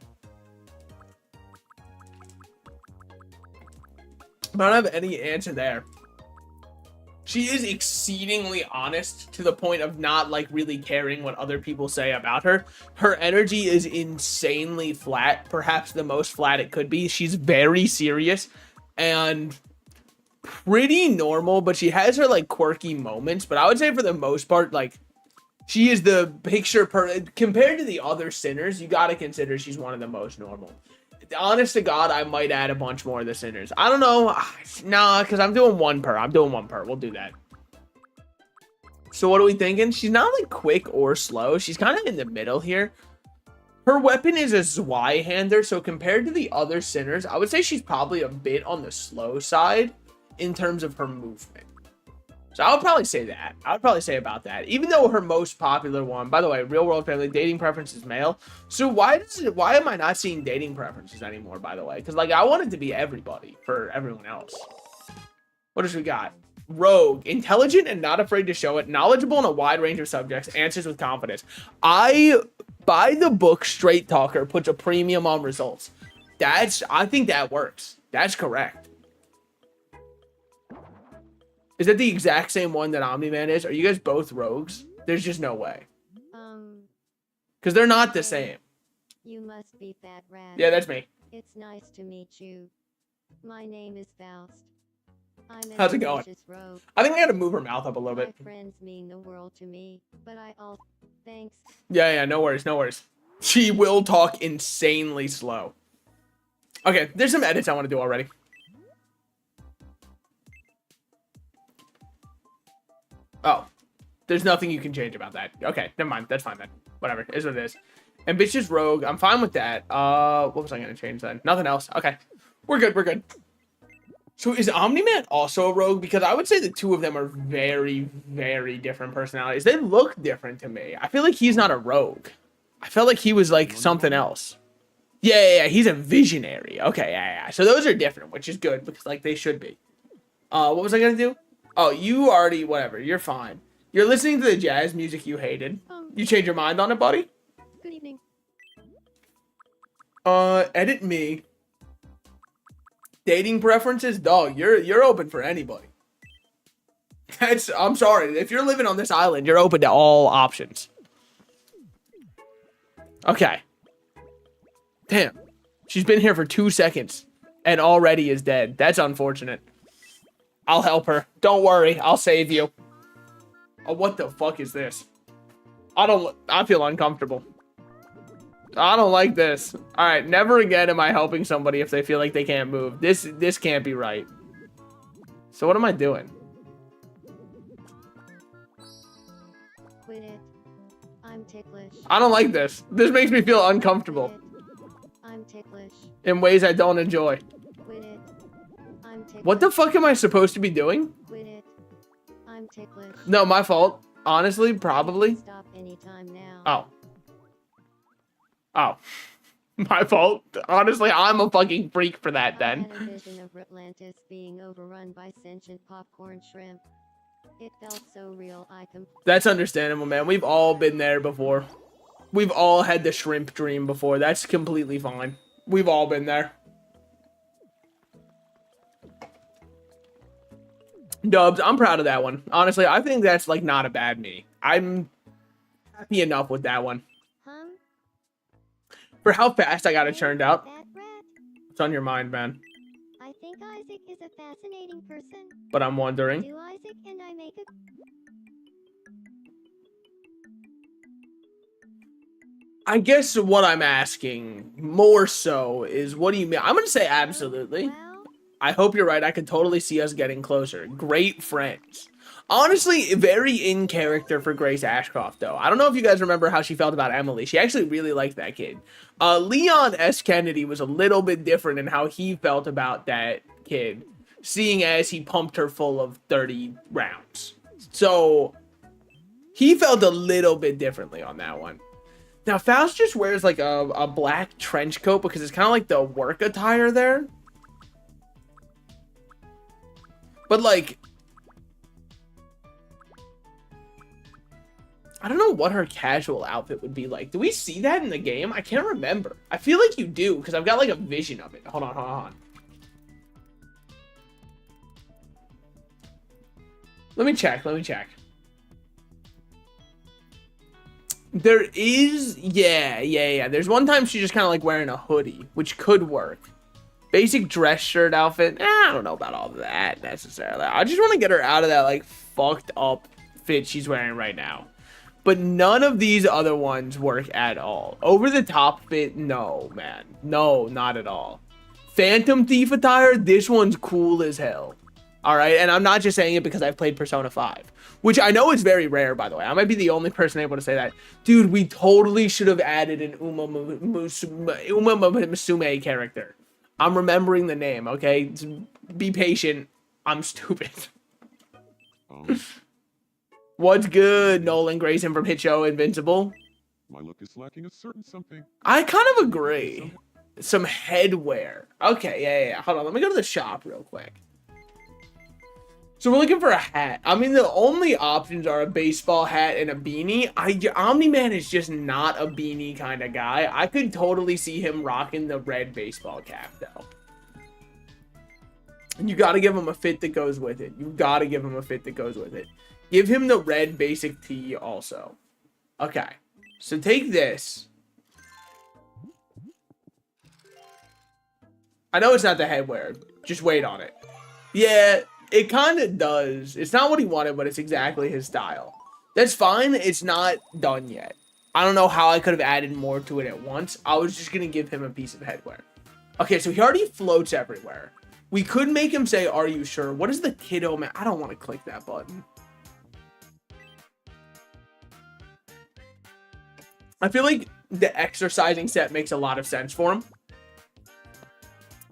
But I don't have any answer there. She is exceedingly honest to the point of not like really caring what other people say about her. Her energy is insanely flat, perhaps the most flat it could be. She's very serious and pretty normal, but she has her like quirky moments. But I would say for the most part, like she is the picture compared to the other sinners. You got to consider she's one of the most normal. Honest to God, I might add a bunch more of the sinners. I don't know. Nah, because I'm doing one per. We'll do that. So what are we thinking? She's not like quick or slow. She's kind of in the middle here. Her weapon is a Zweihander, so compared to the other sinners, I would say she's probably a bit on the slow side in terms of her movement. So I would probably say that. I would probably say about that. Even though her most popular one, by the way, real world family, dating preferences male. So why am I not seeing dating preferences anymore, by the way? Because like I want it to be everybody for everyone else. What else we got? Rogue, intelligent and not afraid to show it, knowledgeable in a wide range of subjects, answers with confidence. I buy the book Straight Talker puts a premium on results. I think that works. That's correct. Is that the exact same one that Omni-Man is? Are you guys both rogues? There's just no way. Because they're not the same. You must be Fat Rat. Yeah, that's me. It's nice to meet you. My name is Faust. How's it going? Rogue. I think I gotta move her mouth up a little bit. My friends mean the world to me, but I all thanks. Yeah, no worries. She will talk insanely slow. Okay, there's some edits I want to do already. Oh, there's nothing you can change about that. Okay, never mind. That's fine then. Whatever, it is what it is. Ambitious rogue. I'm fine with that. What was I gonna change then? Nothing else. Okay, we're good. So is Omni-Man also a rogue? Because I would say the two of them are very, very different personalities. They look different to me. I feel like he's not a rogue. I felt like he was like something else. Yeah. He's a visionary. Okay, yeah. So those are different, which is good because like they should be. What was I gonna do? Oh, you already, whatever. You're fine. You're listening to the jazz music you hated. You changed your mind on it, buddy? Good evening. Edit me. Dating preferences? Dog, you're open for anybody. I'm sorry. If you're living on this island, you're open to all options. Okay. Damn. She's been here for 2 seconds and already is dead. That's unfortunate. I'll help her. Don't worry. I'll save you. Oh, what the fuck is this? I feel uncomfortable. I don't like this. All right, never again am I helping somebody if they feel like they can't move. This can't be right. So what am I doing? Quit it. I'm ticklish. I don't like this. This makes me feel uncomfortable I'm ticklish. in ways I don't enjoy. Quit it. I'm ticklish. What the fuck am I supposed to be doing? Quit it. I'm ticklish. No, my fault. Honestly, probably. Stop anytime now. Oh. My fault. Honestly, I'm a fucking freak for that I then. had a vision of Atlantis being overrun by sentient popcorn shrimp. It felt so real. That's understandable, man. We've all been there before. We've all had the shrimp dream before. That's completely fine. We've all been there. Dubs, I'm proud of that one. Honestly, I think that's like not a bad me. I'm happy enough with that one. For how fast I got it churned out. Fat Rat. What's on your mind, man? I think Isaac is a fascinating person. But I'm wondering. Do Isaac and I make a... I guess what I'm asking more so is what do you mean? I'm going to say absolutely. Well, I hope you're right. I could totally see us getting closer. Great friends. Honestly, very in character for Grace Ashcroft, though. I don't know if you guys remember how she felt about Emily. She actually really liked that kid. Leon S. Kennedy was a little bit different in how he felt about that kid, seeing as he pumped her full of 30 rounds. So, he felt a little bit differently on that one. Now, Faust just wears like a black trench coat because it's kind of like the work attire there. But like, I don't know what her casual outfit would be like. Do we see that in the game? I can't remember. I feel like you do because I've got like a vision of it. Hold on. Let me check. There is, yeah. There's one time she's just kind of like wearing a hoodie, which could work. Basic dress shirt outfit. I don't know about all of that necessarily. I just want to get her out of that like fucked up fit she's wearing right now. But none of these other ones work at all. Over the top fit, no, man. No, not at all. Phantom Thief attire, this one's cool as hell. All right, and I'm not just saying it because I've played Persona 5, which I know is very rare, by the way. I might be the only person able to say that. Dude, we totally should have added an Uma Musume character. I'm remembering the name, okay? Be patient. I'm stupid. What's good, Nolan Grayson from Hit Show Invincible? My look is lacking a certain something. I kind of agree. Some headwear. Okay, yeah. Hold on, let me go to the shop real quick. So we're looking for a hat. I mean, the only options are a baseball hat and a beanie. Omni-Man is just not a beanie kind of guy. I could totally see him rocking the red baseball cap, though. And you got to give him a fit that goes with it. Give him the red basic tee also. Okay. So take this. I know it's not the headwear. Just wait on it. Yeah, it kind of does. It's not what he wanted, but it's exactly his style. That's fine. It's not done yet. I don't know how I could have added more to it at once. I was just going to give him a piece of headwear. Okay, so he already floats everywhere. We could make him say, "Are you sure?" What is the kiddo man? I don't want to click that button. I feel like the exercising set makes a lot of sense for him.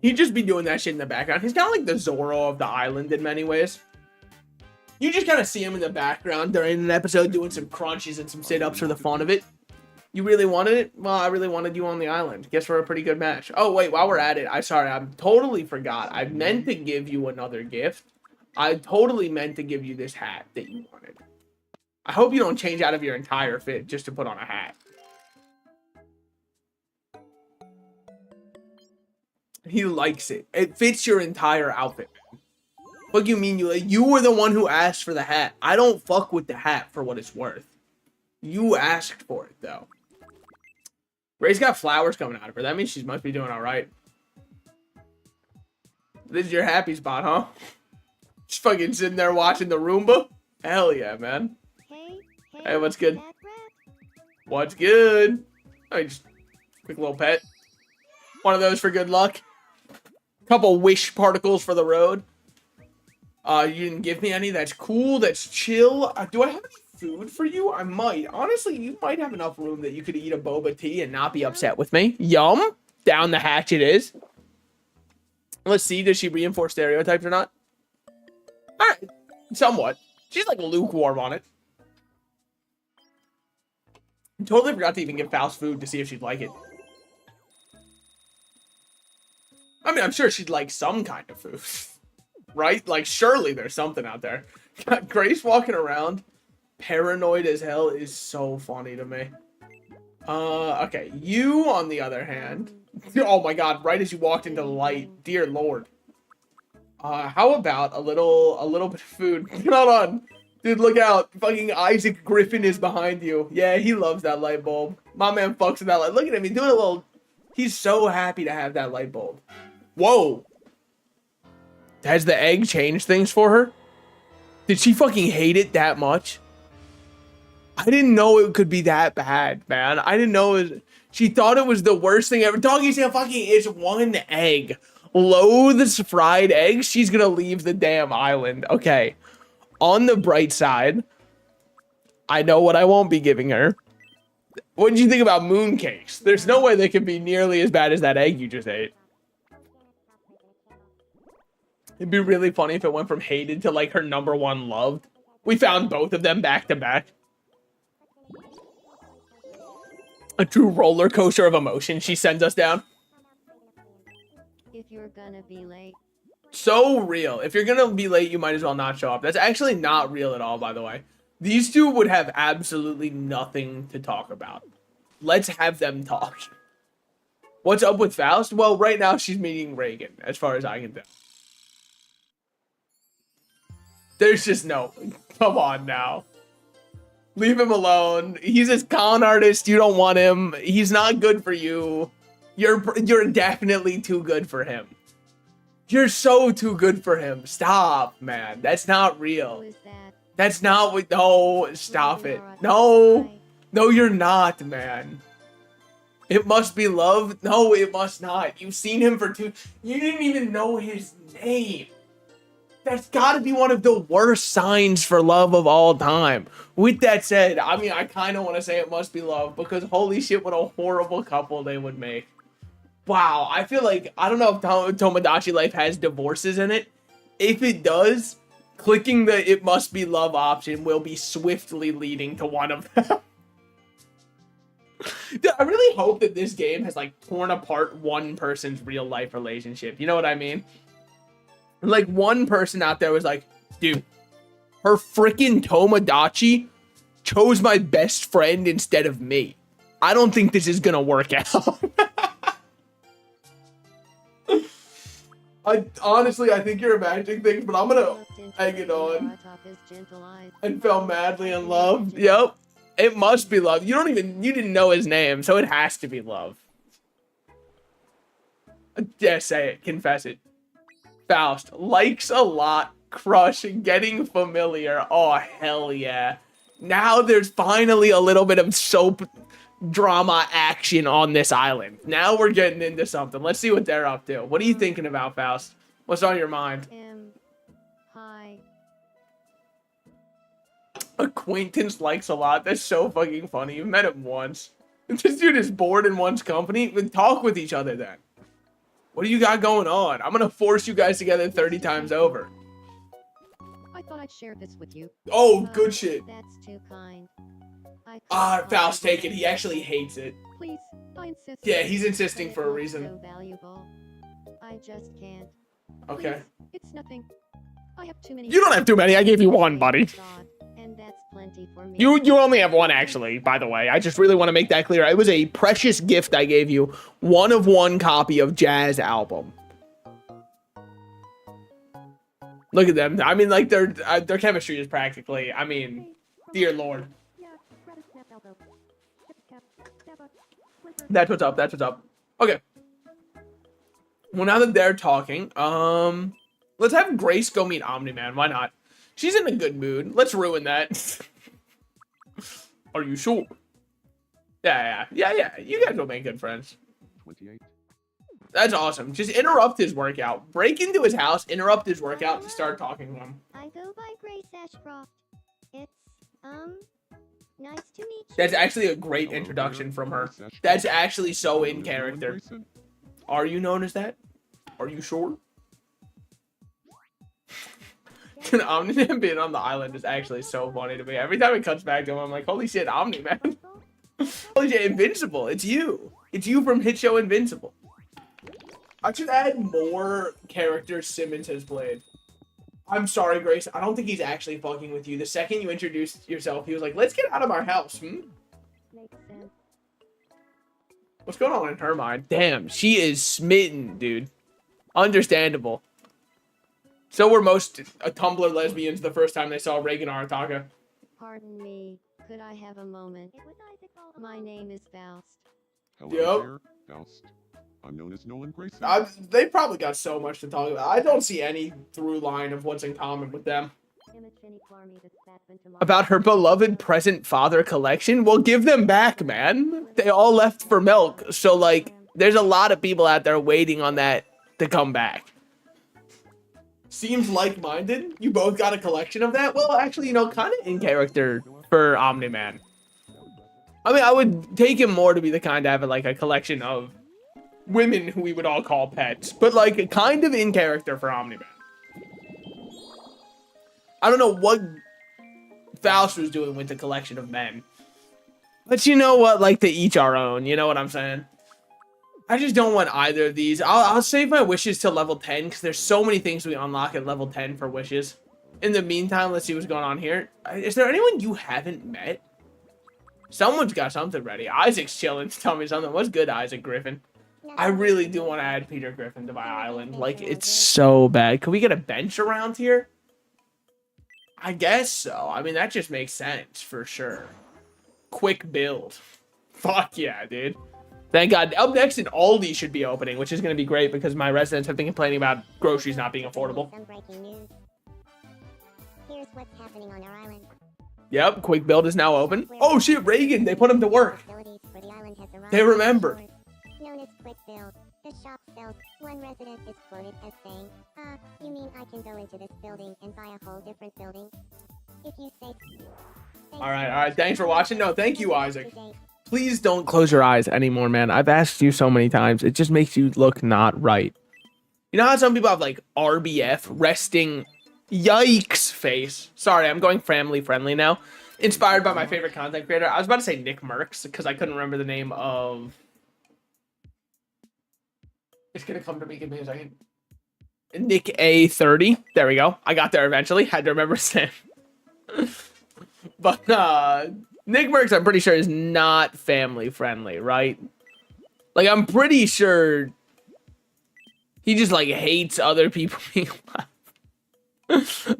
He'd just be doing that shit in the background. He's kind of like the Zorro of the island in many ways. You just kind of see him in the background during an episode doing some crunches and some sit-ups for the fun of it. You really wanted it? Well, I really wanted you on the island. Guess we're a pretty good match. Oh, wait, while we're at it, I totally forgot. I meant to give you another gift. I totally meant to give you this hat that you wanted. I hope you don't change out of your entire fit just to put on a hat. He likes it. It fits your entire outfit, man. What do you mean you were the one who asked for the hat? I don't fuck with the hat for what it's worth. You asked for it, though. Ray's got flowers coming out of her. That means she must be doing all right. This is your happy spot, huh? Just fucking sitting there watching the Roomba? Hell yeah, man. Hey, what's good? What's good? Oh, just quick little pet. One of those for good luck. Couple wish particles for the road. You didn't give me any. That's cool. That's chill. Do I have any food for you? I might. Honestly, you might have enough room that you could eat a boba tea and not be upset with me. Yum. Down the hatch it is. Let's see. Does she reinforce stereotypes or not? All right. Somewhat. She's like lukewarm on it. I totally forgot to even give Faust food to see if she'd like it. I mean, I'm sure she'd like some kind of food, right? Like, surely there's something out there. Got Grace walking around, paranoid as hell, is so funny to me. Okay, you, on the other hand, oh my god, right as you walked into the light, dear lord. How about a little bit of food? Hold on. Dude, look out. Fucking Isaac Griffin is behind you. Yeah, he loves that light bulb. My man fucks with that light. Look at him, he's doing a little... He's so happy to have that light bulb. Whoa. Has the egg changed things for her? Did she fucking hate it that much? I didn't know it could be that bad, man. I didn't know it was... She thought it was the worst thing ever. Doggy said fucking it's one egg. Loathes fried eggs. She's gonna leave the damn island. Okay. On the bright side, I know what I won't be giving her. What did you think about mooncakes? There's no way they could be nearly as bad as that egg you just ate. It'd be really funny if it went from hated to like her #1 loved. We found both of them back to back. A true roller coaster of emotion she sends us down. If you're gonna be late. So real. If you're gonna be late, you might as well not show up. That's actually not real at all, by the way. These two would have absolutely nothing to talk about. Let's have them talk. What's up with Faust? Well, right now she's meeting Reagan, as far as I can tell. There's just no. Come on now. Leave him alone. He's a con artist. You don't want him. He's not good for you. You're definitely too good for him. You're so too good for him. Stop, man. That's not Who real. is that? That's not what. No, stop it. Ragnarok. No. Hi. No, you're not, man. It must be love. No, it must not. You've seen him for two. You didn't even know his name. That's got to be one of the worst signs for love of all time. With that said, I mean, I kind of want to say it must be love because holy shit, what a horrible couple they would make. Wow, I feel like, I don't know if Tomodachi Life has divorces in it. If it does, clicking the it must be love option will be swiftly leading to one of them. Dude, I really hope that this game has like torn apart one person's real life relationship. You know what I mean? Like one person out there was like, dude, her freaking Tomodachi chose my best friend instead of me. I don't think this is gonna work out. I think you're imagining things, but I'm gonna Looked into egg it on Naruto's gentle eyes. and fell madly in love. Yep. It must be love. You didn't know his name, so it has to be love. Yeah, say it. Confess it. Faust likes a lot. Crush. Getting familiar. Oh, hell yeah. Now there's finally a little bit of soap drama action on this island. Now we're getting into something. Let's see what they're up to. What are you thinking about, Faust? What's on your mind? Hi. Acquaintance likes a lot. That's so fucking funny. You met him once. This dude is bored in one's company. Talk with each other then. What do you got going on? I'm gonna force you guys together 30 times over. I thought I'd share this with you. Oh, good shit. That's too kind. Faust, take it. He actually hates it. Please, I insist. Yeah, he's insisting But for it a looks reason. So valuable. I just can't. Okay. Please, it's nothing. I have too many. You don't have too many. I gave you one, buddy. God, and that's plenty for me. You only have one, actually, by the way. I just really want to make that clear. It was a precious gift I gave you. One of one copy of Jazz album. Look at them. I mean, like, their chemistry is practically, I mean, dear Lord. That's what's up. That's what's up. Okay. Well, now that they're talking, let's have Grace go meet Omni-Man. Why not? She's in a good mood. Let's ruin that. Are you sure? Yeah. You guys will make good friends. 28. That's awesome. Just interrupt his workout. Break into his house, interrupt his workout, and start talking to him. I go by Grace Ashcroft. It's, nice to meet you. That's actually a great Hello introduction there, from her. Miss Ashcroft. That's actually so in Known as character. Grayson? Are you known as that? Are you sure? Omni-Man being on the island is actually so funny to me. Every time it cuts back to him, I'm like, holy shit, Omni-Man. Holy shit, Invincible. It's you. It's you from hit show Invincible. I should add more characters Simmons has played. I'm sorry, Grace. I don't think he's actually fucking with you. The second you introduced yourself, he was like, let's get out of our house. Makes sense. What's going on in her mind? Damn, she is smitten, dude. Understandable. So were most Tumblr lesbians the first time they saw Reagan Arataka. Pardon me. Could I have a moment? My name is Faust. Hello Yup. there, Faust. I'm known as Nolan Grayson. They probably got so much to talk about. I don't see any through line of what's in common with them. About her beloved present father collection? Well, give them back, man. They all left for milk. So, like, there's a lot of people out there waiting on that to come back. Seems like-minded. You both got a collection of that? Well, actually, you know, kind of in character for Omni-Man. I mean, I would take him more to be the kind to have, like, a collection of women who we would all call pets. But, like, kind of in character for Omni-Man. I don't know what Faust was doing with the collection of men. But you know what? Like, to each our own. You know what I'm saying? I just don't want either of these. I'll save my wishes till level 10 because there's so many things we unlock at level 10 for wishes. In the meantime, let's see what's going on here. Is there anyone you haven't met? Someone's got something ready. Isaac's chilling. Tell me something. What's good, Isaac Griffin? I really do want to add Peter Griffin to my island. Like, it's so bad. Can we get a bench around here? I guess so. I mean, that just makes sense for sure. Quick build. Fuck yeah, dude. Thank God. Up next, an Aldi should be opening, which is going to be great because my residents have been complaining about groceries not being affordable. Some breaking news. Here's what's happening on our island. Yep, quick build is now open. Oh shit, Reagan, they put him to work. Facilities for the island has arrived They remember. in stores known as Quick Build. The shop sells. One resident is quoted as saying, you mean I can go into this building and buy a whole different building? If you say so. All right. Thanks for watching. No, thank you, Isaac. Please don't close your eyes anymore, man. I've asked you so many times. It just makes you look not right. You know how some people have like RBF, resting yikes face. Sorry, I'm going family friendly now. Inspired by my favorite content creator. I was about to say Nick Merckx because I couldn't remember the name of... It's going to come to me. Give me a second. Nick A30. There we go. I got there eventually. Had to remember his name. But Nick Merckx, I'm pretty sure, is not family friendly, right? Like, I'm pretty sure he just, like, hates other people being alive.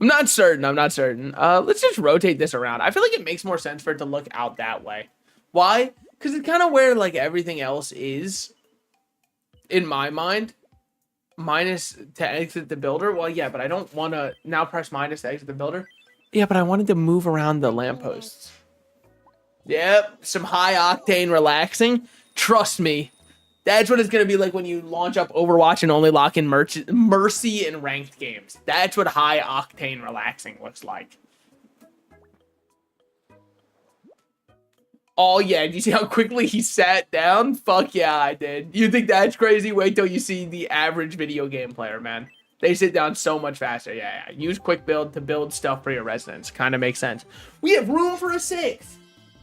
I'm not certain. Let's just rotate this around. I feel like it makes more sense for it to look out that way. Why? Because it's kind of where, like, everything else is, in my mind. Minus to exit the builder. Well, yeah, but I don't want to now press minus to exit the builder. Yeah, but I wanted to move around the lampposts. Yep, some high octane relaxing. Trust me, that's what it's going to be like when you launch up Overwatch and only lock in Mercy and ranked games. That's what high octane relaxing looks like. Oh, yeah. Do you see how quickly he sat down? Fuck yeah, I did. You think that's crazy? Wait till you see the average video game player, man. They sit down so much faster. Yeah. Use quick build to build stuff for your residents. Kind of makes sense. We have room for a 6th.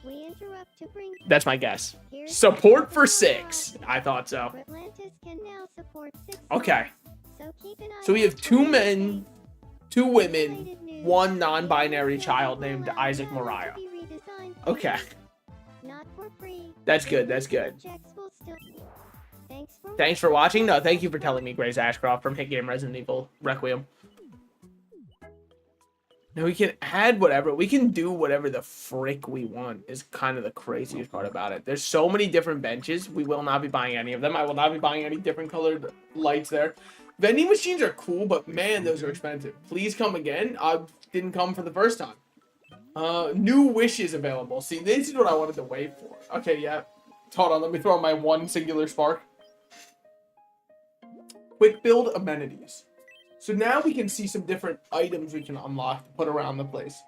We interrupt to bring That's my guess. Support for 6. I thought so. Atlantis can now support 6. Okay. So keep an eye So we have out 2 for men, 2 women, related news. 1 non-binary child named Isaac Moriah. To be redesigned Okay. Not for free. That's good. That's good. Checks will still... Thanks for watching. No, thank you for telling me, Grace Ashcroft from Hit Game Resident Evil Requiem. Now we can add whatever. We can do whatever the frick we want is kind of the craziest part about it. There's so many different benches. We will not be buying any of them. I will not be buying any different colored lights there. Vending machines are cool, but man, those are expensive. Please come again. I didn't come for the first time. New wishes available. See, this is what I wanted to wait for. Okay, yeah. Hold on, let me throw on my one singular spark. Quick build amenities. So now we can see some different items we can unlock to put around the place.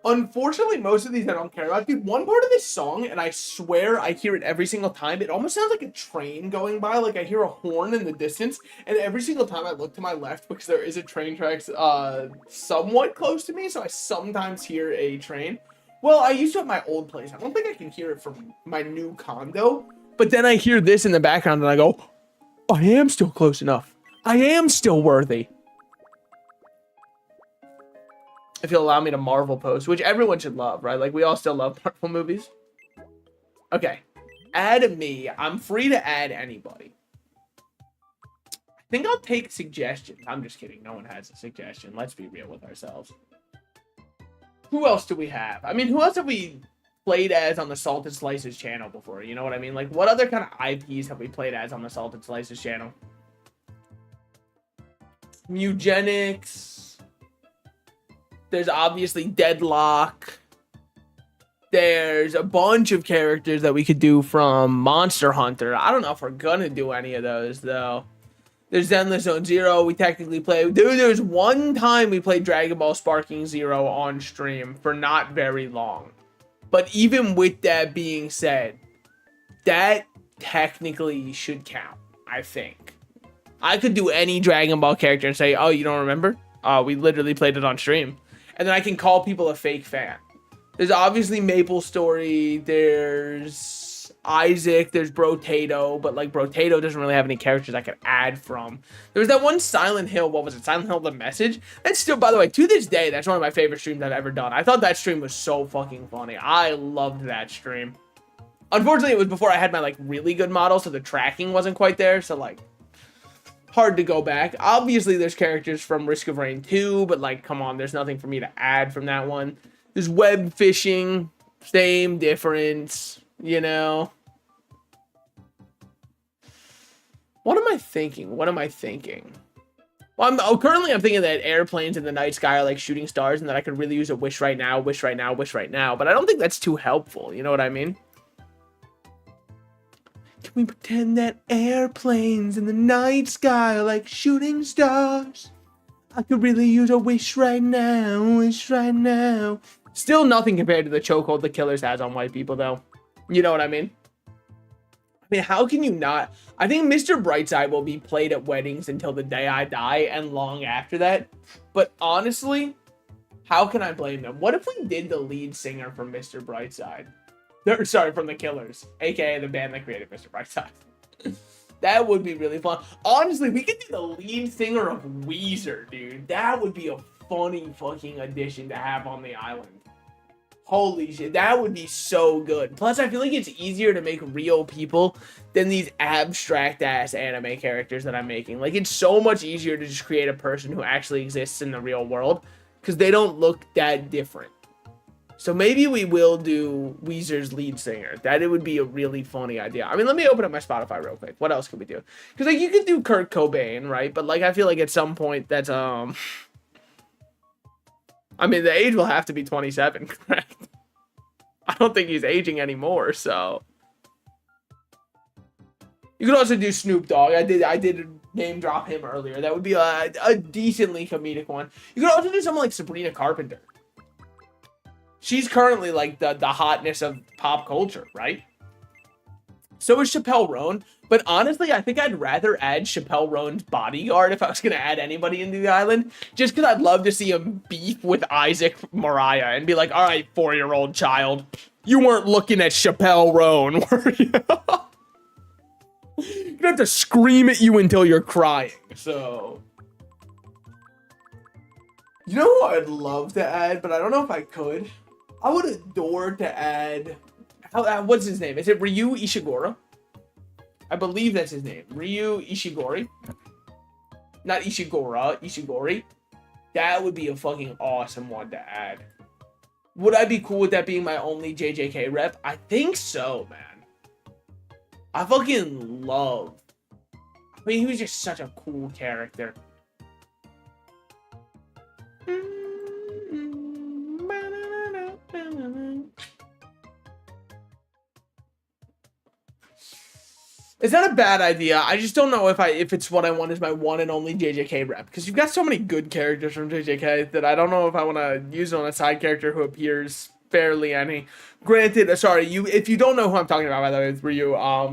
Unfortunately, most of these I don't care about. Dude, one part of this song, and I swear I hear it every single time, it almost sounds like a train going by. Like I hear a horn in the distance, and every single time I look to my left, because there is a train tracks somewhat close to me, so I sometimes hear a train. Well, I used to at my old place. I don't think I can hear it from my new condo, but then I hear this in the background, and I go, I am still close enough. I am still worthy. If you'll allow me to Marvel post, which everyone should love, right? Like, we all still love Marvel movies. Okay. Add me. I'm free to add anybody. I think I'll take suggestions. I'm just kidding. No one has a suggestion. Let's be real with ourselves. Who else do we have? I mean, who else have we played as on the Salted Slices channel before? You know what I mean? Like, what other kind of IPs have we played as on the Salted Slices channel? Eugenics. There's obviously Deadlock. There's a bunch of characters that we could do from Monster Hunter. I don't know if we're gonna do any of those, though. There's Endless Zone Zero. We technically play... Dude, there's one time we played Dragon Ball Sparking Zero on stream for not very long. But even with that being said, that technically should count, I think. I could do any Dragon Ball character and say, oh, you don't remember? We literally played it on stream. And then I can call people a fake fan. There's obviously Maple Story. There's Isaac. There's Brotato. But like Brotato doesn't really have any characters I could add from. There was that one Silent Hill. What was it? Silent Hill The Message? That's still, by the way, to this day, that's one of my favorite streams I've ever done. I thought that stream was so fucking funny. I loved that stream. Unfortunately, it was before I had my like really good model, so the tracking wasn't quite there. So like, hard to go back. Obviously, there's characters from Risk of Rain 2, but like, come on, there's nothing for me to add from that one. There's web fishing, same difference, you know. What am I thinking? Well, currently I'm thinking that airplanes in the night sky are like shooting stars and that I could really use a wish right now, wish right now, wish right now. But I don't think that's too helpful. You know what I mean? Can we pretend that airplanes in the night sky are like shooting stars? I could really use a wish right now, wish right now. Still nothing compared to the chokehold the Killers has on white people, though. You know what I mean? I mean, how can you not? I think Mr. Brightside will be played at weddings until the day I die and long after that. But honestly, how can I blame them? What if we did the lead singer from Mr. Brightside? Sorry, from the Killers, aka the band that created Mr. Brightside. That would be really fun. Honestly, we could do the lead singer of Weezer, dude. That would be a funny fucking addition to have on the island. Holy shit, that would be so good. Plus, I feel like it's easier to make real people than these abstract-ass anime characters that I'm making. Like, it's so much easier to just create a person who actually exists in the real world because they don't look that different. So maybe we will do Weezer's lead singer. That it would be a really funny idea. I mean, let me open up my Spotify real quick. What else could we do? Because, like, you could do Kurt Cobain, right? But, like, I feel like at some point that's, I mean, the age will have to be 27, correct? I don't think he's aging anymore, so. You could also do Snoop Dogg. I did name drop him earlier. That would be a decently comedic one. You could also do someone like Sabrina Carpenter. She's currently like the hotness of pop culture, right? So is Chappelle Roan. But honestly, I think I'd rather add Chappelle Roan's bodyguard if I was going to add anybody into the island. Just because I'd love to see him beef with Isaac Mariah and be like, all right, 4-year-old child, you weren't looking at Chappelle Roan, were you? You're going to have to scream at you until you're crying. So, you know who I'd love to add, but I don't know if I could? I would adore to add, what's his name? Is it Ryu Ishiguro? I believe that's his name. Ryu Ishigori. Not Ishigura, Ishigori. That would be a fucking awesome one to add. Would I be cool with that being my only JJK rep? I think so, man. I fucking love. I mean, he was just such a cool character. It's not a bad idea. I just don't know if it's what I want as my one and only JJK rep. Because you've got so many good characters from JJK that I don't know if I want to use it on a side character who appears fairly any. Granted, sorry, if you don't know who I'm talking about, by the way, with Ryu,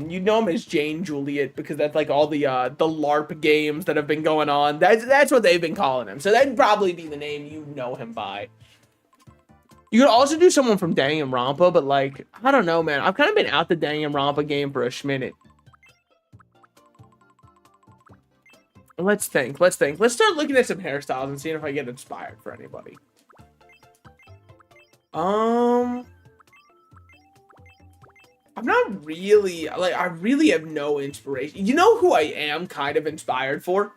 you know him as Jane Juliet because that's like all the LARP games that have been going on. That's what they've been calling him. So that'd probably be the name you know him by. You could also do someone from Danganronpa, but like, I don't know, man. I've kind of been out the Danganronpa game for a schminute. Let's think. Let's start looking at some hairstyles and seeing if I get inspired for anybody. I'm not really, like, I really have no inspiration. You know who I am kind of inspired for?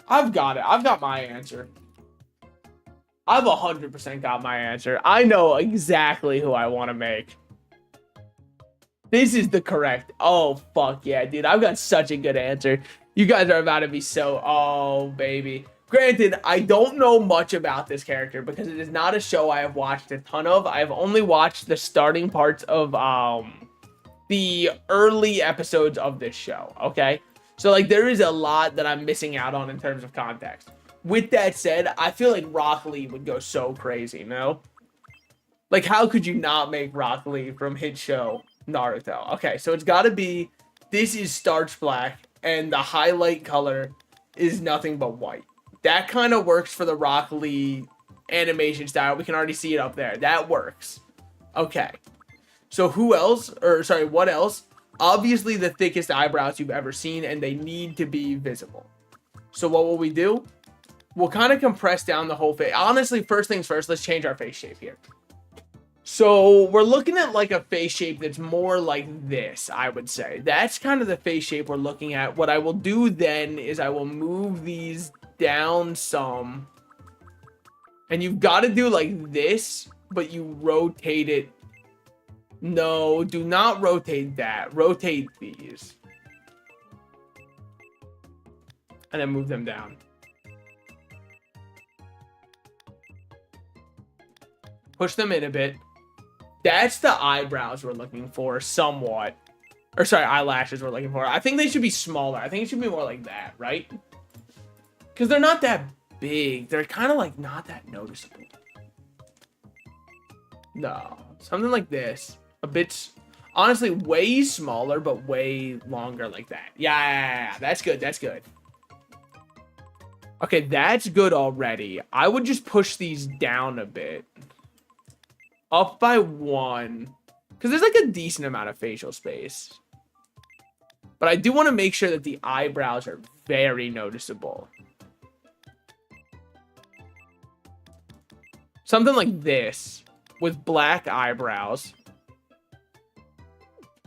I've got it. I've got my answer. I've 100% got my answer. I know exactly who I want to make. This is the correct. Oh, fuck yeah, dude. I've got such a good answer. You guys are about to be so, oh, baby. Granted, I don't know much about this character because it is not a show I have watched a ton of. I have only watched the starting parts of the early episodes of this show, okay? So, like, there is a lot that I'm missing out on in terms of context. With that said, I feel like Rock Lee would go so crazy, no? Like, how could you not make Rock Lee from hit show Naruto? Okay, so it's got to be, this is starch black. And the highlight color is nothing but white. That kind of works for the Rock Lee animation style. We can already see it up there. That works. Okay. So who else? Or sorry, what else? Obviously the thickest eyebrows you've ever seen, and they need to be visible. So what will we do? We'll kind of compress down the whole face. Honestly, first things first, let's change our face shape here. So we're looking at like a face shape that's more like this, I would say. That's kind of the face shape we're looking at. What I will do then is I will move these down some. And you've got to do like this, but you rotate it. No, do not rotate that. Rotate these. And then move them down. Push them in a bit. That's the eyebrows we're looking for, somewhat. Or sorry, eyelashes we're looking for. I think they should be smaller. I think it should be more like that, right? Because they're not that big. They're kind of like not that noticeable. No, something like this. A bit, honestly, way smaller, but way longer like that. Yeah, that's good. That's good. Okay, that's good already. I would just push these down a bit. Up by 1. Because there's like a decent amount of facial space. But I do want to make sure that the eyebrows are very noticeable. Something like this. With black eyebrows.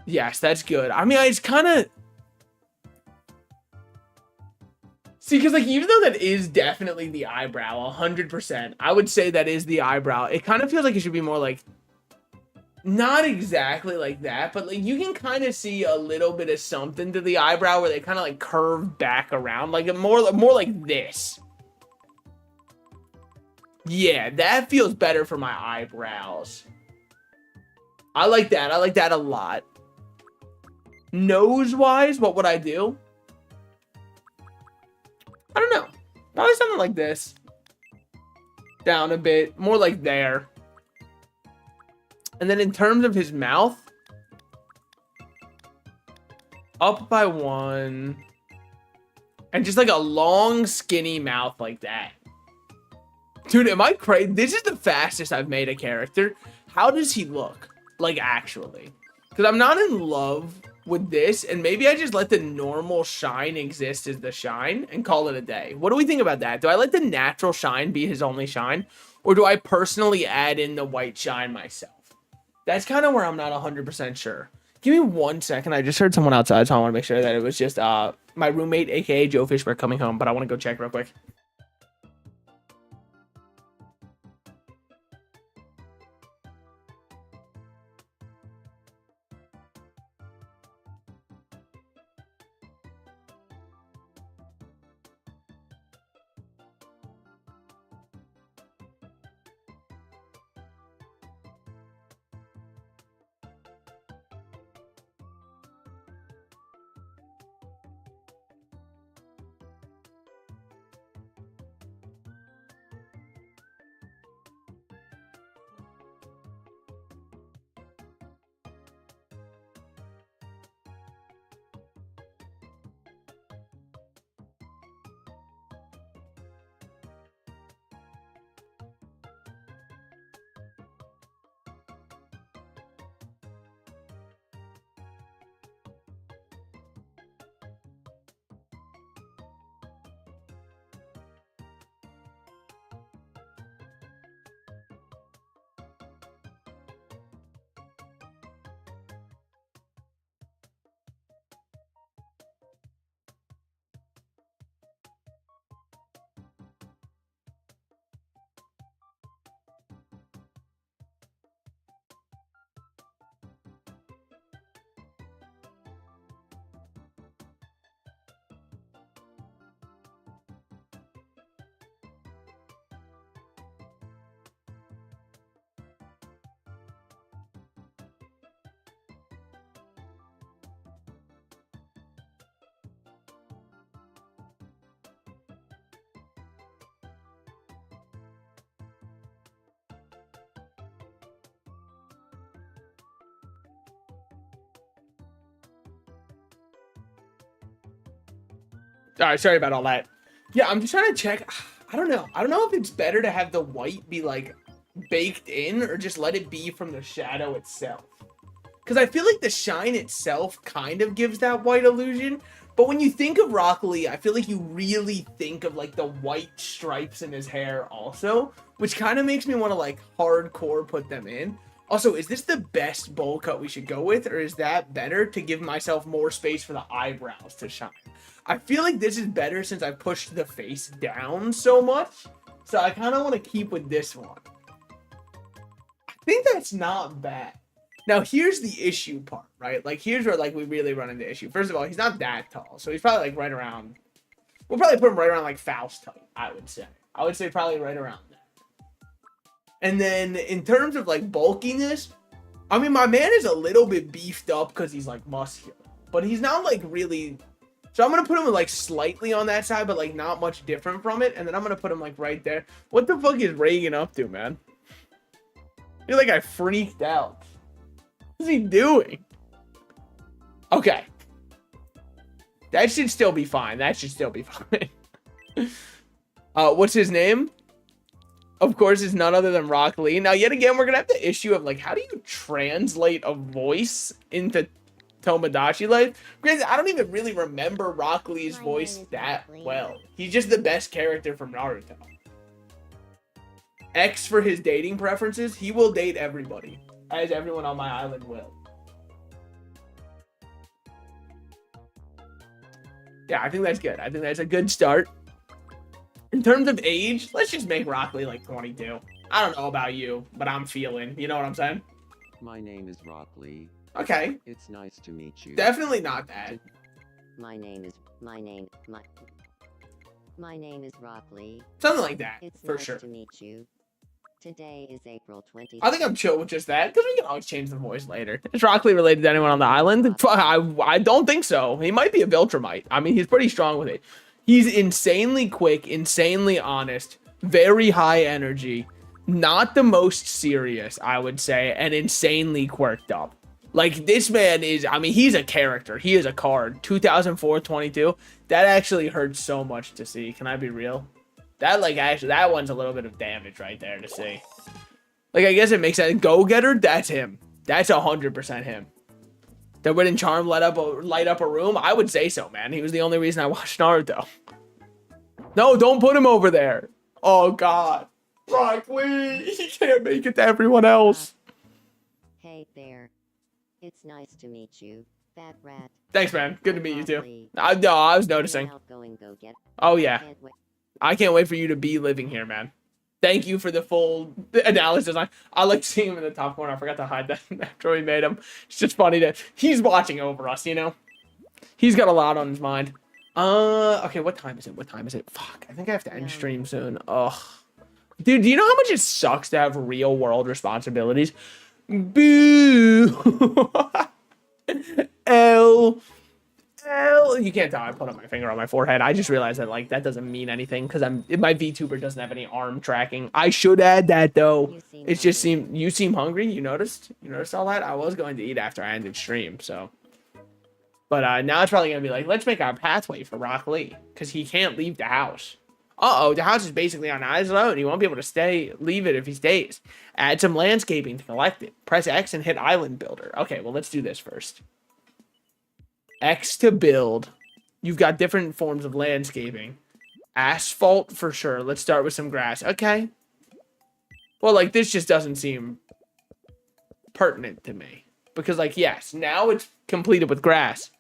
Yes, that's good. I mean, it's kind of... See, because like, even though that is definitely the eyebrow, 100%, I would say that is the eyebrow. It kind of feels like it should be more like... Not exactly like that, but like you can kind of see a little bit of something to the eyebrow where they kind of like curve back around. Like more like this. Yeah, that feels better for my eyebrows. I like that. I like that a lot. Nose-wise, what would I do? I don't know. Probably something like this. Down a bit. More like there. And then in terms of his mouth, up by 1. And just like a long, skinny mouth like that. Dude, am I crazy? This is the fastest I've made a character. How does he look? Like, actually. Because I'm not in love with this. And maybe I just let the normal shine exist as the shine and call it a day. What do we think about that? Do I let the natural shine be his only shine? Or do I personally add in the white shine myself? That's kind of where I'm not 100% sure. Give me 1 second. I just heard someone outside, so I want to make sure that it was just my roommate, aka Joe Fishberg, coming home. But I want to go check real quick. All right, sorry about all that. Yeah, I'm just trying to check. I don't know. I don't know if it's better to have the white be like baked in or just let it be from the shadow itself. Because I feel like the shine itself kind of gives that white illusion. But when you think of Rock Lee, I feel like you really think of like the white stripes in his hair also, which kind of makes me want to like hardcore put them in. Also, is this the best bowl cut we should go with, or is that better to give myself more space for the eyebrows to shine? I feel like this is better since I pushed the face down so much. So I kind of want to keep with this one. I think that's not bad. Now, here's the issue part, right? Like, here's where, like, we really run into issue. First of all, he's not that tall. So he's probably, like, right around... We'll probably put him right around, like, Faust height, I would say. I would say probably right around there. And then, in terms of, like, bulkiness, I mean, my man is a little bit beefed up because he's, like, muscular. But he's not, like, really... So I'm going to put him, like, slightly on that side, but, like, not much different from it. And then I'm going to put him, like, right there. What the fuck is Reagan up to, man? I feel like I freaked out. What is he doing? Okay. That should still be fine. That should still be fine. What's his name? Of course, it's none other than Rock Lee. Now, yet again, we're going to have the issue of, like, how do you translate a voice into Tomodachi Life? Granted, I don't even really remember Rock Lee's voice that well. He's just the best character from Naruto. X for his dating preferences. He will date everybody, as everyone on my island will. Yeah, I think that's good. I think that's a good start. In terms of age, let's just make Rock Lee like 22. I don't know about you, but I'm feeling. You know what I'm saying? My name is Rock Lee. Okay. It's nice to meet you. Definitely not that. My name is Rock Lee. Something like that, It's for nice sure. to meet you. Today is April 20th. I think I'm chill with just that, because we can always change the voice later. Is Rock Lee related to anyone on the island? I don't think so. He might be a Viltrumite. I mean, he's pretty strong with it. He's insanely quick, insanely honest, very high energy, not the most serious, I would say, and insanely quirked up. Like, this man is, I mean, he's a character. He is a card. 2004, 22. That actually hurts so much to see. Can I be real? That, like, actually, that one's a little bit of damage right there to see. Like, I guess it makes sense. Go-Getter, that's him. That's 100% him. That wouldn't Charm light up a room? I would say so, man. He was the only reason I watched Naruto. No, don't put him over there. Oh, God. Rock Lee, he can't make it to everyone else. Hey there. It's nice to meet you, Fat Rat. Thanks, man. Good to meet you, too. Rock Lee. No, I was noticing. Outgoing go-getter. Oh, yeah. Can't wait. I can't wait for you to be living here, man. Thank you for the full analysis. I like seeing him in the top corner. I forgot to hide that after we made him. It's just funny that he's watching over us, you know? He's got a lot on his mind. Okay, what time is it? What time is it? Fuck, I think I have to end stream soon. Ugh. Dude, do you know how much it sucks to have real world responsibilities? Boo! L. You can't tell I put up my finger on my forehead. I just realized that, like, that doesn't mean anything because my VTuber doesn't have any arm tracking. I should add that, though. It just seemed, you seem hungry. You noticed? You noticed all that? I was going to eat after I ended stream, so. But now it's probably going to be like, let's make our pathway for Rock Lee because he can't leave the house. Uh-oh, the house is basically on his own. He won't be able to leave it if he stays. Add some landscaping to collect it. Press X and hit Island Builder. Okay, well, let's do this first. X to build. You've got different forms of landscaping. Asphalt for sure. Let's start with some grass. Okay. Well, like, this just doesn't seem pertinent to me. Because, like, yes, now it's completed with grass.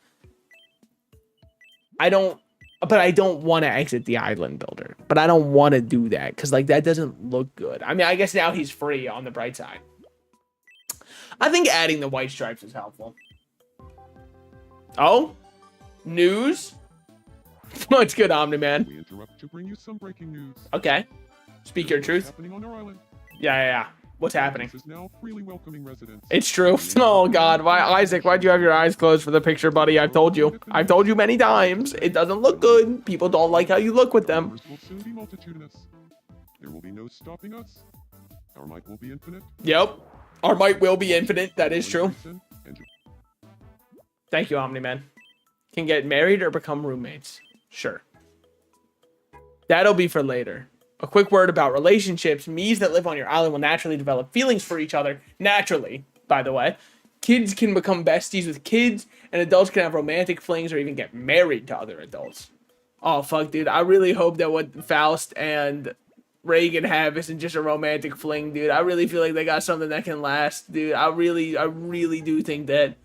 I don't want to exit the Island Builder. But I don't want to do that. Because, like, that doesn't look good. I mean, I guess now he's free on the bright side. I think adding the white stripes is helpful. Oh? News? What's good, Omni-Man? We interrupt to bring you some breaking news. Okay. Speak your truth. Happening on our island. Yeah. What's happening? This is now freely welcoming residents. It's true. Oh, God. Why, Isaac, why'd you have your eyes closed for the picture, buddy? I've told you. I've told you many times. It doesn't look good. People don't like how you look with them. Numbers will soon be multitudinous. There will be no stopping us. Our might will be infinite. Yep. Our might will be infinite. That is true. Listen and you- Thank you, Omni-Man. Can get married or become roommates. Sure. That'll be for later. A quick word about relationships. Me's that live on your island will naturally develop feelings for each other. Naturally, by the way. Kids can become besties with kids, and adults can have romantic flings or even get married to other adults. Oh, fuck, dude. I really hope that what Faust and Reagan Havis and just a romantic fling, dude. I really feel like they got something that can last, dude. I really do think that.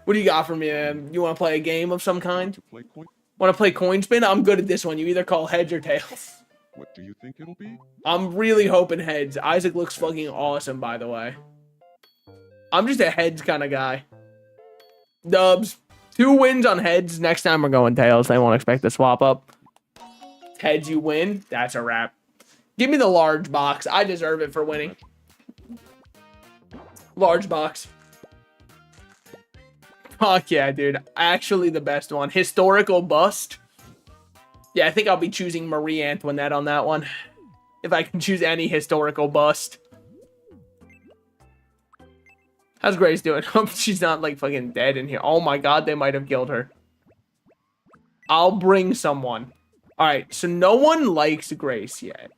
What do you got for me, man? You want to play a game of some kind? To play coin? Want to play coin spin? I'm good at this one. You either call heads or tails. What do you think it'll be? I'm really hoping heads. Isaac looks fucking awesome, by the way. I'm just a heads kind of guy. Dubs. 2 wins on heads. Next time we're going tails. They won't expect to swap up. Heads, you win. That's a wrap. Give me the large box. I deserve it for winning. Large box. Fuck yeah, dude. Actually the best one. Historical bust. Yeah, I think I'll be choosing Marie Antoinette on that one. If I can choose any historical bust. How's Grace doing? Hope she's not like fucking dead in here. Oh my god, they might have killed her. I'll bring someone. Alright, so no one likes Grace yet.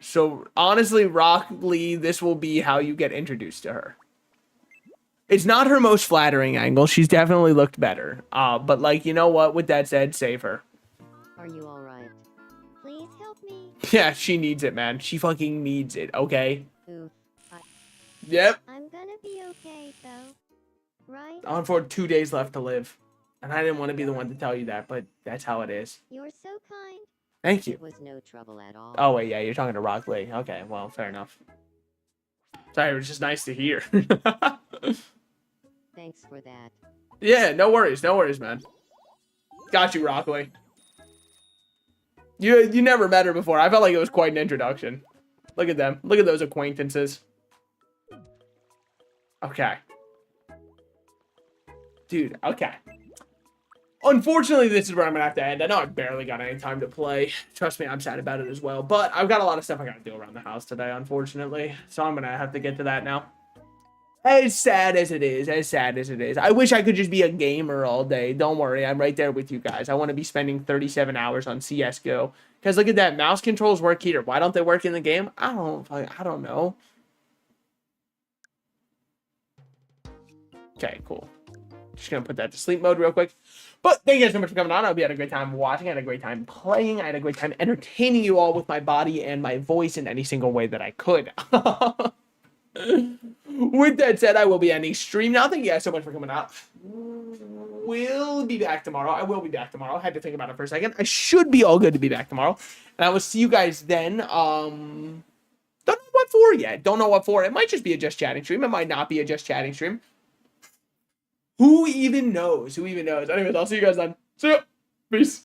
So honestly, Rock Lee, this will be how you get introduced to her. It's not her most flattering angle. She's definitely looked better. But like, you know what? With that said, save her. Are you alright? Please help me. Yeah, she needs it, man. She fucking needs it, okay? Oof. Yep. I'm gonna be okay, though. Right? On for 2 days left to live. And I didn't want to be the one to tell you that, but that's how it is. You're so kind. Thank you. It was no trouble at all. Oh, wait, yeah, you're talking to Rock Lee. Okay, well, fair enough. Sorry, it was just nice to hear. Thanks for that. Yeah, no worries, man. Got you, Rock Lee. You never met her before. I felt like it was quite an introduction. Look at them. Look at those acquaintances. Okay. Dude, okay. Unfortunately, this is where I'm going to have to end. I know I barely got any time to play. Trust me, I'm sad about it as well. But I've got a lot of stuff I got to do around the house today, unfortunately. So I'm going to have to get to that now. As sad as it is, I wish I could just be a gamer all day. Don't worry, I'm right there with you guys. I want to be spending 37 hours on CSGO. Because look at that, mouse controls work here. Why don't they work in the game? I don't know. Okay, cool. Just gonna put that to sleep mode real quick. But thank you guys so much for coming on. I hope you had a great time watching. I had a great time playing. I had a great time entertaining you all with my body and my voice in any single way that I could. With that said, I will be ending stream now. Thank you guys so much for coming out. We'll be back tomorrow. I will be back tomorrow. I had to think about it for a second. I should be all good to be back tomorrow. And I will see you guys then. Don't know what for yet. Don't know what for. It might just be a just chatting stream. It might not be a just chatting stream. Who even knows? Anyways, I'll see you guys then. See ya. Peace.